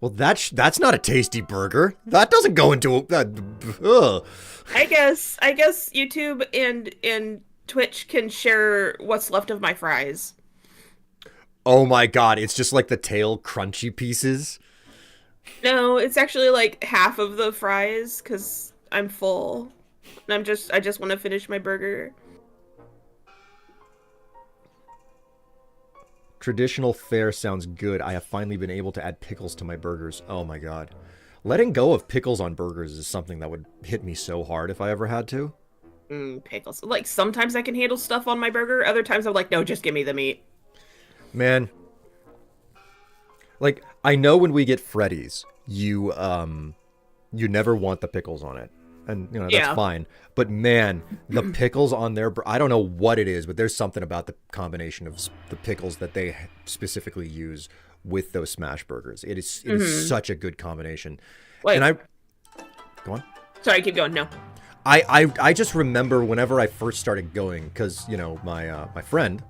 Well, that's not a tasty burger. That doesn't go into a... I guess YouTube and Twitch can share what's left of my fries. Oh my god, it's just like the tail crunchy pieces. No, it's actually like half of the fries because I'm full. And I just want to finish my burger. Traditional fare sounds good. I have finally been able to add pickles to my burgers. Oh my god. Letting go of pickles on burgers is something that would hit me so hard if I ever had to. Pickles. Like, sometimes I can handle stuff on my burger. Other times I'm like, no, just give me the meat. Man. Like, I know when we get Freddy's, you never want the pickles on it. And, you know, that's fine. But, man, the pickles on their... I don't know what it is, but there's something about the combination of the pickles that they specifically use with those smash burgers. It is such a good combination. Wait. And Go on. Sorry, keep going. No. I just remember whenever I first started going, because, you know, my friend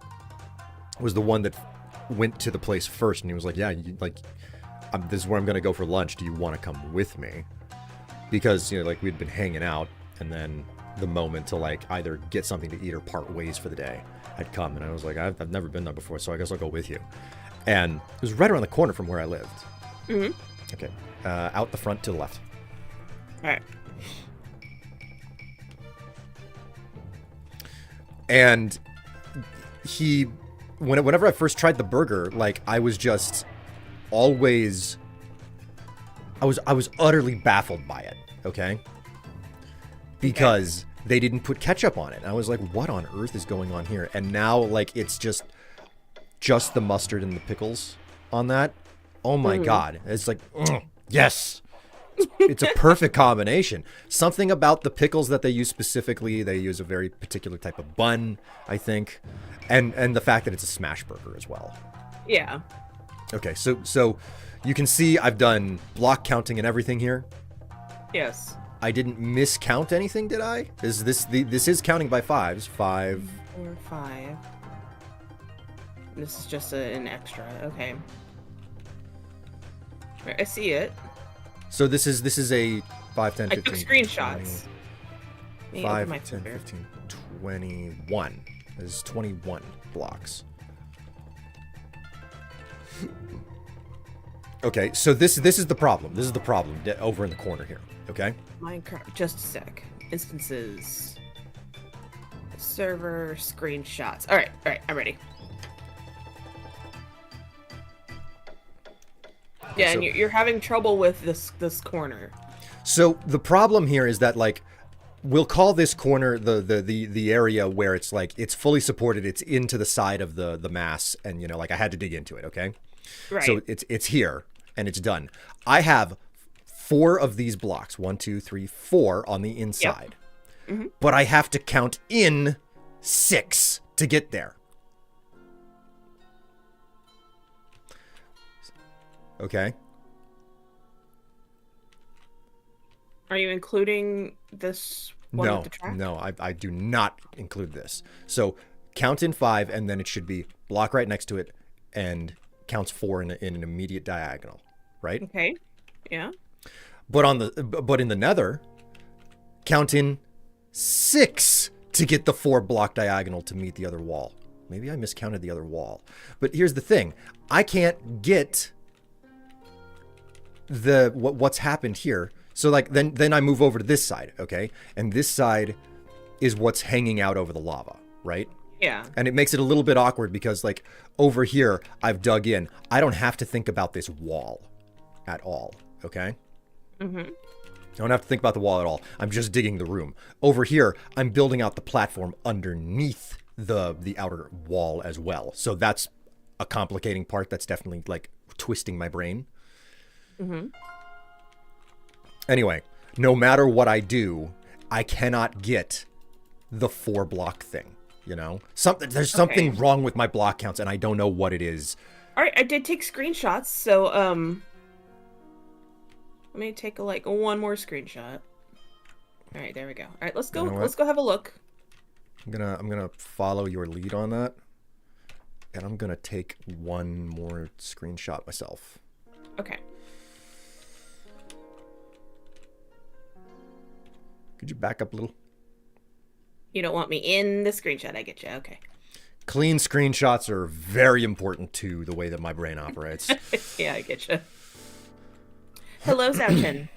was the one that went to the place first, and he was like, yeah, this is where I'm going to go for lunch. Do you want to come with me? Because, you know, like, we'd been hanging out, and then the moment to, like, either get something to eat or part ways for the day had come. And I was like, I've never been there before, so I guess I'll go with you. And it was right around the corner from where I lived. Mm-hmm. Okay. Out the front to the left. All right. And whenever I first tried the burger, like, I was just always... I was utterly baffled by it, okay? Because they didn't put ketchup on it. And I was like, what on earth is going on here? And now, like, it's just the mustard and the pickles on that. Oh my god. It's like, yes! It's a perfect combination. Something about the pickles that they use specifically, they use a very particular type of bun, I think. And the fact that it's a smash burger as well. Yeah. Okay, so you can see I've done block counting and everything here. Yes. I didn't miscount anything, did I? This is counting by fives. 5. 4, 5. This is just an extra. Okay. Right, I see it. So this is a 5, 10, 15, I took screenshots. 20, 5, 10, 15, 21. This is 21 blocks. Okay, so this is the problem. This is the problem over in the corner here. Okay. Minecraft. Just a sec. Instances. Server screenshots. All right. I'm ready. Yeah, so, and you're having trouble with this corner. So the problem here is that, like, we'll call this corner the area where it's like it's fully supported. It's into the side of the mass, and, you know, like, I had to dig into it. Okay. Right. So it's here and it's done. I have 4 of these blocks, 1, 2, 3, 4 on the inside, but I have to count in 6 to get there. Okay. Are you including this one No, of the track? no, I do not include this. So count in 5, and then it should be block right next to it, and counts 4 in an immediate diagonal, right? Okay. Yeah. But in the Nether, count in 6 to get the 4 block diagonal to meet the other wall. Maybe I miscounted the other wall. But here's the thing: I can't get what's happened here. So like then I move over to this side, okay? And this side is what's hanging out over the lava, right? Yeah. And it makes it a little bit awkward because like over here I've dug in. I don't have to think about this wall at all, okay? Mm-hmm. I don't have to think about the wall at all. I'm just digging the room. Over here, I'm building out the platform underneath the outer wall as well. So that's a complicating part that's definitely like twisting my brain. Mm-hmm. Anyway, no matter what I do, I cannot get the 4-block thing, you know? There's something wrong with my block counts and I don't know what it is. All right, I did take screenshots, so let me take one more screenshot. All right, there we go. All right, let's go. You know what? Let's go have a look. I'm gonna follow your lead on that. And I'm gonna take one more screenshot myself. Okay. Could you back up a little? You don't want me in the screenshot, I get you. Okay. Clean screenshots are very important to the way that my brain operates. Yeah, I get you. Hello, Zouchin.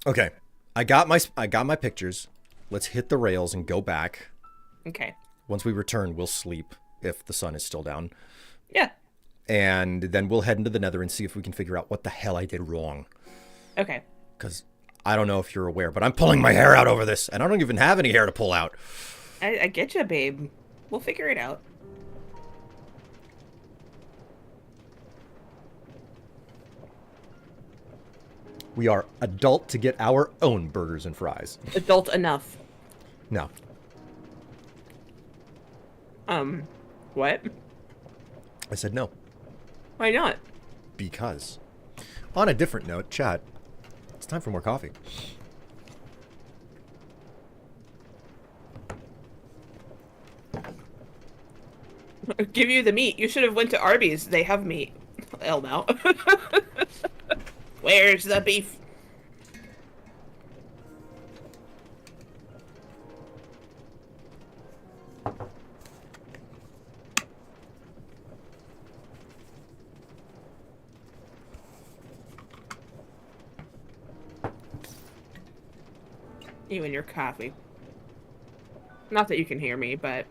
Okay, I got my pictures. Let's hit the rails and go back. Okay. Once we return, we'll sleep if the sun is still down. Yeah. And then we'll head into the nether and see if we can figure out what the hell I did wrong. Okay. Because I don't know if you're aware, but I'm pulling my hair out over this, and I don't even have any hair to pull out. I get you, babe. We'll figure it out. We are adult to get our own burgers and fries. Adult enough. No. What? I said no. Why not? Because. On a different note, chat, it's time for more coffee. Give you the meat. You should have went to Arby's. They have meat. Hell no. Where's the beef? You and your coffee. Not that you can hear me, but...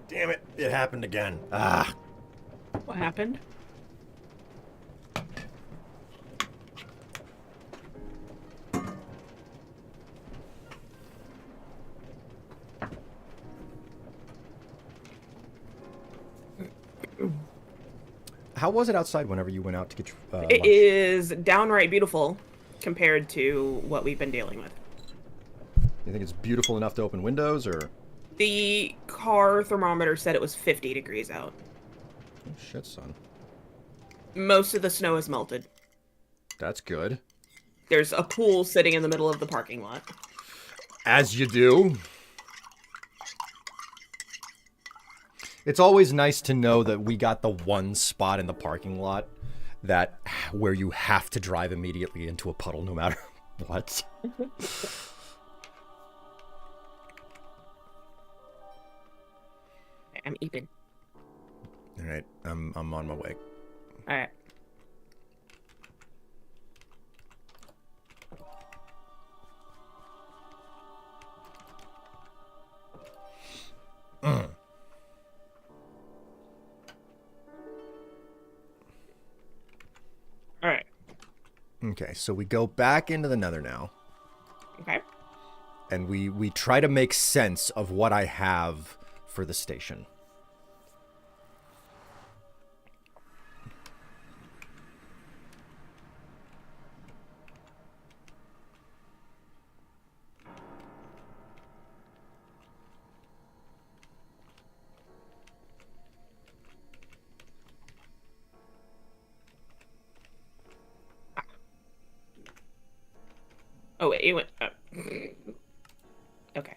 Damn it, it happened again. Ah. What happened? How was it outside whenever you went out to get your It lunch? is downright beautiful compared to what we've been dealing with. You think it's beautiful enough to open windows, or? The car thermometer said it was 50 degrees out. Oh, shit, son. Most of the snow is melted. That's good. There's a pool sitting in the middle of the parking lot. As you do. It's always nice to know that we got the one spot in the parking lot that where you have to drive immediately into a puddle no matter what. I'm eating. All right, I'm on my way. All right. All right. Okay, so we go back into the nether now, Okay. and we try to make sense of what I have for the station. Oh wait, you went. Okay.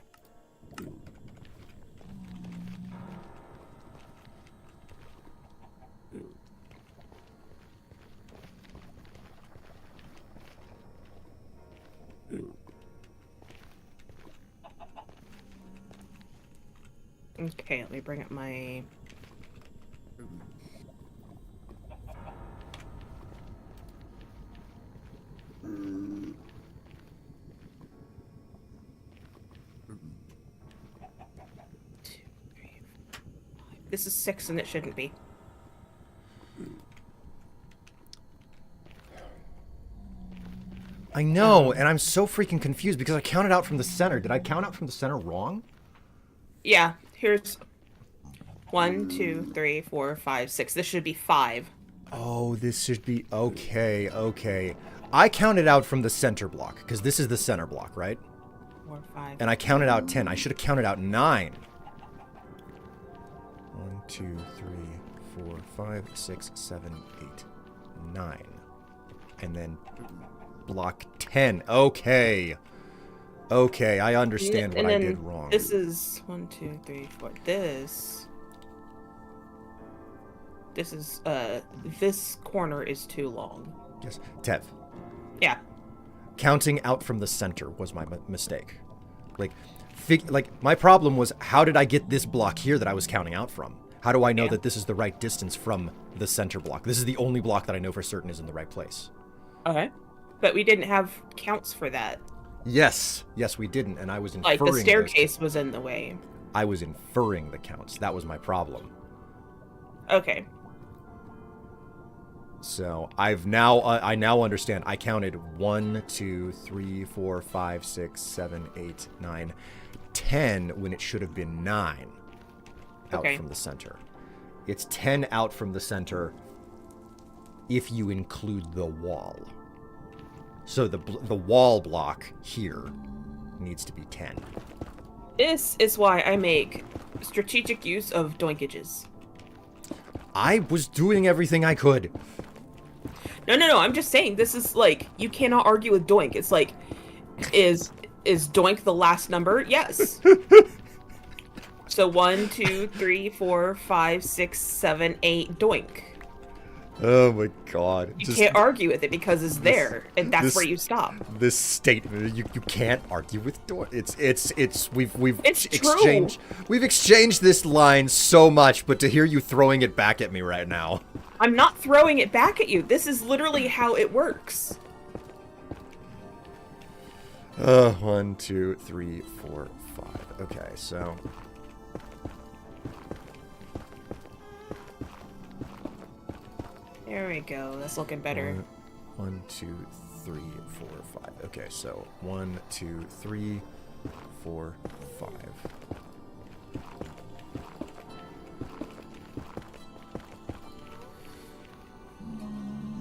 Okay, let me bring up my... This is 6 and it shouldn't be. I know, and I'm so freaking confused because I counted out from the center. Did I count out from the center wrong? Yeah, here's 1, 2, 3, 4, 5, 6. This should be 5. Oh, this should be... Okay, okay. I counted out from the center block, because this is the center block, right? 4, 5. And I counted out 10. I should have counted out 9. 1, 2, 3, 4, 5, 6, 7, 8, 9. And then block 10. Okay. Okay, I understand what I did wrong. This is 1, 2, 3, 4. This is, this corner is too long. Yes. Tev. Yeah. Counting out from the center was my mistake. Like, my problem was, how did I get this block here that I was counting out from? How do I know that this is the right distance from the center block? This is the only block that I know for certain is in the right place. Okay. But we didn't have counts for that. Yes. Yes, we didn't, and I was inferring... Like, the staircase was in the way. I was inferring the counts. That was my problem. Okay. So, I now understand. I counted 1, 2, 3, 4, 5, 6, 7, 8, 9, 10 when it should have been 9 out from the center. It's 10 out from the center if you include the wall. So the wall block here needs to be 10. This is why I make strategic use of doinkages. I was doing everything I could. No, I'm just saying, this is like, you cannot argue with doink. It's like, is doink the last number? Yes. So 1, 2, 3, 4, 5, 6, 7, 8, doink. Oh my god. You can't argue with it because it's there, and that's where you stop. This statement, you can't argue with doink. We've exchanged this line so much, but to hear you throwing it back at me right now. I'm not throwing it back at you. This is literally how it works. 1, 2, 3, 4, 5. Okay, so... There we go. That's looking better. 1, 2, 3, 4, 5. Okay, so 1, 2, 3, 4, 5.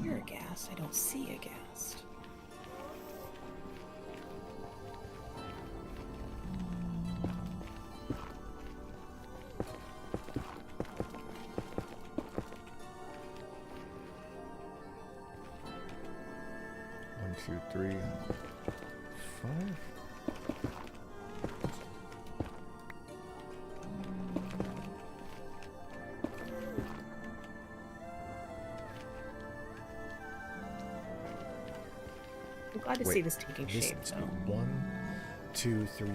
You're a ghast. I don't see a ghast. Two, 3, 5. I'm glad to see this taking shape, though. 1, 2, 3,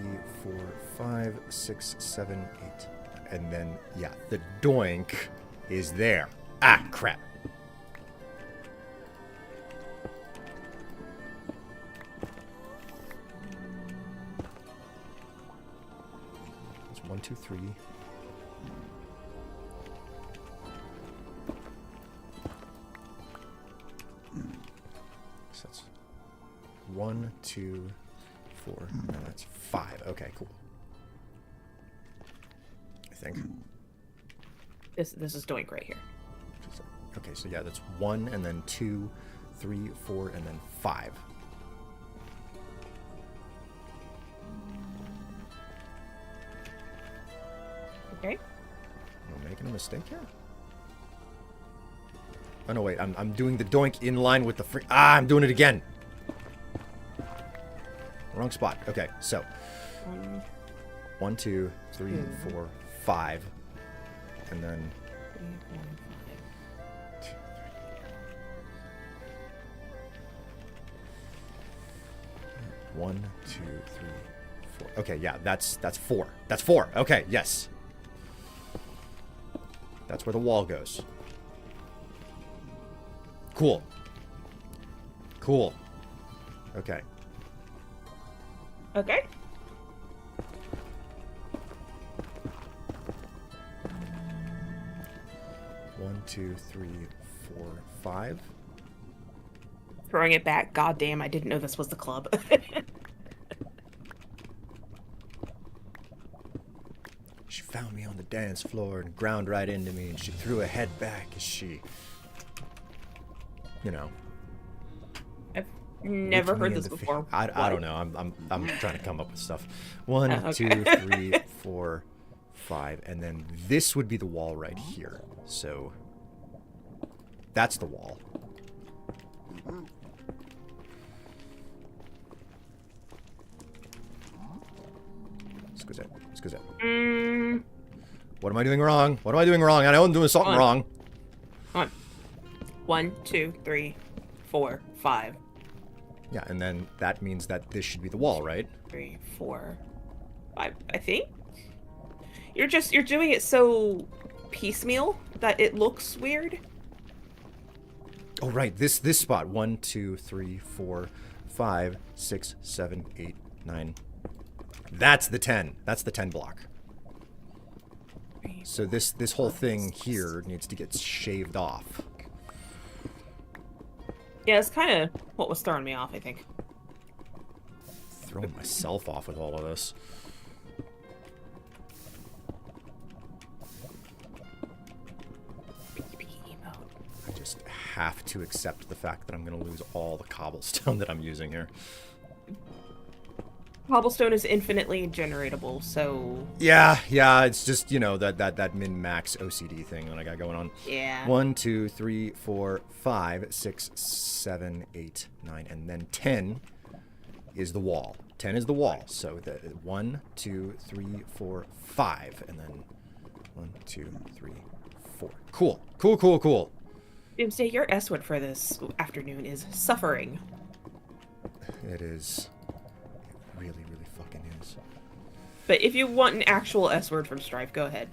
4, 5, 6, 7, 8. And then, yeah, the doink is there. Ah, crap. It's 1, 2, 3. So that's 1, 2, 4. No, that's 5. Okay, cool. I think. This is doink right here. Okay, so yeah, that's 1, and then 2, 3, 4, and then 5. Okay. Am I making a mistake here? Oh no, wait, I'm doing the doink in line with the free. Ah, I'm doing it again. Wrong spot. Okay, so 1, 2, 3, 4, 5, and then 1, 2, 3, 4. Okay, yeah, that's 4. That's 4. Okay, yes. That's where the wall goes. Cool. Cool. Okay. Okay. One, two, three, four, five. Throwing it back. God damn, I didn't know this was the club. She found me on the dance floor and ground right into me, and she threw her head back as she, you know. I've never looked me heard in this the before. I don't know. I'm trying to come up with stuff. One, Okay. 2, 3, 4, 5, and then this would be the wall right here. So that's the wall. Let's go. What am I doing wrong? What am I doing wrong? I know I'm doing something wrong. Come on. 1, 2, 3, 4, 5. Yeah, and then that means that this should be the wall, right? 3, 4, 5. I think you're doing it so piecemeal that it looks weird. Oh, right. This spot. 1, 2, 3, 4, 5, 6, 7, 8, 9. That's the 10. That's the 10 block. So this whole thing here needs to get shaved off. Yeah, it's kind of what was throwing me off, I think. Throwing myself off with all of this. I just have to accept the fact that I'm going to lose all the cobblestone that I'm using here. Cobblestone is infinitely generatable, so Yeah, it's just, you know, that min-max OCD thing that I got going on. yeah. 1, 2, 3, 4, 5, 6, 7, 8, 9, and then 10 is the wall. 10 is the wall. So the 1, 2, 3, 4, 5, and then 1, 2, 3, 4. Cool. Doomsday, your S word for this afternoon is suffering. It is. It really fucking is. But if you want an actual S word from Strife, go ahead.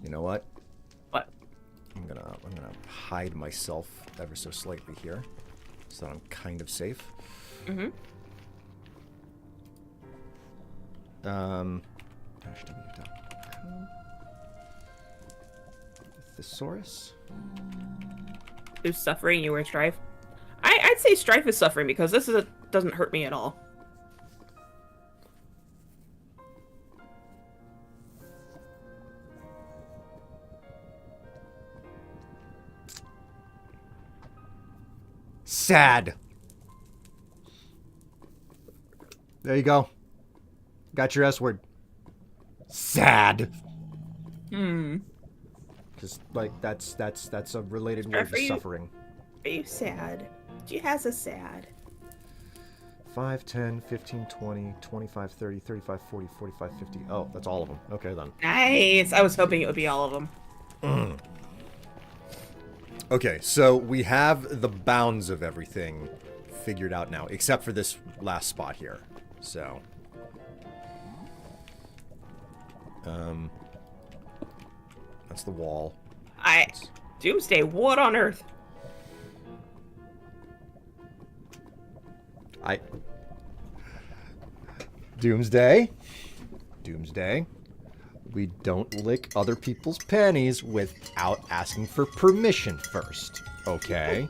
You know what? What? I'm gonna hide myself ever so slightly here, so that I'm kind of safe. Mm-hmm. Thesaurus? Who's suffering, you or Strife? I'd say Strife is suffering because this doesn't hurt me at all. Sad. There you go. Got your S word. Sad. Because, like, that's a related word to suffering. Are you sad? She has a sad. 5, 10, 15, 20, 25, 30, 35, 40, 45, 50. Oh, that's all of them. Okay, then. Nice! I was hoping it would be all of them. Okay, so we have the bounds of everything figured out now, except for this last spot here. So, that's the wall. Doomsday, what on earth? Doomsday. We don't lick other people's panties without asking for permission first, okay?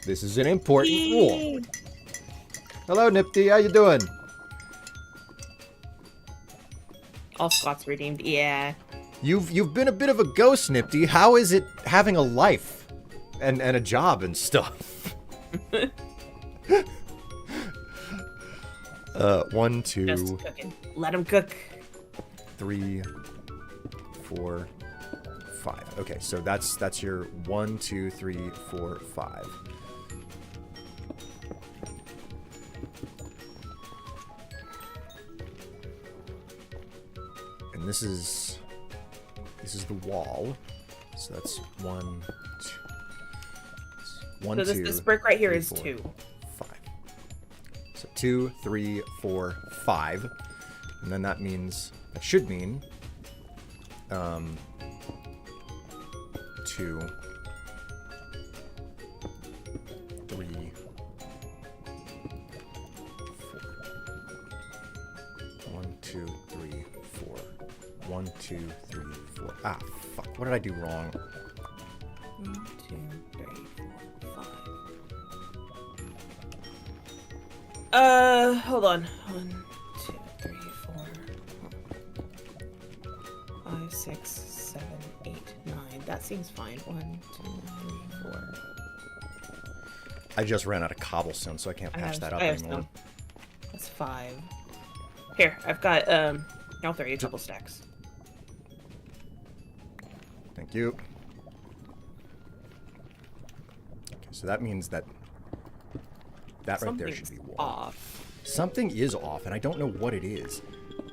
This is an important rule. Hello, Nifty. How you doing? All Scots redeemed, yeah. You've been a bit of a ghost, Nifty. How is it having a life and a job and stuff? 1, 2, Just cooking. Let him cook. 3, 4, 5. Okay, so that's your 1, 2, 3, 4, 5. And this is the wall. So that's 1, 2. 1, So this brick right here is 2. 5. So 2, 3, 4, 5. And then that means, that should mean, 2, 3, 4. 1, 2, 3, 4. 1, 2, 3, 4. Ah, fuck. What did I do wrong? 1, 2, 3, 4, 5. Hold on. 1, 2, 3, 4, 5, 6, 7, 8, 9. That seems fine. 1, 2, 3, 4. I just ran out of cobblestone, so I can't patch that up anymore. Some. That's 5. Here, I've got I'll throw you a couple stacks. Thank you. Okay, so that means that right there should be wall. Off. Something is off, and I don't know what it is.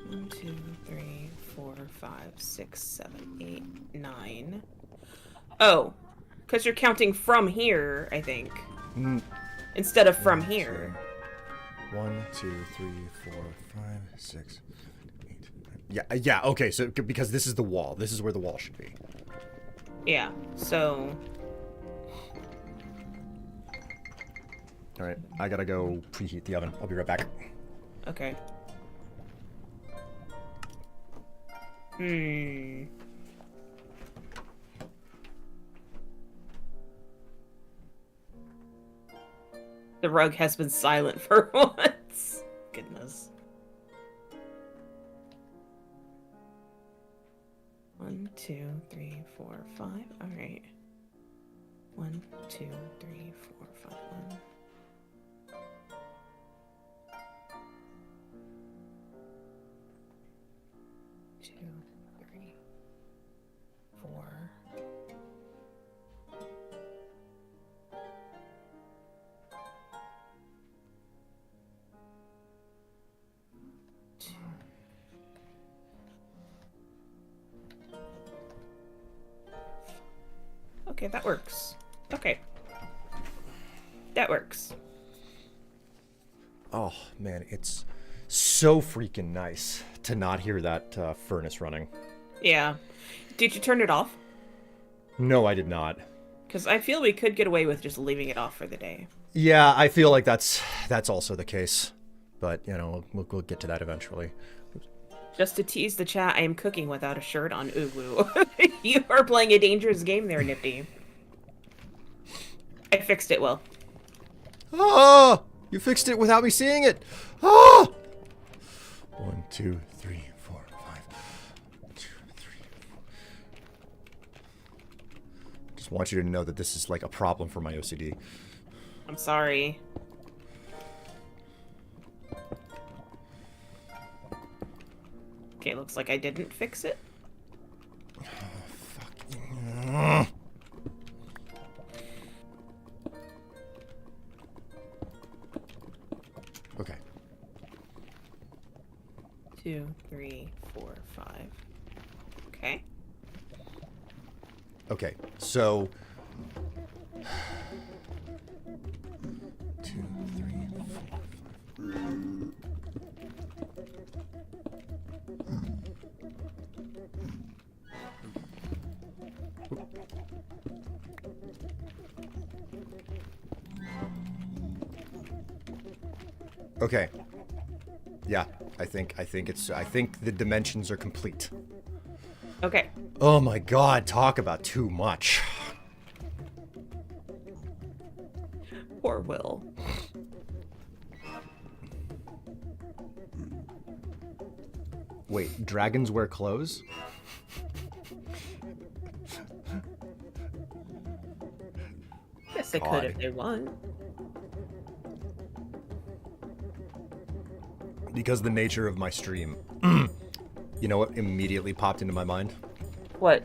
1, 2, 3, 4, 5, 6, 7, 8, 9. Oh, because you're counting from here, I think. Instead of from here. 1, 2, 3, 4, 5, 6, 8, 9. Yeah, okay, so because this is the wall. This is where the wall should be. Yeah, so... Alright, I gotta go preheat the oven. I'll be right back. Okay. The rug has been silent for once. Goodness. 1, 2, 3, 4, 5. All right. 1, 2, 3, 4, 5. 1. 2, 3, 4. 2. Okay, that works. Okay. That works. Oh, man, it's so freaking nice to not hear that furnace running. Yeah. Did you turn it off? No, I did not. Because I feel we could get away with just leaving it off for the day. Yeah, I feel like that's also the case. But, you know, we'll get to that eventually. Just to tease the chat, I am cooking without a shirt on. Ooh, woo. You are playing a dangerous game there, Nifty. I fixed it well. Oh! You fixed it without me seeing it! Oh! 1, 2, 3, 4, 5. 2, 3, 4. Just want you to know that this is like a problem for my OCD. I'm sorry. Okay, looks like I didn't fix it. Fuck. Okay. 2, 3, 4, 5. Okay. Okay, so 2, 3, 4, 5. Okay. Yeah, I think the dimensions are complete. Okay. Oh my god, talk about too much. Poor Will. Wait, dragons wear clothes? Yes, they could if they want. Because the nature of my stream. You know what immediately popped into my mind? What?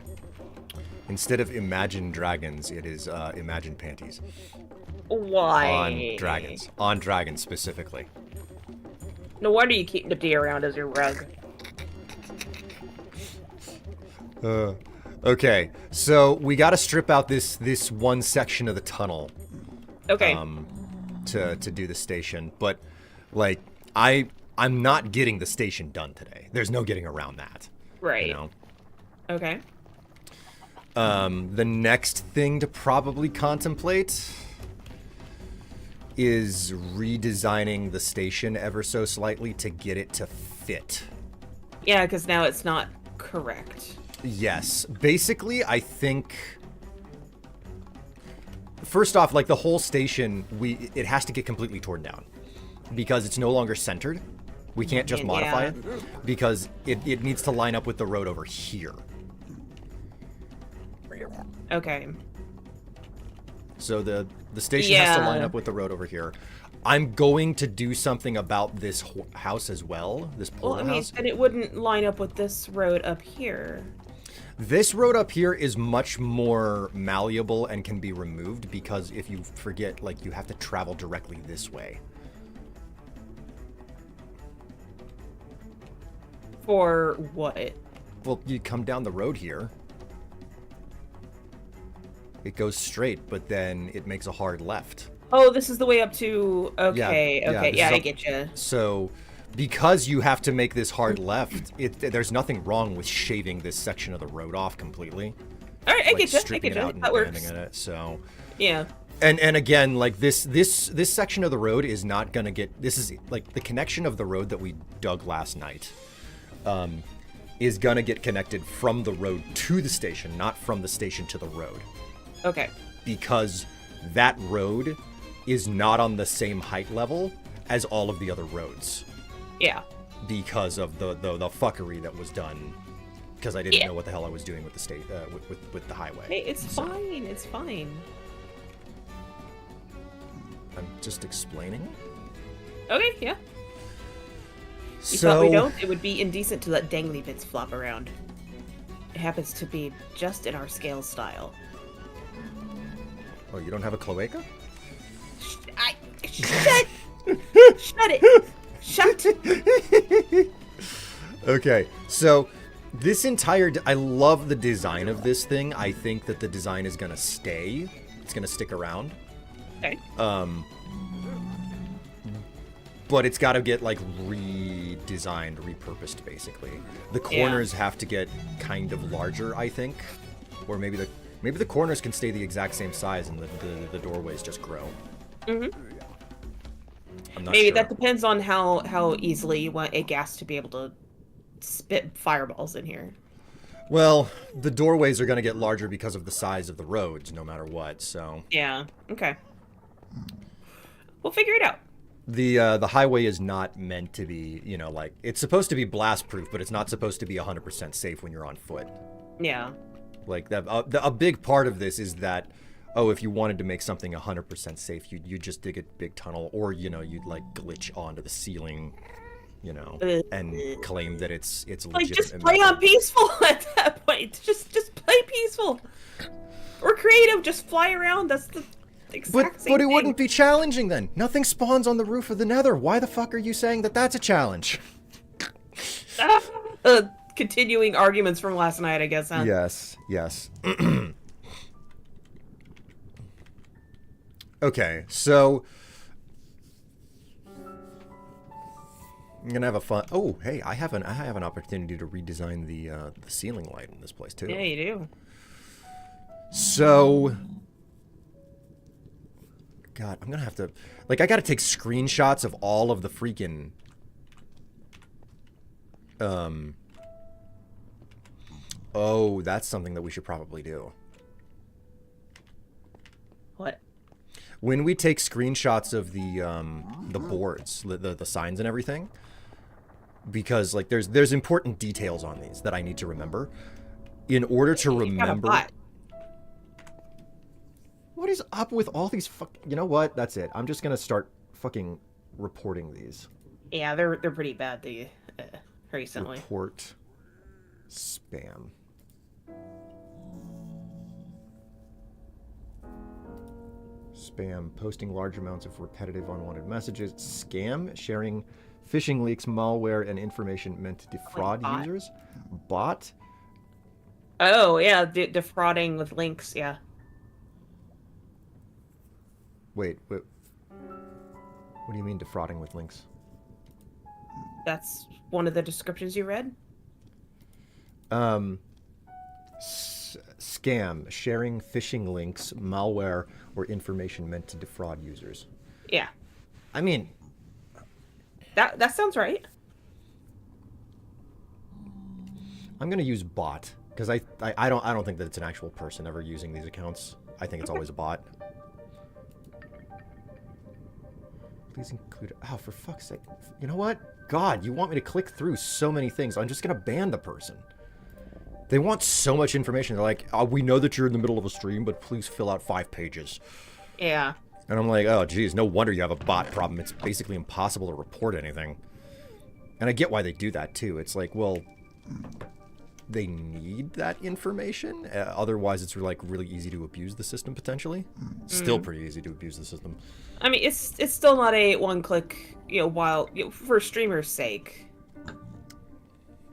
Instead of Imagine Dragons, it is Imagine Panties. Why? On dragons. On dragons, specifically. No wonder you keep Nifty around as your rug. Okay, so we gotta strip out this one section of the tunnel. Okay. To do the station. But, like, I I'm not getting the station done today. There's no getting around that. Right. You know? Okay. The next thing to probably contemplate is redesigning the station ever so slightly to get it to fit. Yeah, because now it's not correct. Yes. Basically, I think... First off, like, the whole station, it has to get completely torn down. Because it's no longer centered. We can't just modify it. Because it needs to line up with the road over here. Okay. So the station has to line up with the road over here. I'm going to do something about this house as well. This porterhouse. Then it wouldn't line up with this road up here. This road up here is much more malleable and can be removed because if you forget, like, you have to travel directly this way. For what? Well, you come down the road here. It goes straight, but then it makes a hard left. Oh, this is the way up to... Okay, I get you. So, because you have to make this hard left, there's nothing wrong with shaving this section of the road off completely. All right, I get you. Stripping it out and that works. abandoning it. So, yeah. And again, like this section of the road is not gonna get. This is like the connection of the road that we dug last night. Is gonna get connected from the road to the station, not from the station to the road. Okay. Because that road is not on the same height level as all of the other roads. Yeah. Because of the fuckery that was done. Because I didn't know what the hell I was doing with the state with the highway. Hey, it's fine. It's fine. I'm just explaining. Okay. Yeah. You So thought we don't? It would be indecent to let dangly bits flop around. It happens to be just in our scale style. Oh, you don't have a cloaca? Shut it! Shut! Okay, so this entire... I love the design of this thing. I think that the design is going to stay. It's going to stick around. Okay. But it's got to get, like, redesigned, repurposed, basically. The corners have to get kind of larger, I think. Or maybe the corners can stay the exact same size and the doorways just grow. Mm-hmm. I'm not Maybe sure. that depends on how easily you want a gas to be able to spit fireballs in here. Well, the doorways are going to get larger because of the size of the roads, no matter what, so... Yeah, okay. We'll figure it out. The highway is not meant to be, you know, like... It's supposed to be blast-proof, but it's not supposed to be 100% safe when you're on foot. Yeah. Like, a big part of this is that, oh, if you wanted to make something 100% safe, you'd just dig a big tunnel, or, you know, you'd, like, glitch onto the ceiling, you know, and claim that it's legitimate. Like, just play on peaceful at that point. Just play peaceful. Or creative, just fly around. That's the exact same But it thing. wouldn't be challenging then. Nothing spawns on the roof of the nether. Why the fuck are you saying that that's a challenge? Continuing arguments from last night, I guess, huh? Yes. Okay, so... I'm gonna have a fun... Oh, hey, I have an opportunity to redesign the ceiling light in this place, too. Yeah, you do. So... God, I'm gonna have to... Like, I gotta take screenshots of all of the freaking... Oh, that's something that we should probably do. What? When we take screenshots of the boards, the signs and everything, because like there's important details on these that I need to remember. In order to remember... What is up with all these You know what? That's it. I'm just gonna start fucking reporting these. Yeah, they're pretty bad recently. Report spam. Spam, posting large amounts of repetitive unwanted messages, scam, sharing phishing leaks, malware, and information meant to defraud users. Bot. Oh, yeah, defrauding with links, yeah. Wait. What do you mean defrauding with links? That's one of the descriptions you read? Scam, sharing phishing links, malware, or information meant to defraud users. Yeah. I mean, That sounds right. I'm gonna use bot because I don't think that it's an actual person ever using these accounts. I think it's always a bot. Please include. Oh, for fuck's sake! You know what? God, you want me to click through so many things? I'm just gonna ban the person. They want so much information. They're like, oh, we know that you're in the middle of a stream, but please fill out 5 pages. Yeah. And I'm like, oh, geez, no wonder you have a bot problem. It's basically impossible to report anything. And I get why they do that, too. It's like, well, they need that information. Otherwise, it's like really easy to abuse the system, potentially. Still pretty easy to abuse the system. I mean, it's still not a one-click, for a streamer's sake.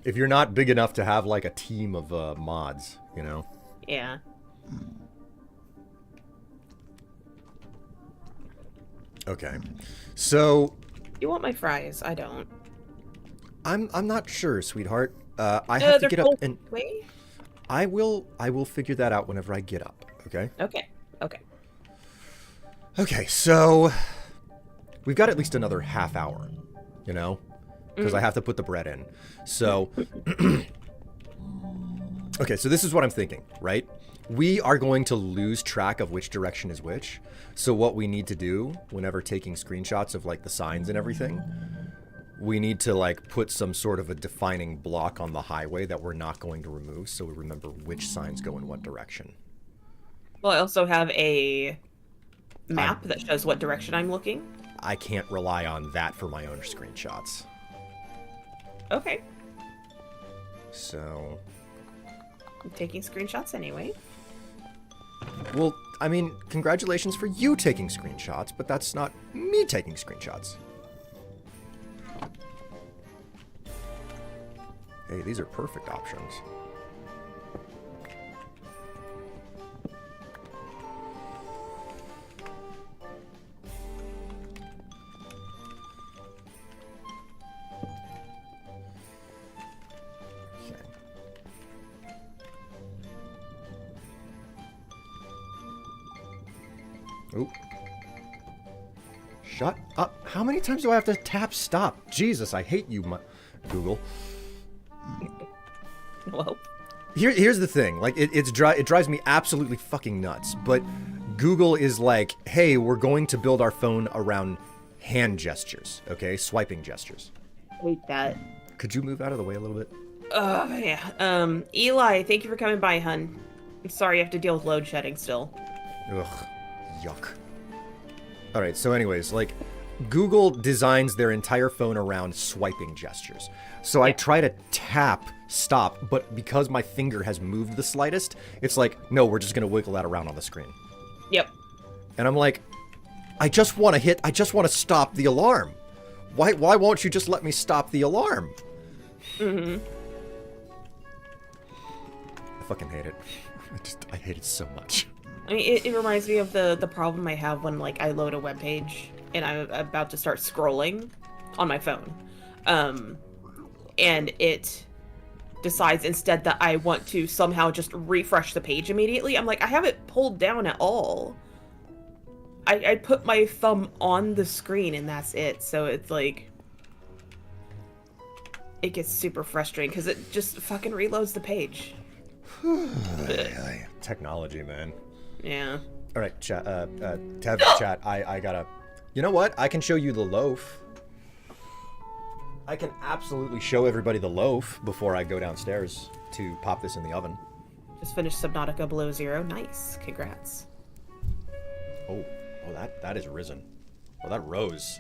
If you're not big enough to have, like, a team of mods, you know? Yeah. Okay. So... You want my fries? I don't. I'm not sure, sweetheart. I have to get up and... Way? I will figure that out whenever I get up, okay? Okay. Okay, so... We've got at least another half hour, you know? Because I have to put the bread in. So... Okay, so this is what I'm thinking, right? We are going to lose track of which direction is which. So what we need to do, whenever taking screenshots of, like, the signs and everything... We need to, like, put some sort of a defining block on the highway that we're not going to remove so we remember which signs go in what direction. Well, I also have a map that shows what direction I'm looking. I can't rely on that for my own screenshots. Okay. So... I'm taking screenshots anyway. Well, I mean, congratulations for you taking screenshots, but that's not me taking screenshots. Hey, these are perfect options. Okay. Oop. Shut up. How many times do I have to tap stop? Jesus, I hate you, Google. Well, Here's the thing, like it drives me absolutely fucking nuts. But Google is like, hey, we're going to build our phone around hand gestures, okay, swiping gestures. hate that. Could you move out of the way a little bit? Yeah. Eli, thank you for coming by, hun. I'm sorry you have to deal with load shedding still. Ugh, yuck. All right, so anyways, like Google designs their entire phone around swiping gestures. So I try to tap stop, but because my finger has moved the slightest, it's like, no, we're just gonna wiggle that around on the screen. Yep. And I'm like, I just want to stop the alarm. Why won't you just let me stop the alarm? Mm-hmm. I fucking hate it. I hate it so much. I mean, it reminds me of the problem I have when, like, I load a web page and I'm about to start scrolling on my phone. And it decides instead that I want to somehow just refresh the page immediately. I'm like, I haven't pulled down at all. I put my thumb on the screen and that's it. So it's like, it gets super frustrating because it just fucking reloads the page. Technology, man. Yeah. All right, chat. Tev, chat. I gotta. You know what? I can show you the loaf. I can absolutely show everybody the loaf before I go downstairs to pop this in the oven. Just finished Subnautica Below Zero. Nice. Congrats. Oh, that is risen. Oh, that rose.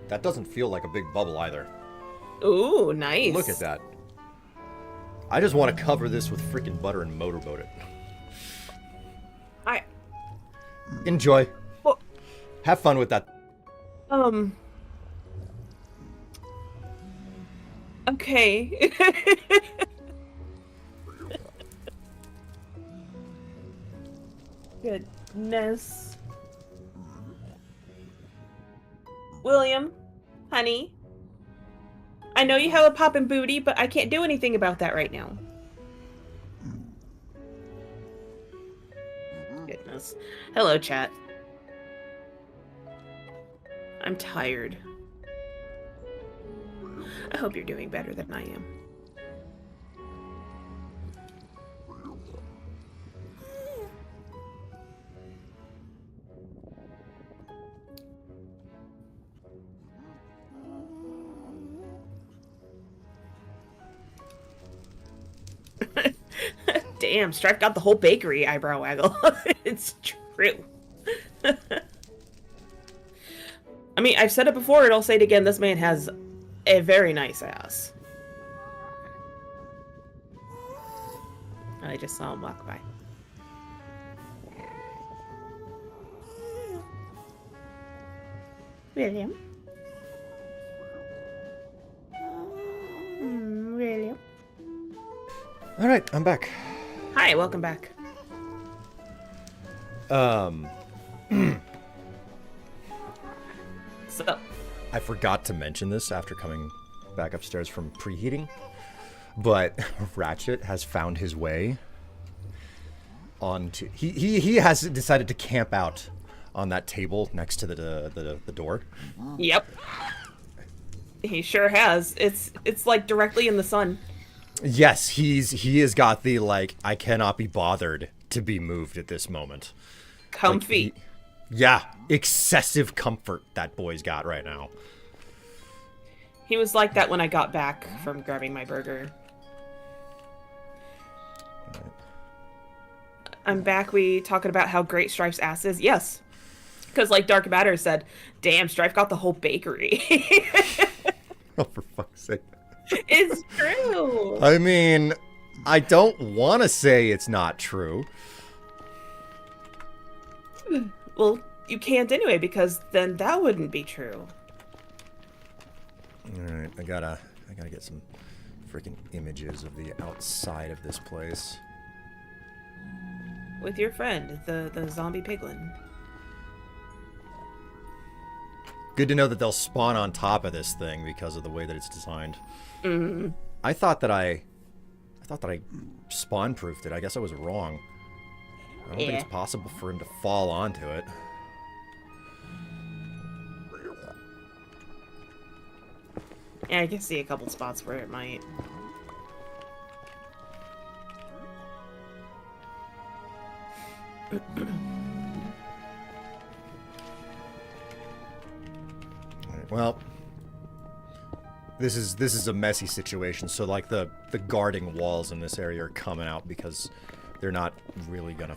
That doesn't feel like a big bubble either. Ooh, nice. Look at that. I just want to cover this with freaking butter and motorboat it. Enjoy. Well, have fun with that. Okay. Goodness. William, honey, I know you have a poppin' booty, but I can't do anything about that right now. Goodness. Hello, chat. I'm tired. I hope you're doing better than I am. Damn, Strife got the whole bakery, eyebrow waggle. It's true. I mean, I've said it before and I'll say it again, this man has a very nice ass. I just saw him walk by. William? William? All right, I'm back. Hi, welcome back. So, I forgot to mention this after coming back upstairs from preheating, but Ratchet has found his way onto. He has decided to camp out on that table next to the door. yep. He sure has. It's like directly in the sun. Yes, he has got the like I cannot be bothered to be moved at this moment. Comfy. Like, yeah, excessive comfort that boy's got right now. He was like that when I got back from grabbing my burger. I'm back. We talking about how great Strife's ass is? Yes. Because like Dark Matter said, damn, Strife got the whole bakery. Oh, for fuck's sake. It's true. I mean, I don't want to say it's not true. Well, you can't anyway, because then that wouldn't be true. Alright, I gotta get some freaking images of the outside of this place. With your friend, the zombie piglin. Good to know that they'll spawn on top of this thing because of the way that it's designed. Mm-hmm. I thought that I spawn-proofed it. I guess I was wrong. I don't think it's possible for him to fall onto it. Yeah, I can see a couple spots where it might. Alright, well, this is a messy situation. So like the guarding walls in this area are coming out because they're not really gonna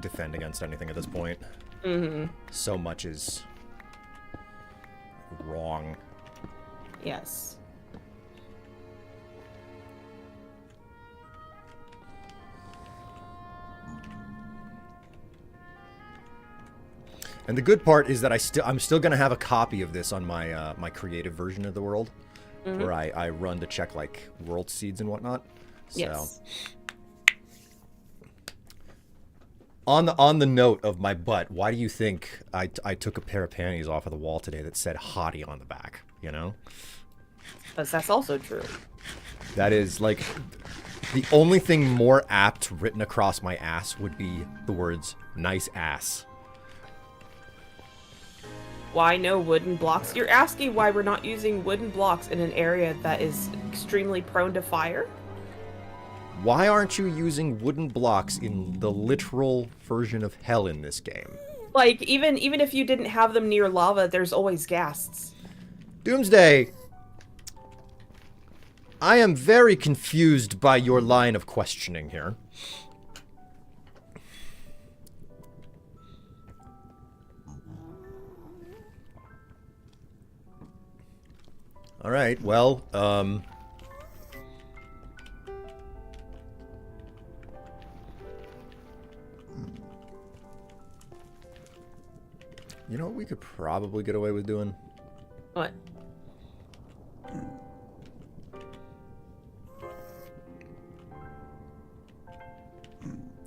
defend against anything at this point. Mm-hmm. So much is wrong. Yes. And the good part is that I'm still gonna have a copy of this on my my creative version of the world, where I run to check like world seeds and whatnot. So, Yes. on the note of my butt, why do you think I took a pair of panties off of the wall today that said "hottie" on the back? You know, But that's also true. that is like the only thing more apt written across my ass would be the words "nice ass." Why no wooden blocks? You're asking why we're not using wooden blocks in an area that is extremely prone to fire? Why aren't you using wooden blocks in the literal version of hell in this game? Like, even if you didn't have them near lava, there's always ghasts. Doomsday, I am very confused by your line of questioning here. All right, well, you know what we could probably get away with doing? What?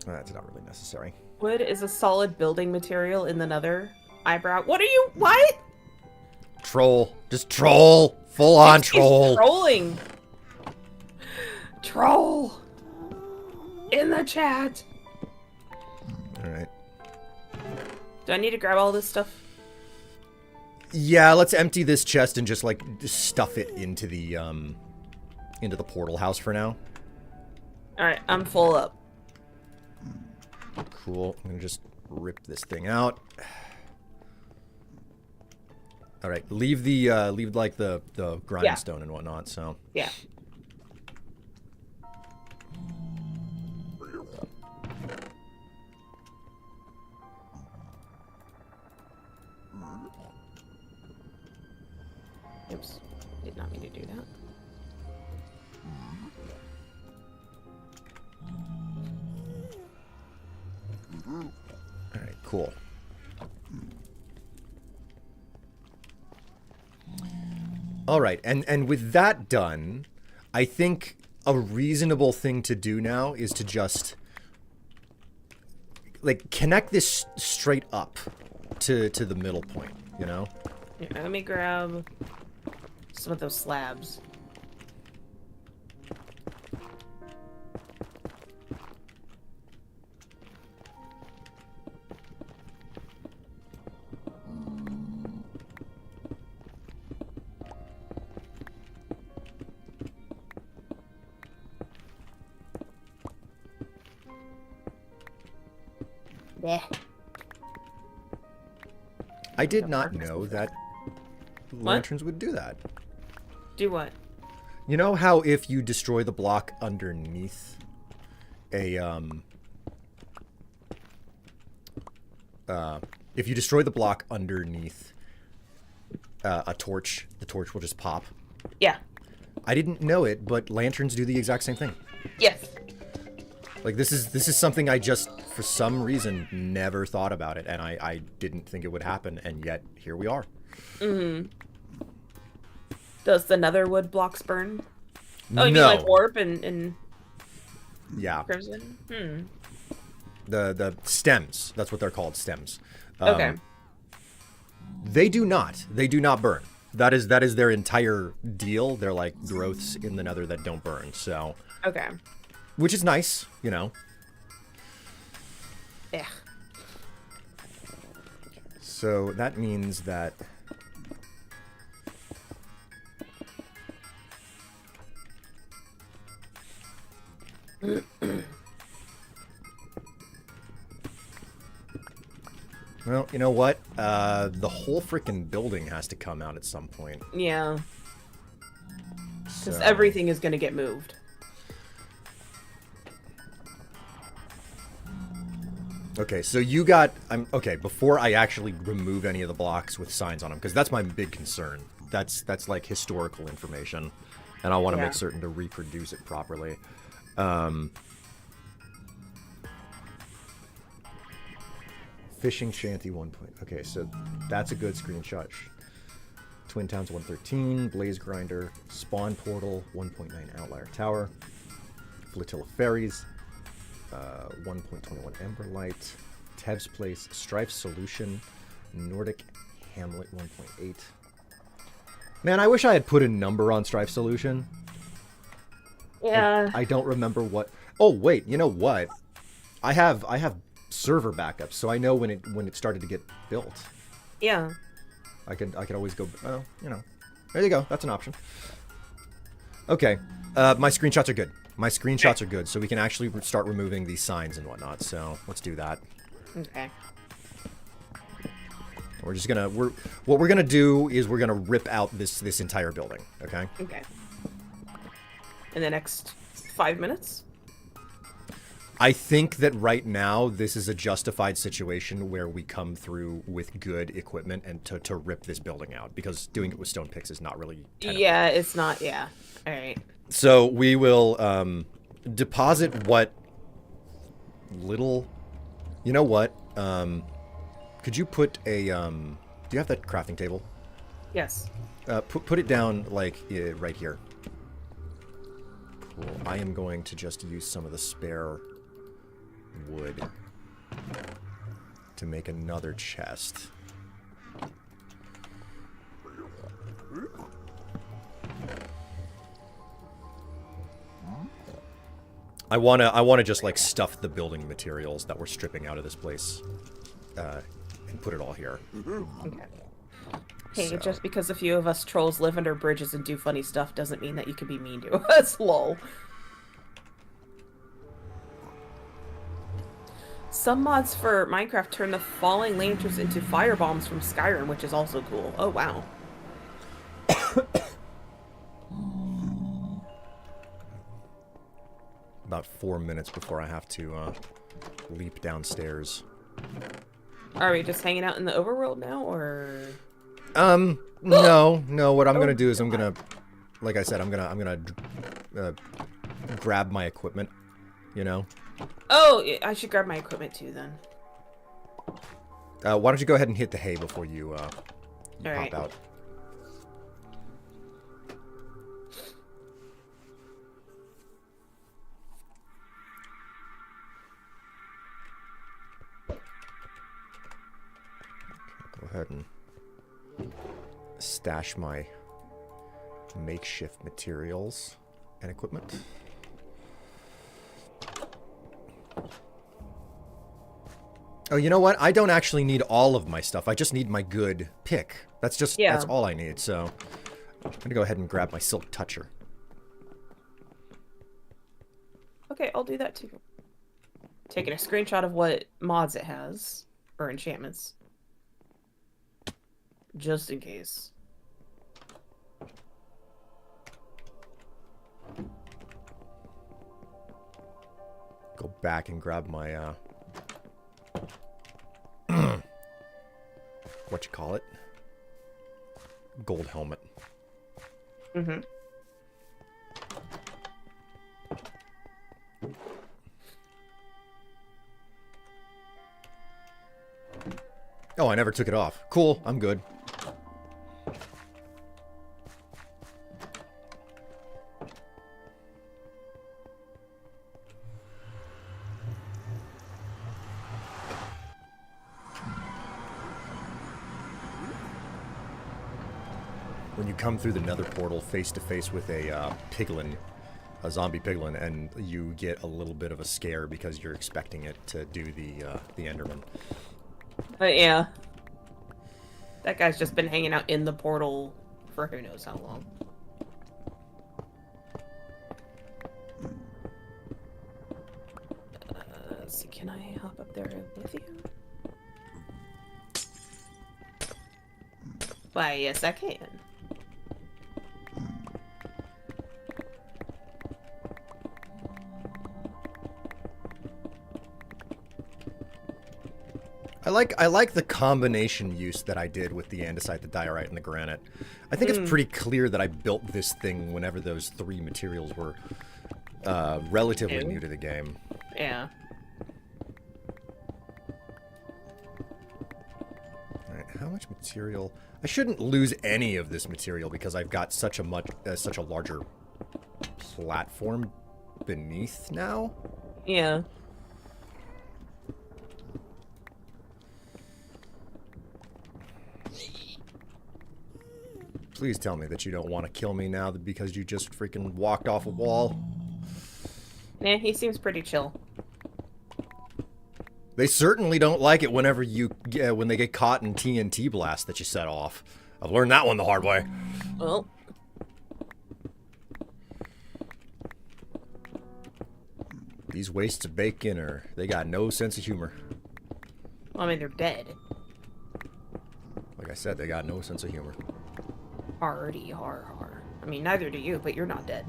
That's not really necessary. Wood is a solid building material in the nether. Eyebrow. What are you? What? troll. Just troll. Full on He's troll. trolling. Troll. In the chat. Alright. Do I need to grab all this stuff? Yeah, let's empty this chest and just like stuff it into the portal house for now. Alright, I'm full up. Cool. I'm gonna just rip this thing out. All right, leave like the grindstone and whatnot. So Yeah. Oops. Did not mean to do that. all right, cool. All right, and with that done, I think a reasonable thing to do now is to just like connect this straight up to the middle point, you know? Here, let me grab some of those slabs. Bleh. I did not know that lanterns would do that. Do what? You know how if you destroy the block underneath if you destroy the block underneath a torch, the torch will just pop. Yeah. I didn't know it, but lanterns do the exact same thing. Yes. Like this is something I just for some reason never thought about it, and I didn't think it would happen, and yet here we are. Mm-hmm. Does the nether wood blocks burn? Oh, you No. mean like warp and Yeah. crimson? Hmm. The stems, that's what they're called, stems. Okay. They do not. They do not burn. That is their entire deal. They're like growths in the nether that don't burn. So, Okay. which is nice, you know. Yeah. So that means that well, you know what? The whole freaking building has to come out at some point. Yeah. Because So- everything is going to get moved. Okay, so you got... okay, before I actually remove any of the blocks with signs on them, because that's my big concern. That's like historical information, and I want to Yeah. make certain to reproduce it properly. Fishing Shanty 1 point. Okay, so that's a good screenshot. Twin Towns 113, Blaze Grinder, Spawn Portal 1.9 Outlier Tower, Flotilla Ferries, 1.21 Ember Light, Tev's Place, Strife Solution, Nordic Hamlet 1.8. Man, I wish I had put a number on Strife Solution. Yeah. I don't remember what. Oh wait, you know what? I have server backups, so I know when it started to get built. Yeah. I could always go. Oh, you know, there you go. That's an option. Okay, my screenshots are good. My screenshots are good, so we can actually start removing these signs and whatnot. So let's do that. Okay. We're just gonna what we're gonna do is we're gonna rip out this entire building. Okay. Okay. In the next 5 minutes? I think that right now this is a justified situation where we come through with good equipment and to rip this building out, because doing it with stone picks is not really tenable. Yeah, it's not. Yeah. All right. So we will deposit what little. You know what? Could you put a? Do you have that crafting table? Yes. Put it down like right here. Cool. I am going to just use some of the spare wood to make another chest. I wanna just like stuff the building materials that we're stripping out of this place, and put it all here. Okay. Hey, So. just because a few of us trolls live under bridges and do funny stuff doesn't mean that you can be mean to us, lol. Some mods for Minecraft turn the falling lanterns into fire bombs from Skyrim, which is also cool. Oh, wow. About 4 minutes before I have to leap downstairs. Are we just hanging out in the overworld now, or...? No. What I'm gonna do is I'm gonna, like I said, I'm gonna grab my equipment. You know. Oh, I should grab my equipment too, then. Why don't you go ahead and hit the hay before you All pop right. out? Go ahead and stash my makeshift materials and equipment. Oh, you know what? I don't actually need all of my stuff. I just need my good pick. That's all I need. So I'm gonna go ahead and grab my silk toucher. Okay, I'll do that too. Taking a screenshot of what mods it has, or enchantments. Just in case. Go back and grab my what you call it? Gold helmet. Mm-hmm. Oh, I never took it off. Cool, I'm good. When you come through the nether portal face to face with a piglin, a zombie piglin, and you get a little bit of a scare because you're expecting it to do the enderman. But yeah. That guy's just been hanging out in the portal for who knows how long. Let's see, can I hop up there with you? Why, yes I can. I like the combination use that I did with the andesite, the diorite, and the granite. I think it's pretty clear that I built this thing whenever those three materials were relatively new to the game. Yeah. Alright, how much material? I shouldn't lose any of this material because I've got such a larger platform beneath now. Yeah. Please tell me that you don't want to kill me now because you just freaking walked off a wall. Yeah, he seems pretty chill. They certainly don't like it whenever when they get caught in TNT blast that you set off. I've learned that one the hard way. Well. These wastes of bacon they got no sense of humor. I mean, they're dead. Like I said, they got no sense of humor. Hardy, har. I mean, neither do you, but you're not dead.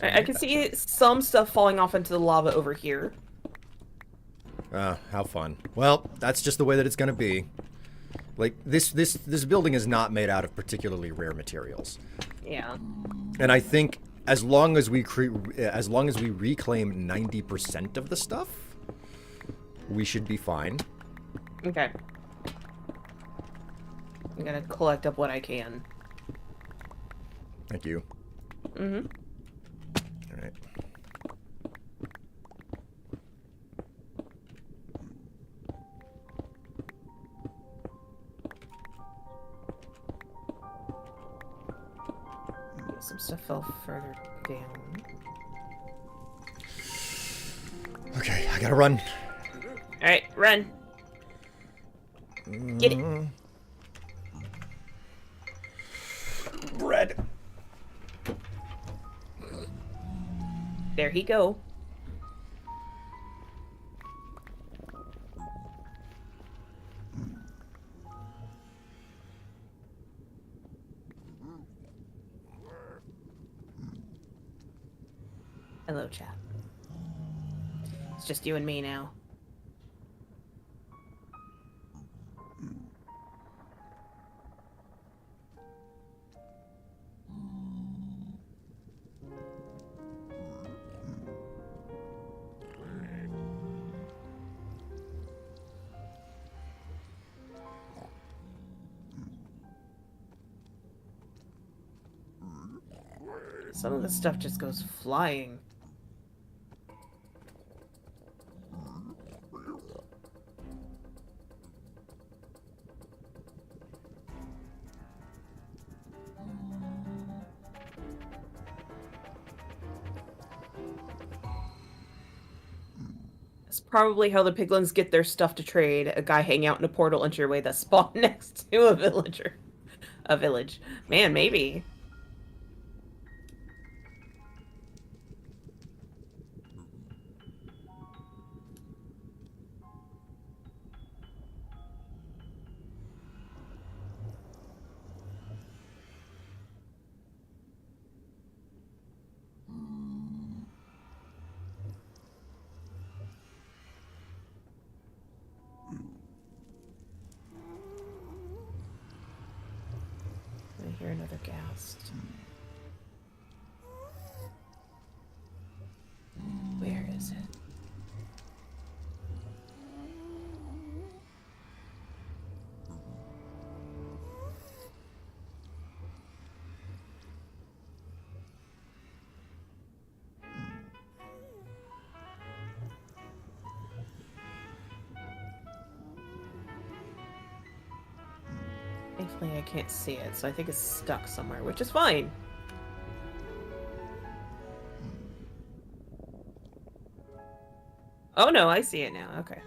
I can see some stuff falling off into the lava over here. How fun. Well, that's just the way that it's gonna be. Like, this building is not made out of particularly rare materials. Yeah. And I think as long as we reclaim 90% of the stuff, we should be fine. Okay. I'm gonna collect up what I can. Thank you. Mm-hmm. Alright. some stuff fell further down. Okay, I gotta run. Alright, run. Get it. Bread. There he go. Hello, chap. It's just you and me now. Some of this stuff just goes flying. That's probably how the piglins get their stuff to trade. A guy hanging out in a portal entryway that spawned next to a villager. A village. Man, maybe. I hear another ghast. Where is it? Thankfully, I can't see it, so I think it's stuck somewhere, which is fine. Oh no, I see it now. Okay.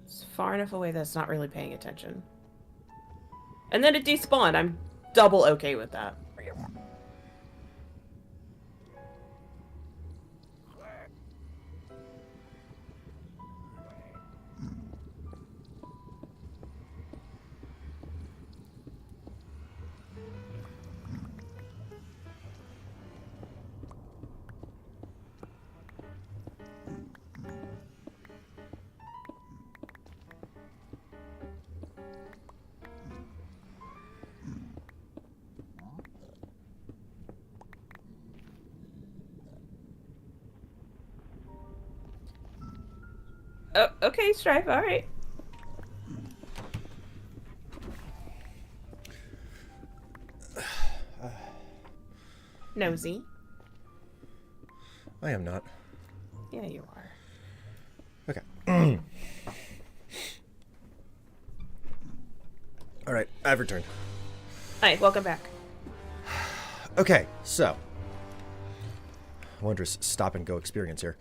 It's far enough away that it's not really paying attention. And then it despawned. I'm double okay with that. Oh, okay, Strife, alright. Nosy. I am not. Yeah, you are. Okay. All right, I've returned. Hi, welcome back. Okay, so wondrous stop and go experience here.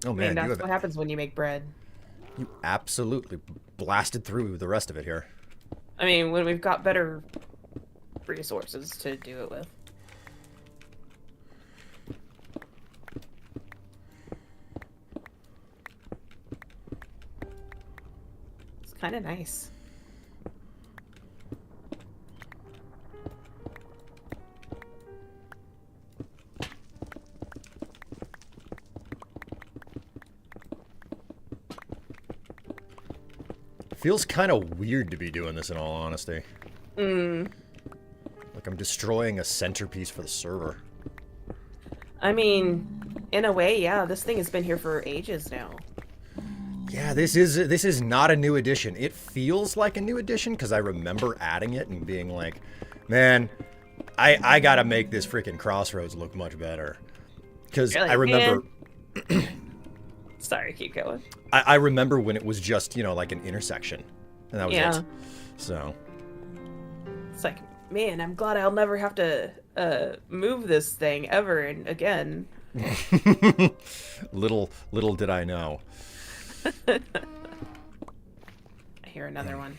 Oh man, And that's what happens when you make bread. you absolutely blasted through the rest of it here. I mean, when we've got better resources to do it with. It's kind of nice. Feels kind of weird to be doing this in all honesty. Like I'm destroying a centerpiece for the server. I mean, in a way, yeah, this thing has been here for ages now. Yeah, this is not a new edition. It feels like a new edition because I remember adding it and being like, man, I gotta make this freaking crossroads look much better. Because You're like, I remember... Sorry, keep going. I remember when it was just, you know, like an intersection. And that was it. So. It's like, man, I'm glad I'll never have to move this thing ever and again. little did I know. I hear another one.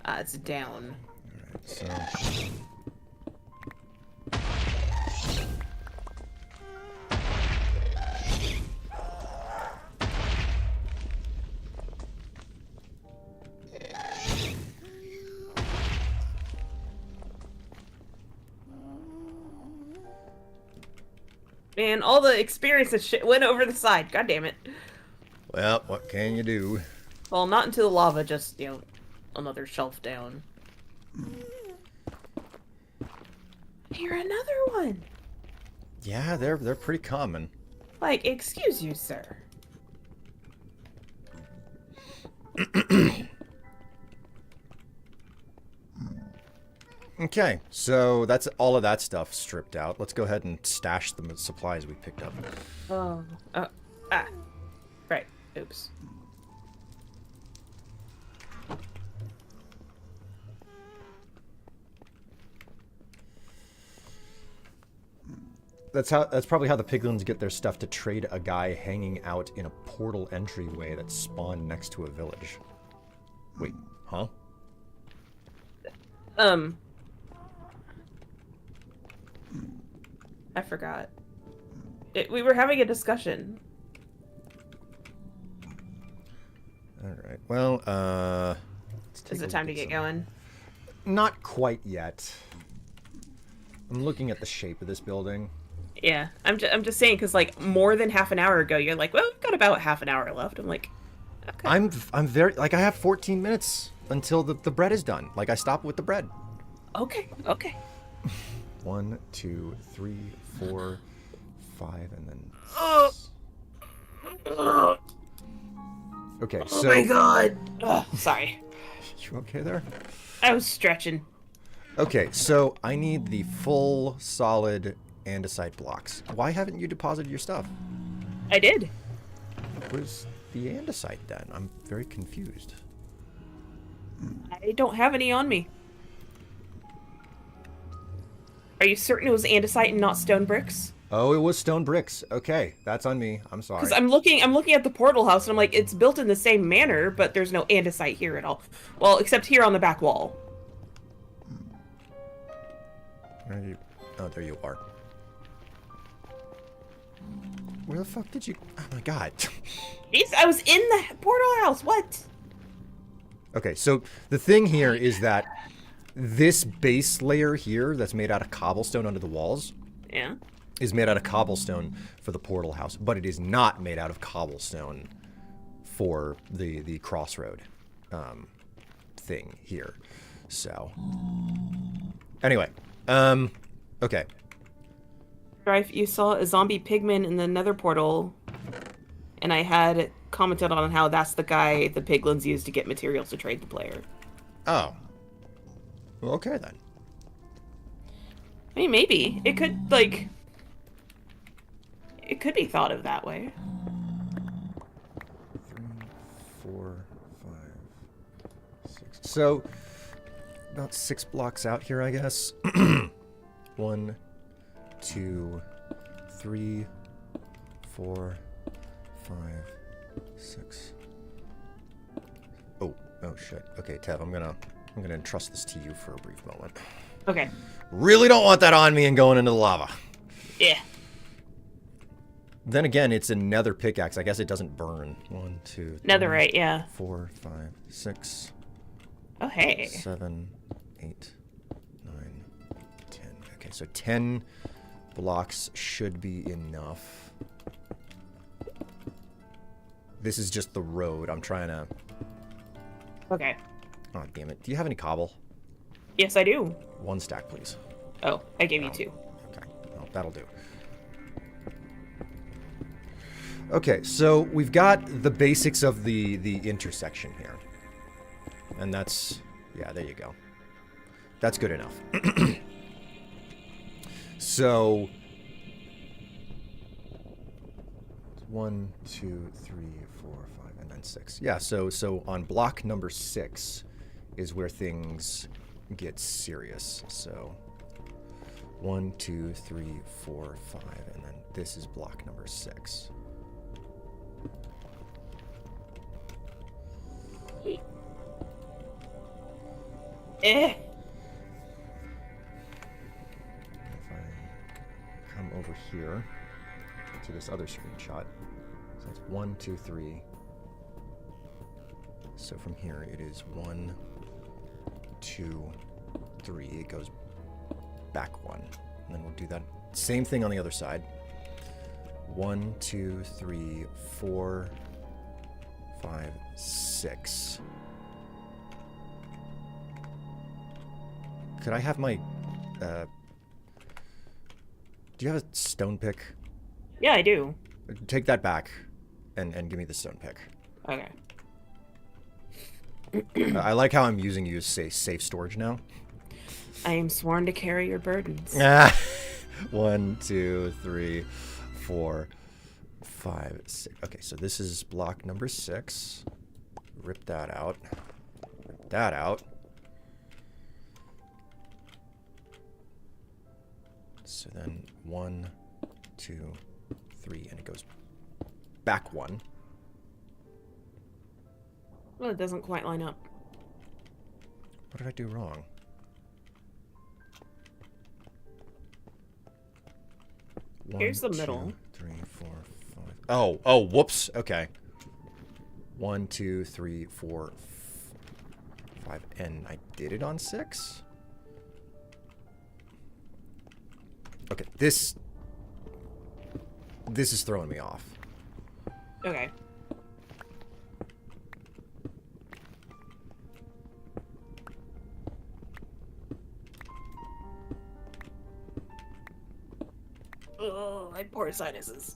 It's down. So. Man, all the experience and shit went over the side. God damn it. Well, what can you do? Well, not into the lava, just, you know, another shelf down. Here, another one. Yeah, they're pretty common. Like, excuse you, sir. Okay, so that's all of that stuff stripped out. Let's go ahead and stash the supplies we picked up. Oh. Right. Oops. That's probably how the piglins get their stuff, to trade a guy hanging out in a portal entryway that spawned next to a village. Wait, huh? I forgot. We were having a discussion. Alright, well, Is it time to get going? Not quite yet. I'm looking at the shape of this building. Yeah, I'm just saying, because, like, more than half an hour ago, you're like, well, we've got about half an hour left. I'm like, okay. I'm very, like, I have 14 minutes until the bread is done. Like, I stop with the bread. Okay. 1, 2, 3, 4, 5, and then 6. Okay, so... Oh my god! Ugh, sorry. You okay there? I was stretching. Okay, so I need the full, solid andesite blocks. Why haven't you deposited your stuff? I did. Where's the andesite then? I'm very confused. I don't have any on me. Are you certain it was andesite and not stone bricks? Oh, it was stone bricks. Okay, that's on me. I'm sorry. Because I'm looking at the portal house and I'm like, it's built in the same manner, but there's no andesite here at all. Well, except here on the back wall. Where are you? Oh, there you are. Where the fuck did you... Oh my god. Jeez, I was in the portal house. What? Okay, so the thing here is that this base layer here that's made out of cobblestone under the walls... Yeah. ...is made out of cobblestone for the portal house, but it is not made out of cobblestone for the crossroad thing here. So... Anyway, okay. Strife, you saw a zombie pigman in the nether portal, and I had commented on how that's the guy the piglins use to get materials to trade the player. Oh. Well, okay then. I mean, maybe. It could, like... It could be thought of that way. 3, 4, 5, 6. So, about 6 blocks out here, I guess. 1, 2, 3, 4, 5, 6. Oh shit. Okay, Tev, I'm gonna entrust this to you for a brief moment. Okay. Really don't want that on me and going into the lava. Yeah. Then again, it's a nether pickaxe. I guess it doesn't burn. 1, 2, 3, Netherite, yeah. 4, 5, 6. Oh, hey. 7, 8, 9, 10. Okay, so 10 blocks should be enough. This is just the road. I'm trying to... Okay. Oh, damn it. Do you have any cobble? Yes, I do. 1 stack, please. Oh, I gave you 2. Okay, well, that'll do. Okay, so we've got the basics of the intersection here. And that's... Yeah, there you go. That's good enough. So... 1, 2, 3, 4, 5, and then 6. Yeah, so on block number 6 is where things get serious. So 1, 2, 3, 4, 5, and then this is block number 6. Eh. If I come over here to this other screenshot, so it's 1, 2, 3. So from here it is 1, 2, 3. It goes back 1. And then we'll do that same thing on the other side. 1, 2, 3, 4, 5, 6. Could I have my do you have a stone pick? Yeah, I do. Take that back and give me the stone pick. Okay. I like how I'm using you as safe storage now. I am sworn to carry your burdens. 1, 2, 3, 4, 5, 6. Okay, so this is block number 6. Rip that out. Rip that out. So then 1, 2, 3, and it goes back 1. Well, it doesn't quite line up. What did I do wrong? 1, Here's the middle. 2, 3, 4, 5. Oh, whoops. Okay. 1, 2, 3, 4, 5, and I did it on 6. Okay, this is throwing me off. Okay. Oh, my poor sinuses.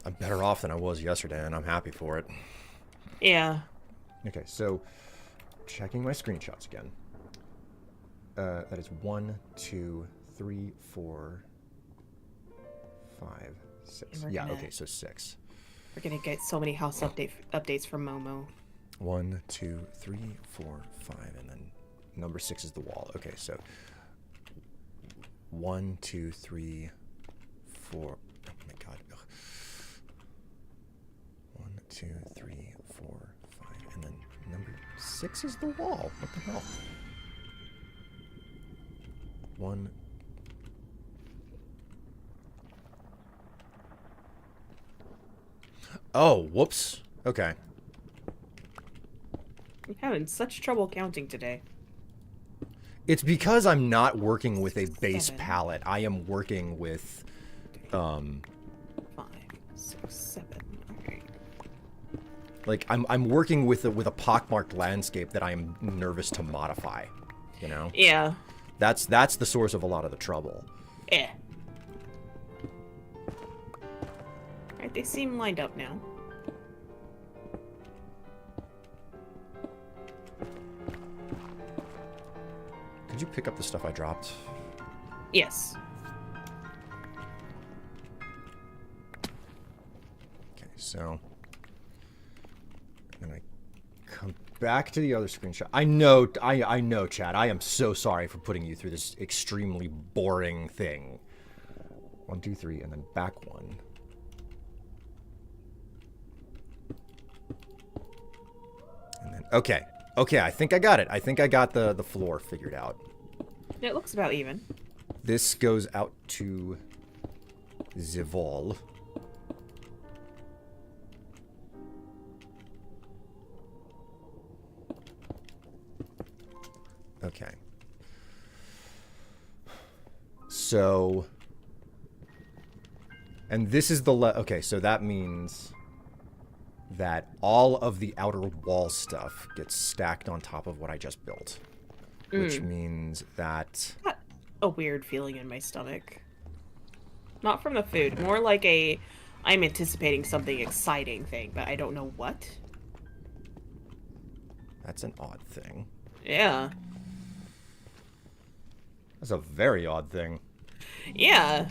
I'm better off than I was yesterday, and I'm happy for it. Yeah. Okay, so checking my screenshots again. That is 1, 2, 3, 4, 5, 6. Yeah, okay, so 6. We're gonna get so many house updates from Momo. 1, 2, 3, 4, 5, and then number 6 is the wall. Okay, so 1, 2, 3, 4. Oh my god. Ugh. 1, 2, 3, 4, 5, and then number 6 is the wall. What the hell? 1. Oh, whoops. Okay. I'm having such trouble counting today. It's because I'm not working with a base 7. palette. I am working with 5, 6, 7. Okay. like I'm working with a pockmarked landscape that I'm nervous to modify, you know? Yeah. That's the source of a lot of the trouble. Eh. Alright, they seem lined up now. Could you pick up the stuff I dropped? Yes. Okay, so then I come back to the other screenshot. I know, Chad. I am so sorry for putting you through this extremely boring thing. 1, 2, 3, and then back 1. And then okay. I think I got it. I think I got the floor figured out. It looks about even. This goes out to the wall. Okay. So, and this is the okay, so that means that all of the outer wall stuff gets stacked on top of what I just built. Which means that Got a weird feeling in my stomach. Not from the food, more like I'm anticipating something exciting thing, but I don't know what. that's an odd thing. Yeah. That's a very odd thing. Yeah.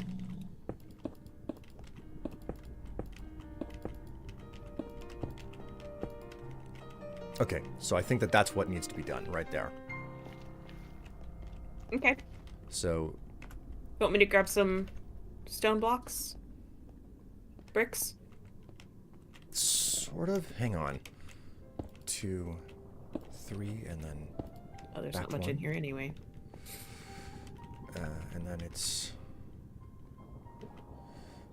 Okay, so I think that that's what needs to be done right there. Okay. So, You want me to grab some stone blocks? Bricks? sort of. Hang on. 2, 3, and then Oh, there's back not much in one. here anyway. And then it's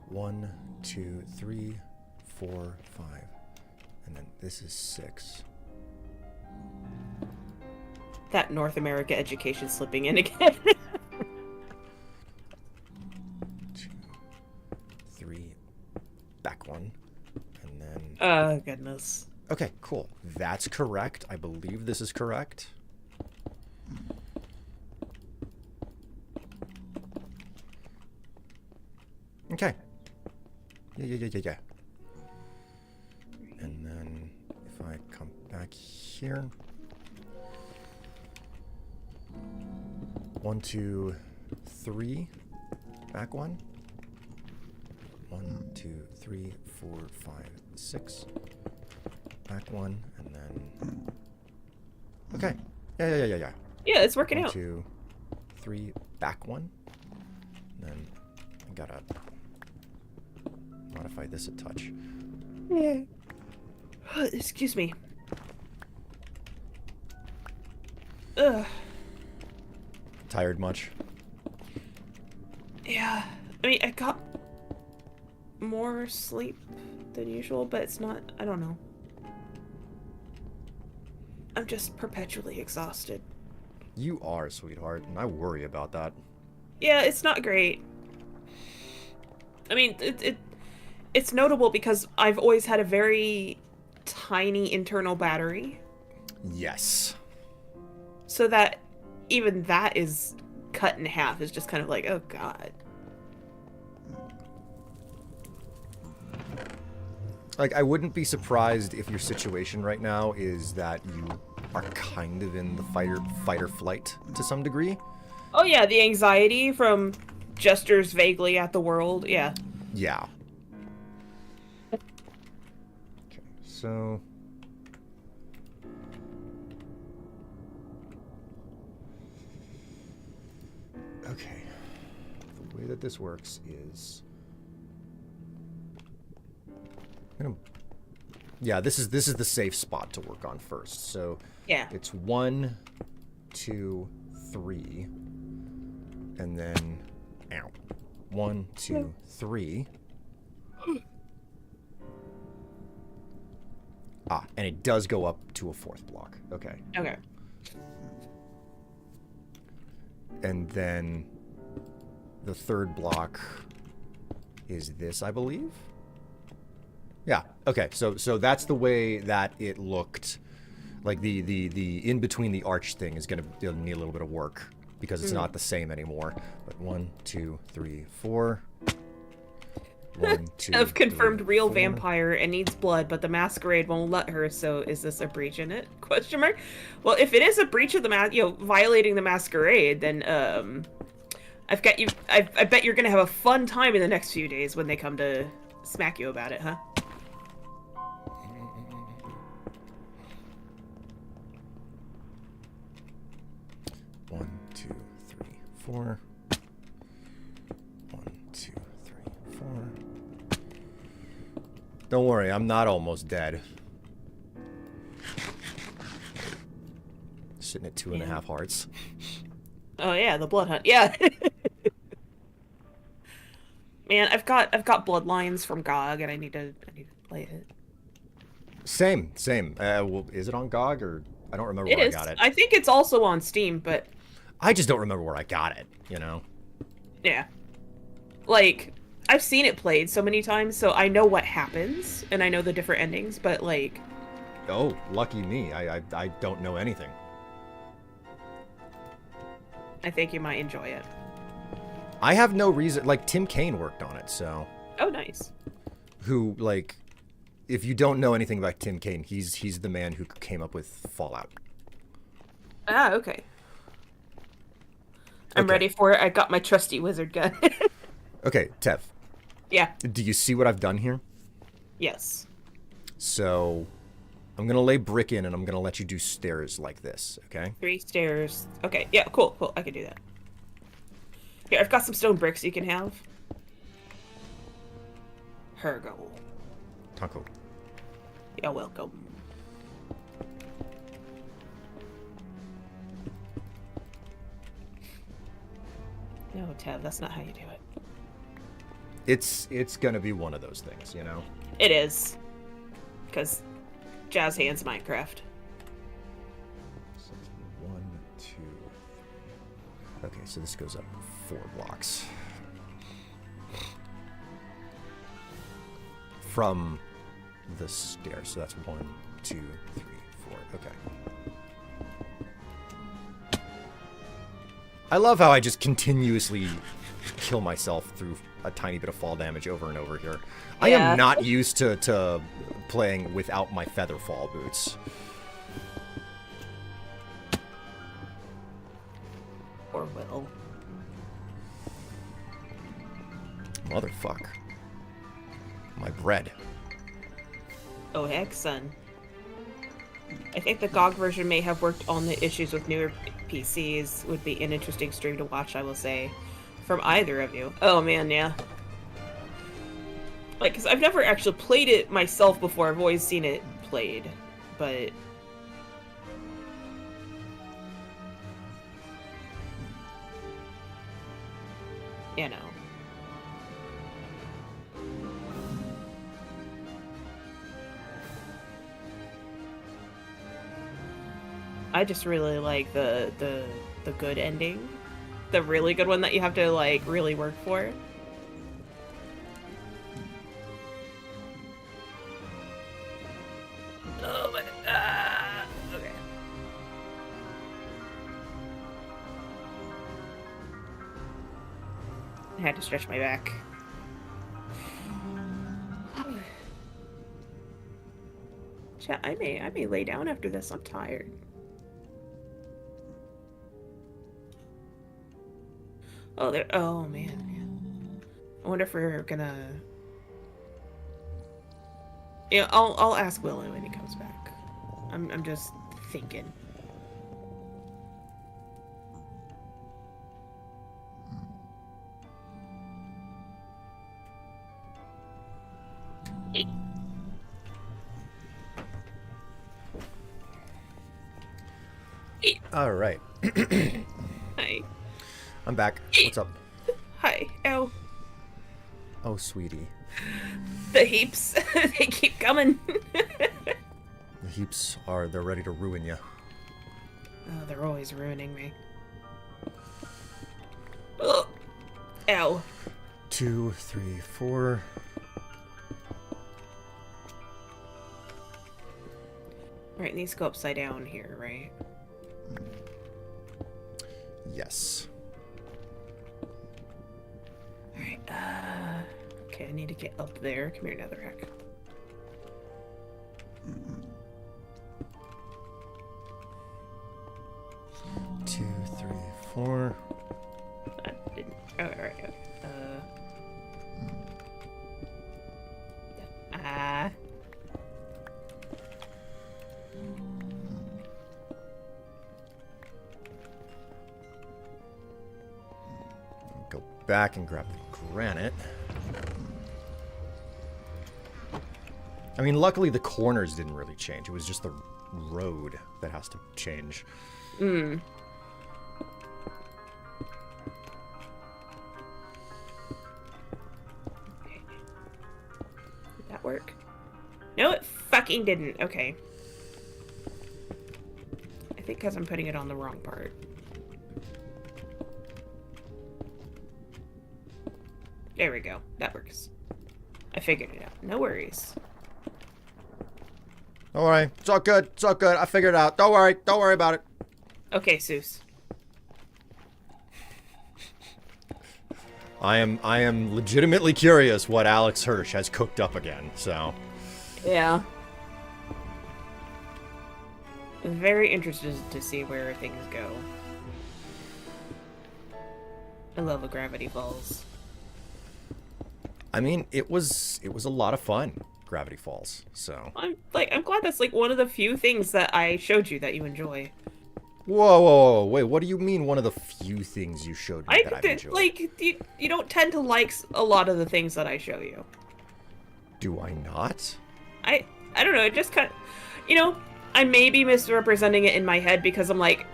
1, 2, 3, 4, 5, and then this is 6. That North America education slipping in again. 2, 3, back 1, and then. Oh, goodness. Okay, cool. That's correct. I believe this is correct. Okay. Yeah. And then if I come back here. 1, 2, 3. Back 1. 1, 2, 3, 4, 5, 6. Back 1, and then. Okay. Yeah. Yeah, it's working 1, out. 2, 3. Back 1. And then I gotta modify this a touch. Yeah. Excuse me. Ugh. Tired much? Yeah. I mean, I got more sleep than usual, but it's not. I don't know. I'm just perpetually exhausted. You are, sweetheart, and I worry about that. Yeah, it's not great. I mean, it's notable because I've always had a very tiny internal battery, Yes. so that even that is cut in half is just kind of like, oh god. Like, I wouldn't be surprised if your situation right now is that you are kind of in the fight or flight to some degree. Oh yeah, the anxiety from gestures vaguely at the world. Yeah. Yeah. Okay, so. Okay. The way that this works is. Yeah, this is the safe spot to work on first. So Yeah. it's 1, 2, 3, and then 1, 2, 3. And it does go up to a 4th block. Okay. Okay. And then the 3rd block is this, I believe. Yeah. Okay. So that's the way that it looked. Like the in between the arch thing is gonna need a little bit of work because it's not the same anymore. But 1, 2, 3, 4. 1, 2. I've confirmed 3, real 4. vampire and needs blood, but the masquerade won't let her. So is this a breach in it? Question mark. Well, if it is a breach of the violating the masquerade, then I've got you. I bet you're gonna have a fun time in the next few days when they come to smack you about it, huh? One, 2, 3, 4. 1, 2, 3, 4. Don't worry, I'm not almost dead. Sitting at 2.5 hearts. Oh yeah, the blood hunt. Yeah. Man, I've got bloodlines from GOG, and I need to play it. Same. Well, is it on GOG or I don't remember It where is. I got it. I think it's also on Steam, but I just don't remember where I got it. You know. yeah, like I've seen it played so many times, so I know what happens and I know the different endings. But like, Oh, lucky me. I don't know anything. I think you might enjoy it. I have no reason. Like Tim Kaine worked on it, so Oh, nice. who like. If you don't know anything about Tim Kaine, he's the man who came up with Fallout. Ah, okay. I'm Okay. ready for it. I got my trusty wizard gun. Okay, Tev, Yeah. do you see what I've done here? Yes. So, I'm gonna lay brick in, and I'm gonna let you do stairs like this, okay? 3 stairs. Okay, yeah, cool, cool. I can do that. Here, I've got some stone bricks you can have. Hergo. Taco. You're welcome. No, Tev, that's not how you do it. It's gonna be one of those things, you know? It is. Because Jazz Hands Minecraft. So it's 1, 2. Okay, so this goes up 4 blocks. From the stair. So that's 1, 2, 3, 4. Okay. I love how I just continuously kill myself through a tiny bit of fall damage over and over here. I Yeah. am not used to playing without my feather fall boots. Or will. Motherfuck. My bread. Oh, heck, son. I think the GOG version may have worked on the issues with newer PCs. Would be an interesting stream to watch, I will say. From either of you. Oh, man, yeah. Like, because I've never actually played it myself before. I've always seen it played. But... you know. I just really like the good ending. The really good one that you have to, like, really work for. Oh my... okay. I had to stretch my back. Chat, I may lay down after this. I'm tired. Oh, there. Oh man. I wonder if we're gonna. Yeah, I'll ask Willow when he comes back. I'm just thinking. All right. Hi. I'm back. What's up? Hi. Ow. Oh, sweetie. The heaps. They keep coming. The heaps they're ready to ruin you. Oh, they're always ruining me. Ugh. Ow. 2, 3, 4. Right, these go upside down here, right? Yes. Alright, okay, I need to get up there. Come here, Netherrack. Two, 3, 4. Didn't. Oh, alright, okay. Ah. Go back and grab the granite. I mean, luckily the corners didn't really change. It was just the road that has to change. Mm. Did that work? No, it fucking didn't. Okay. I think because I'm putting it on the wrong part. There we go. That works. I figured it out. No worries. Don't worry. It's all good. It's all good. I figured it out. Don't worry. Don't worry about it. Okay, Seuss. I am legitimately curious what Alex Hirsch has cooked up again, so. Yeah. I'm very interested to see where things go. I love the Gravity Falls. I mean, it was a lot of fun. Gravity Falls. So I'm glad that's like one of the few things that I showed you that you enjoy. whoa, wait, what do you mean one of the few things you showed me that I've enjoyed? Like you don't tend to like a lot of the things that I show you. Do I not? I don't know, it just kind of, I may be misrepresenting it in my head because I'm like,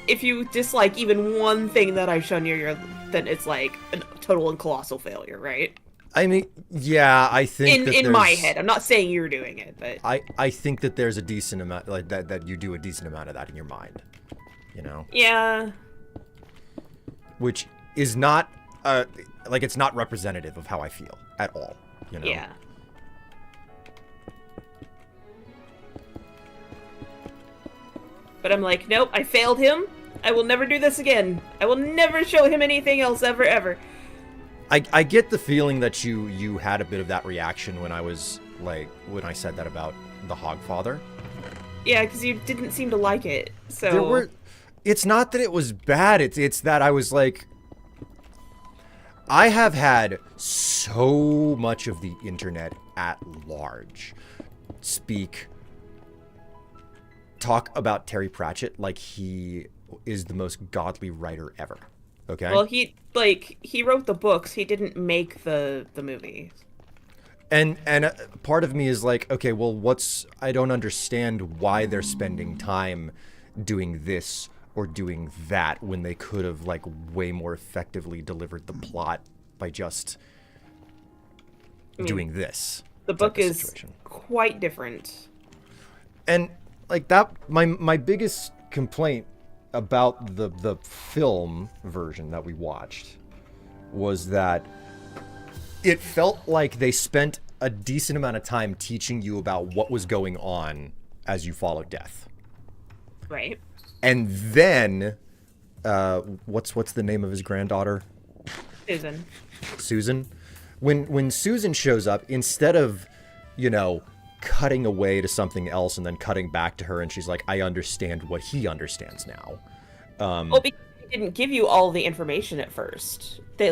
if you dislike even one thing that I've shown you, then it's like a total and colossal failure, right? I mean, yeah, I think In my head, I'm not saying you're doing it, but I think that there's a decent amount, like that you do a decent amount of that in your mind, yeah, which is not like it's not representative of how I feel at all, yeah. But I'm like, nope, I failed him. I will never do this again. I will never show him anything else ever. I get the feeling that you had a bit of that reaction when I said that about the Hogfather. Yeah, because you didn't seem to like it. So it's not that it was bad. It's that I was like, I have had so much of the internet at large talk about Terry Pratchett like he is the most godly writer ever. Okay. Well, he wrote the books. He didn't make the movie. And part of me is like, okay, well, I don't understand why they're spending time doing this or doing that when they could have like way more effectively delivered the plot by just doing this. The book is quite different. And like that, my biggest complaint about the film version that we watched was that it felt like they spent a decent amount of time teaching you about what was going on as you followed death. Right. And then, what's the name of his granddaughter? Susan. When Susan shows up, instead of, cutting away to something else and then cutting back to her, and she's like, I understand what he understands now. Well, because they didn't give you all the information at first. They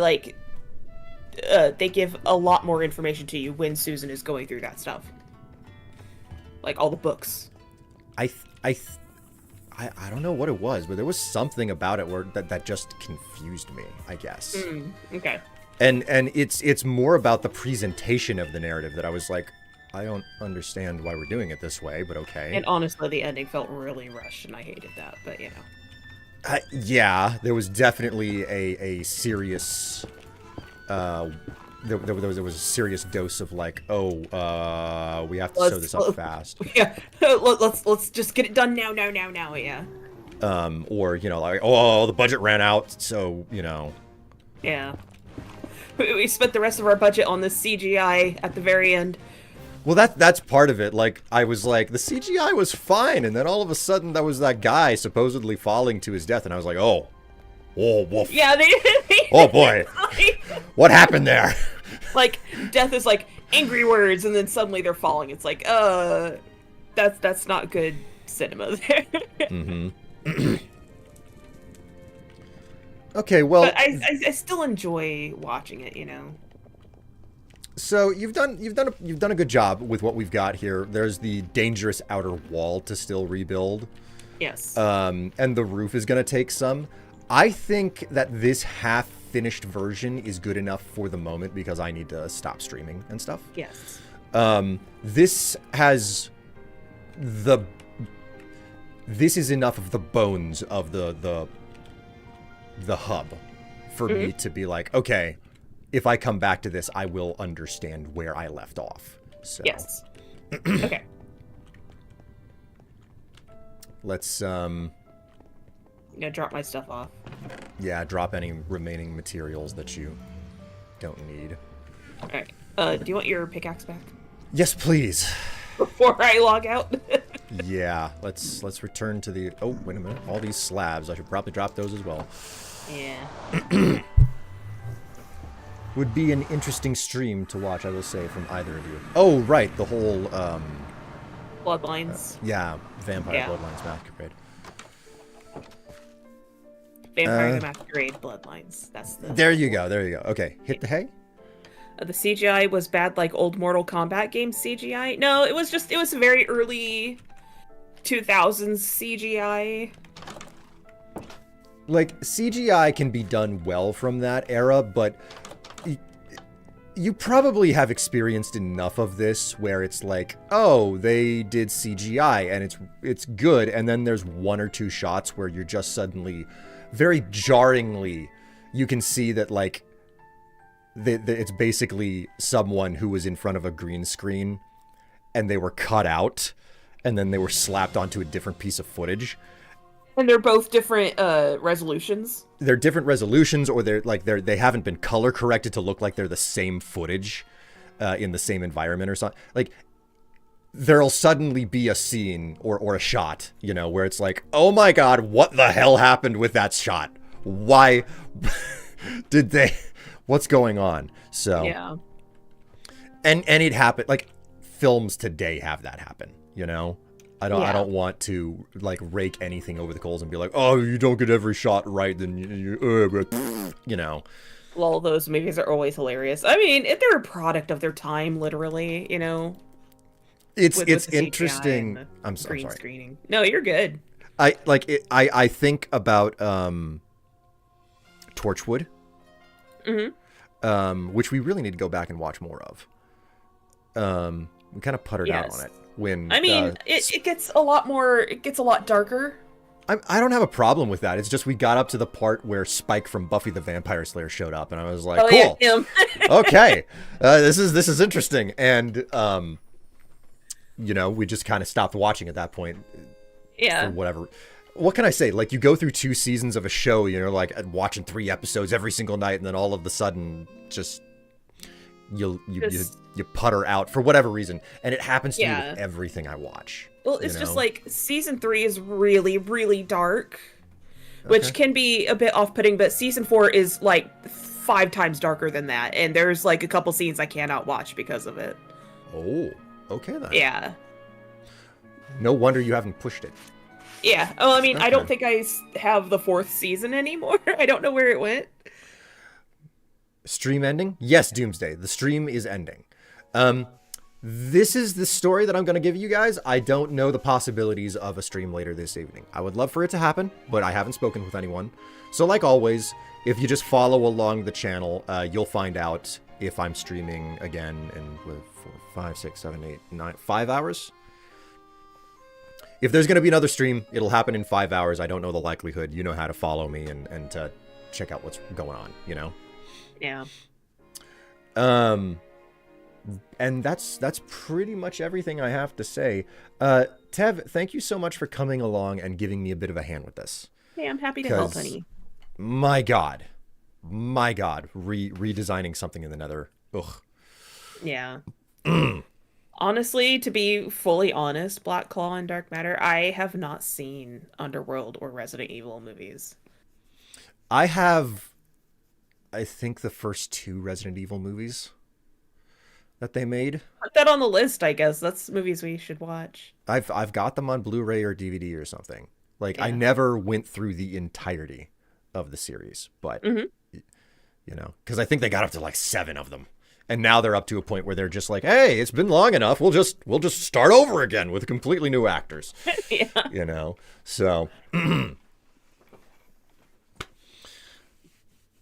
they give a lot more information to you when Susan is going through that stuff. Like all the books. I don't know what it was, but there was something about it where that just confused me, I guess. Okay. And it's more about the presentation of the narrative that I was like, I don't understand why we're doing it this way, but okay. And honestly, the ending felt really rushed, and I hated that, but yeah, there was definitely a serious... there was a serious dose of like, we have to sew this up fast. Yeah, let's just get it done now, yeah. Or, like, the budget ran out, so, Yeah. We spent the rest of our budget on this CGI at the very end. Well, that's part of it. Like, I was like, the CGI was fine, and then all of a sudden, there was that guy supposedly falling to his death, and I was like, oh, woof. Yeah, they oh boy, what happened there? Like, death is like angry words, and then suddenly they're falling. It's like, that's not good cinema there. Mm-hmm. Okay, well, but I still enjoy watching it, So you've done a good job with what we've got here. There's the dangerous outer wall to still rebuild. Yes. And the roof is going to take some. I think that this half-finished version is good enough for the moment because I need to stop streaming and stuff. Yes. This has this is enough of the bones of the hub for me to be like, okay, if I come back to this, I will understand where I left off. So yes. Okay. Let's I'm gonna drop my stuff off. Yeah, drop any remaining materials that you don't need. Alright. Do you want your pickaxe back? Yes, please. Before I log out? Yeah, let's return to the... Oh, wait a minute. All these slabs. I should probably drop those as well. Yeah. Would be an interesting stream to watch, I will say, from either of you. Oh, right. The whole... Bloodlines. Yeah, Vampire Bloodlines Masquerade. Vampire the Masquerade Bloodlines. That's the... There you go. Okay. Hit the hay? The CGI was bad, like old Mortal Kombat game CGI. No, it was very early 2000s CGI. Like, CGI can be done well from that era, but you probably have experienced enough of this where it's like, oh, they did CGI and it's good, and then there's one or two shots where you're just suddenly, very jarringly, you can see that, like, it's basically someone who was in front of a green screen and they were cut out and then they were slapped onto a different piece of footage. And they're both different resolutions. They're different resolutions, or they haven't been color corrected to look like they're the same footage in the same environment or something. Like, there'll suddenly be a scene or a shot, you know, where it's like, oh my god, what the hell happened with that shot? Why did they? What's going on? So yeah, and it happened. Like, films today have that happen, you know. I don't want to, like, rake anything over the coals and be like, oh, you don't get every shot right, then you know. Well, those movies are always hilarious. I mean, they're a product of their time, literally. You know, It's with the CGI interesting. and the I'm sorry. screening. No, you're good. I think about Torchwood, which we really need to go back and watch more of. We kind of puttered out on it. When I mean, it gets a lot darker. I don't have a problem with that. It's just we got up to the part where Spike from Buffy the Vampire Slayer showed up, and I was like, cool, yeah, him. okay, this is interesting, and you know, we just kind of stopped watching at that point. Yeah. For whatever. What can I say? Like, you go through 2 seasons of a show, you know, like watching 3 episodes every single night, and then all of a sudden, just you putter out for whatever reason, and it happens to me with everything I watch. Well, it's just like season 3 is really, really dark, which can be a bit off-putting, but season 4 is like 5 times darker than that, and there's like a couple scenes I cannot watch because of it. Oh, okay then. Yeah. No wonder you haven't pushed it. Yeah. Oh, I mean, I don't think I have the 4th season anymore. I don't know where it went. Stream ending? Yes, Doomsday. The stream is ending. This is the story that I'm going to give you guys. I don't know the possibilities of a stream later this evening. I would love for it to happen, but I haven't spoken with anyone. So like always, if you just follow along the channel, you'll find out if I'm streaming again in 4, 5, 6, 7, 8, 9, 5 hours. If there's going to be another stream, it'll happen in 5 hours. I don't know the likelihood. You know how to follow me and to check out what's going on, you know? Yeah. And that's pretty much everything I have to say. Tev, thank you so much for coming along and giving me a bit of a hand with this. Hey, I'm happy to help, honey. My God, redesigning something in the Nether. Ugh. Yeah. Honestly, to be fully honest, Black Claw and Dark Matter, I have not seen Underworld or Resident Evil movies. I have, I think, the first 2 Resident Evil movies that they made. Put that on the list, I guess. That's movies we should watch. I've got them on Blu-ray or DVD or something. Like, I never went through the entirety of the series, but, you know, because I think they got up to like 7 of them. And now they're up to a point where they're just like, hey, it's been long enough. We'll just start over again with completely new actors. Yeah. You know? So,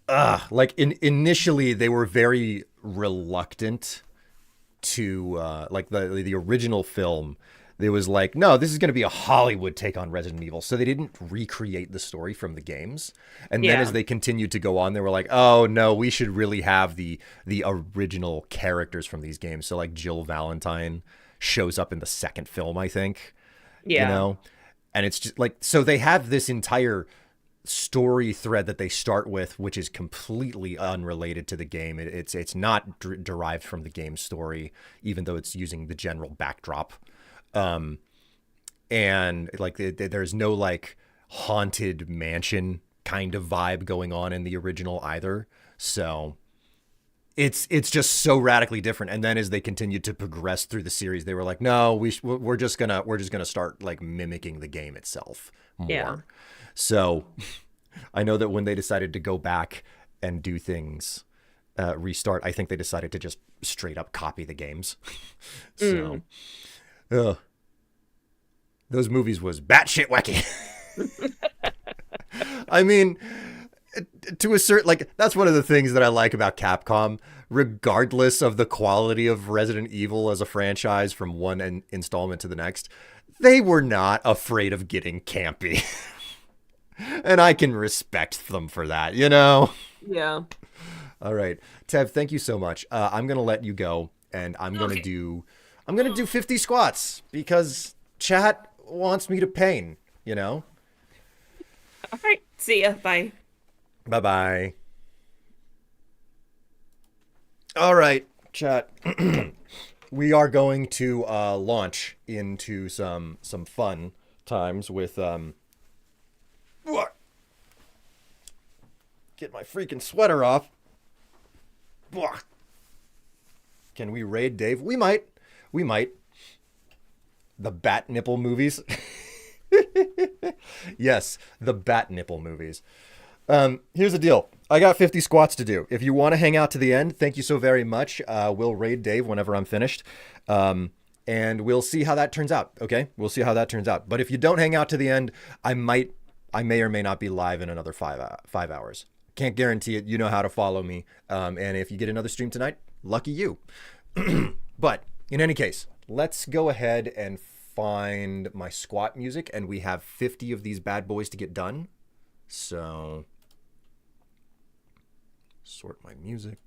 like, initially they were very reluctant to, like, the original film. There was like, no, this is going to be a Hollywood take on Resident Evil. So they didn't recreate the story from the games. And then as they continued to go on, they were like, oh, no, we should really have the original characters from these games. So like Jill Valentine shows up in the second film, I think. Yeah. You know? And it's just like, so they have this entire story thread that they start with, which is completely unrelated to the game. It's not derived from the game story, even though it's using the general backdrop. And like there's no like haunted mansion kind of vibe going on in the original either. So it's just so radically different. And then as they continued to progress through the series, they were like, no, we're just gonna start like mimicking the game itself more. Yeah. So I know that when they decided to go back and do things restart, I think they decided to just straight up copy the games. So, those movies was batshit wacky. I mean, to a certain, like, that's one of the things that I like about Capcom. Regardless of the quality of Resident Evil as a franchise from one installment to the next, they were not afraid of getting campy. And I can respect them for that, you know? Yeah. All right. Tev, thank you so much. I'm going to let you go, and I'm going to do 50 squats because chat wants me to pain, you know? All right. See ya. Bye. Bye-bye. All right, chat. We are going to launch into some fun times with what? Get my freaking sweater off. Can we raid Dave? We might. The bat nipple movies. Yes, the bat nipple movies. Here's the deal. I got 50 squats to do. If you want to hang out to the end, thank you so very much. We'll raid Dave whenever I'm finished. And we'll see how that turns out. Okay? We'll see how that turns out. But if you don't hang out to the end, I may or may not be live in another 5 hours. Can't guarantee it. You know how to follow me. And if you get another stream tonight, lucky you. But in any case, let's go ahead and find my squat music. And we have 50 of these bad boys to get done. So sort my music.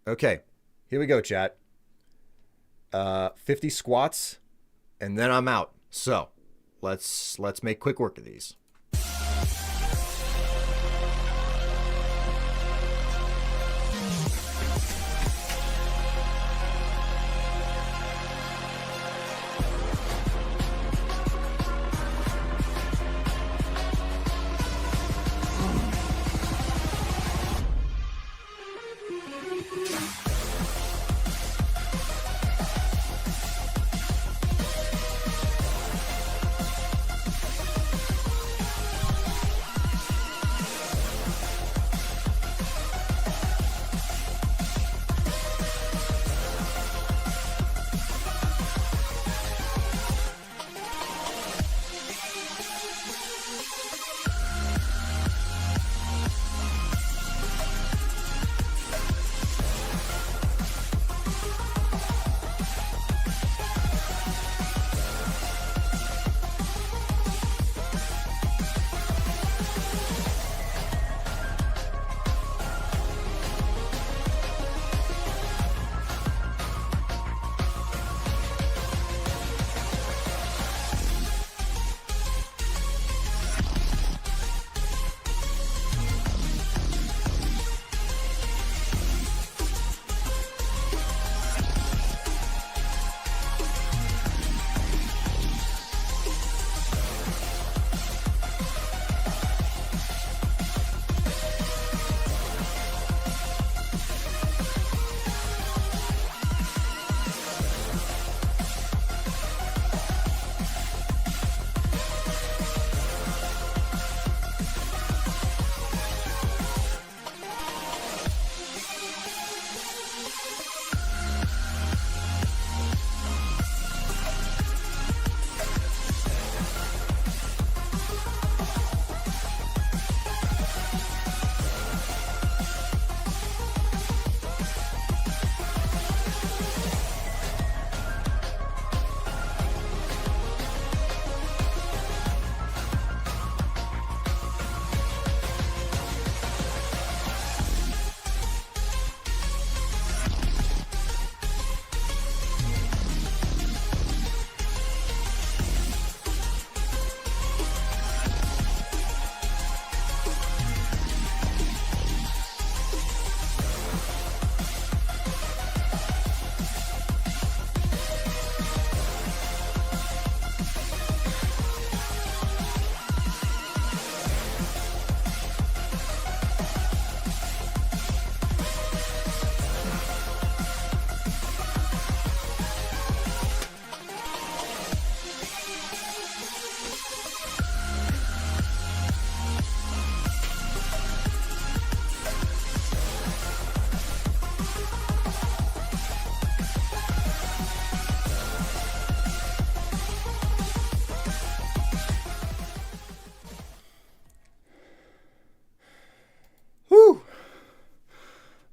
Okay, here we go, chat. 50 squats, and then I'm out. So let's make quick work of these.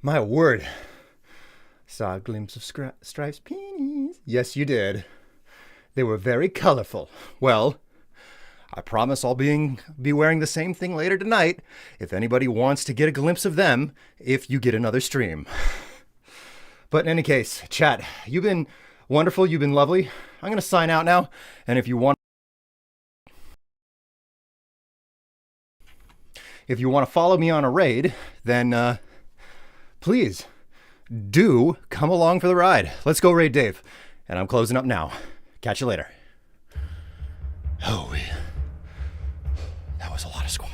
My word. Saw a glimpse of Strife's peonies. Yes, you did. They were very colorful. Well, I promise I'll be wearing the same thing later tonight if anybody wants to get a glimpse of them if you get another stream. But in any case, chat, you've been wonderful. You've been lovely. I'm going to sign out now. And if you want to follow me on a raid, then please do come along for the ride. Let's go raid Dave. And I'm closing up now. Catch you later. Oh, that was a lot of squats.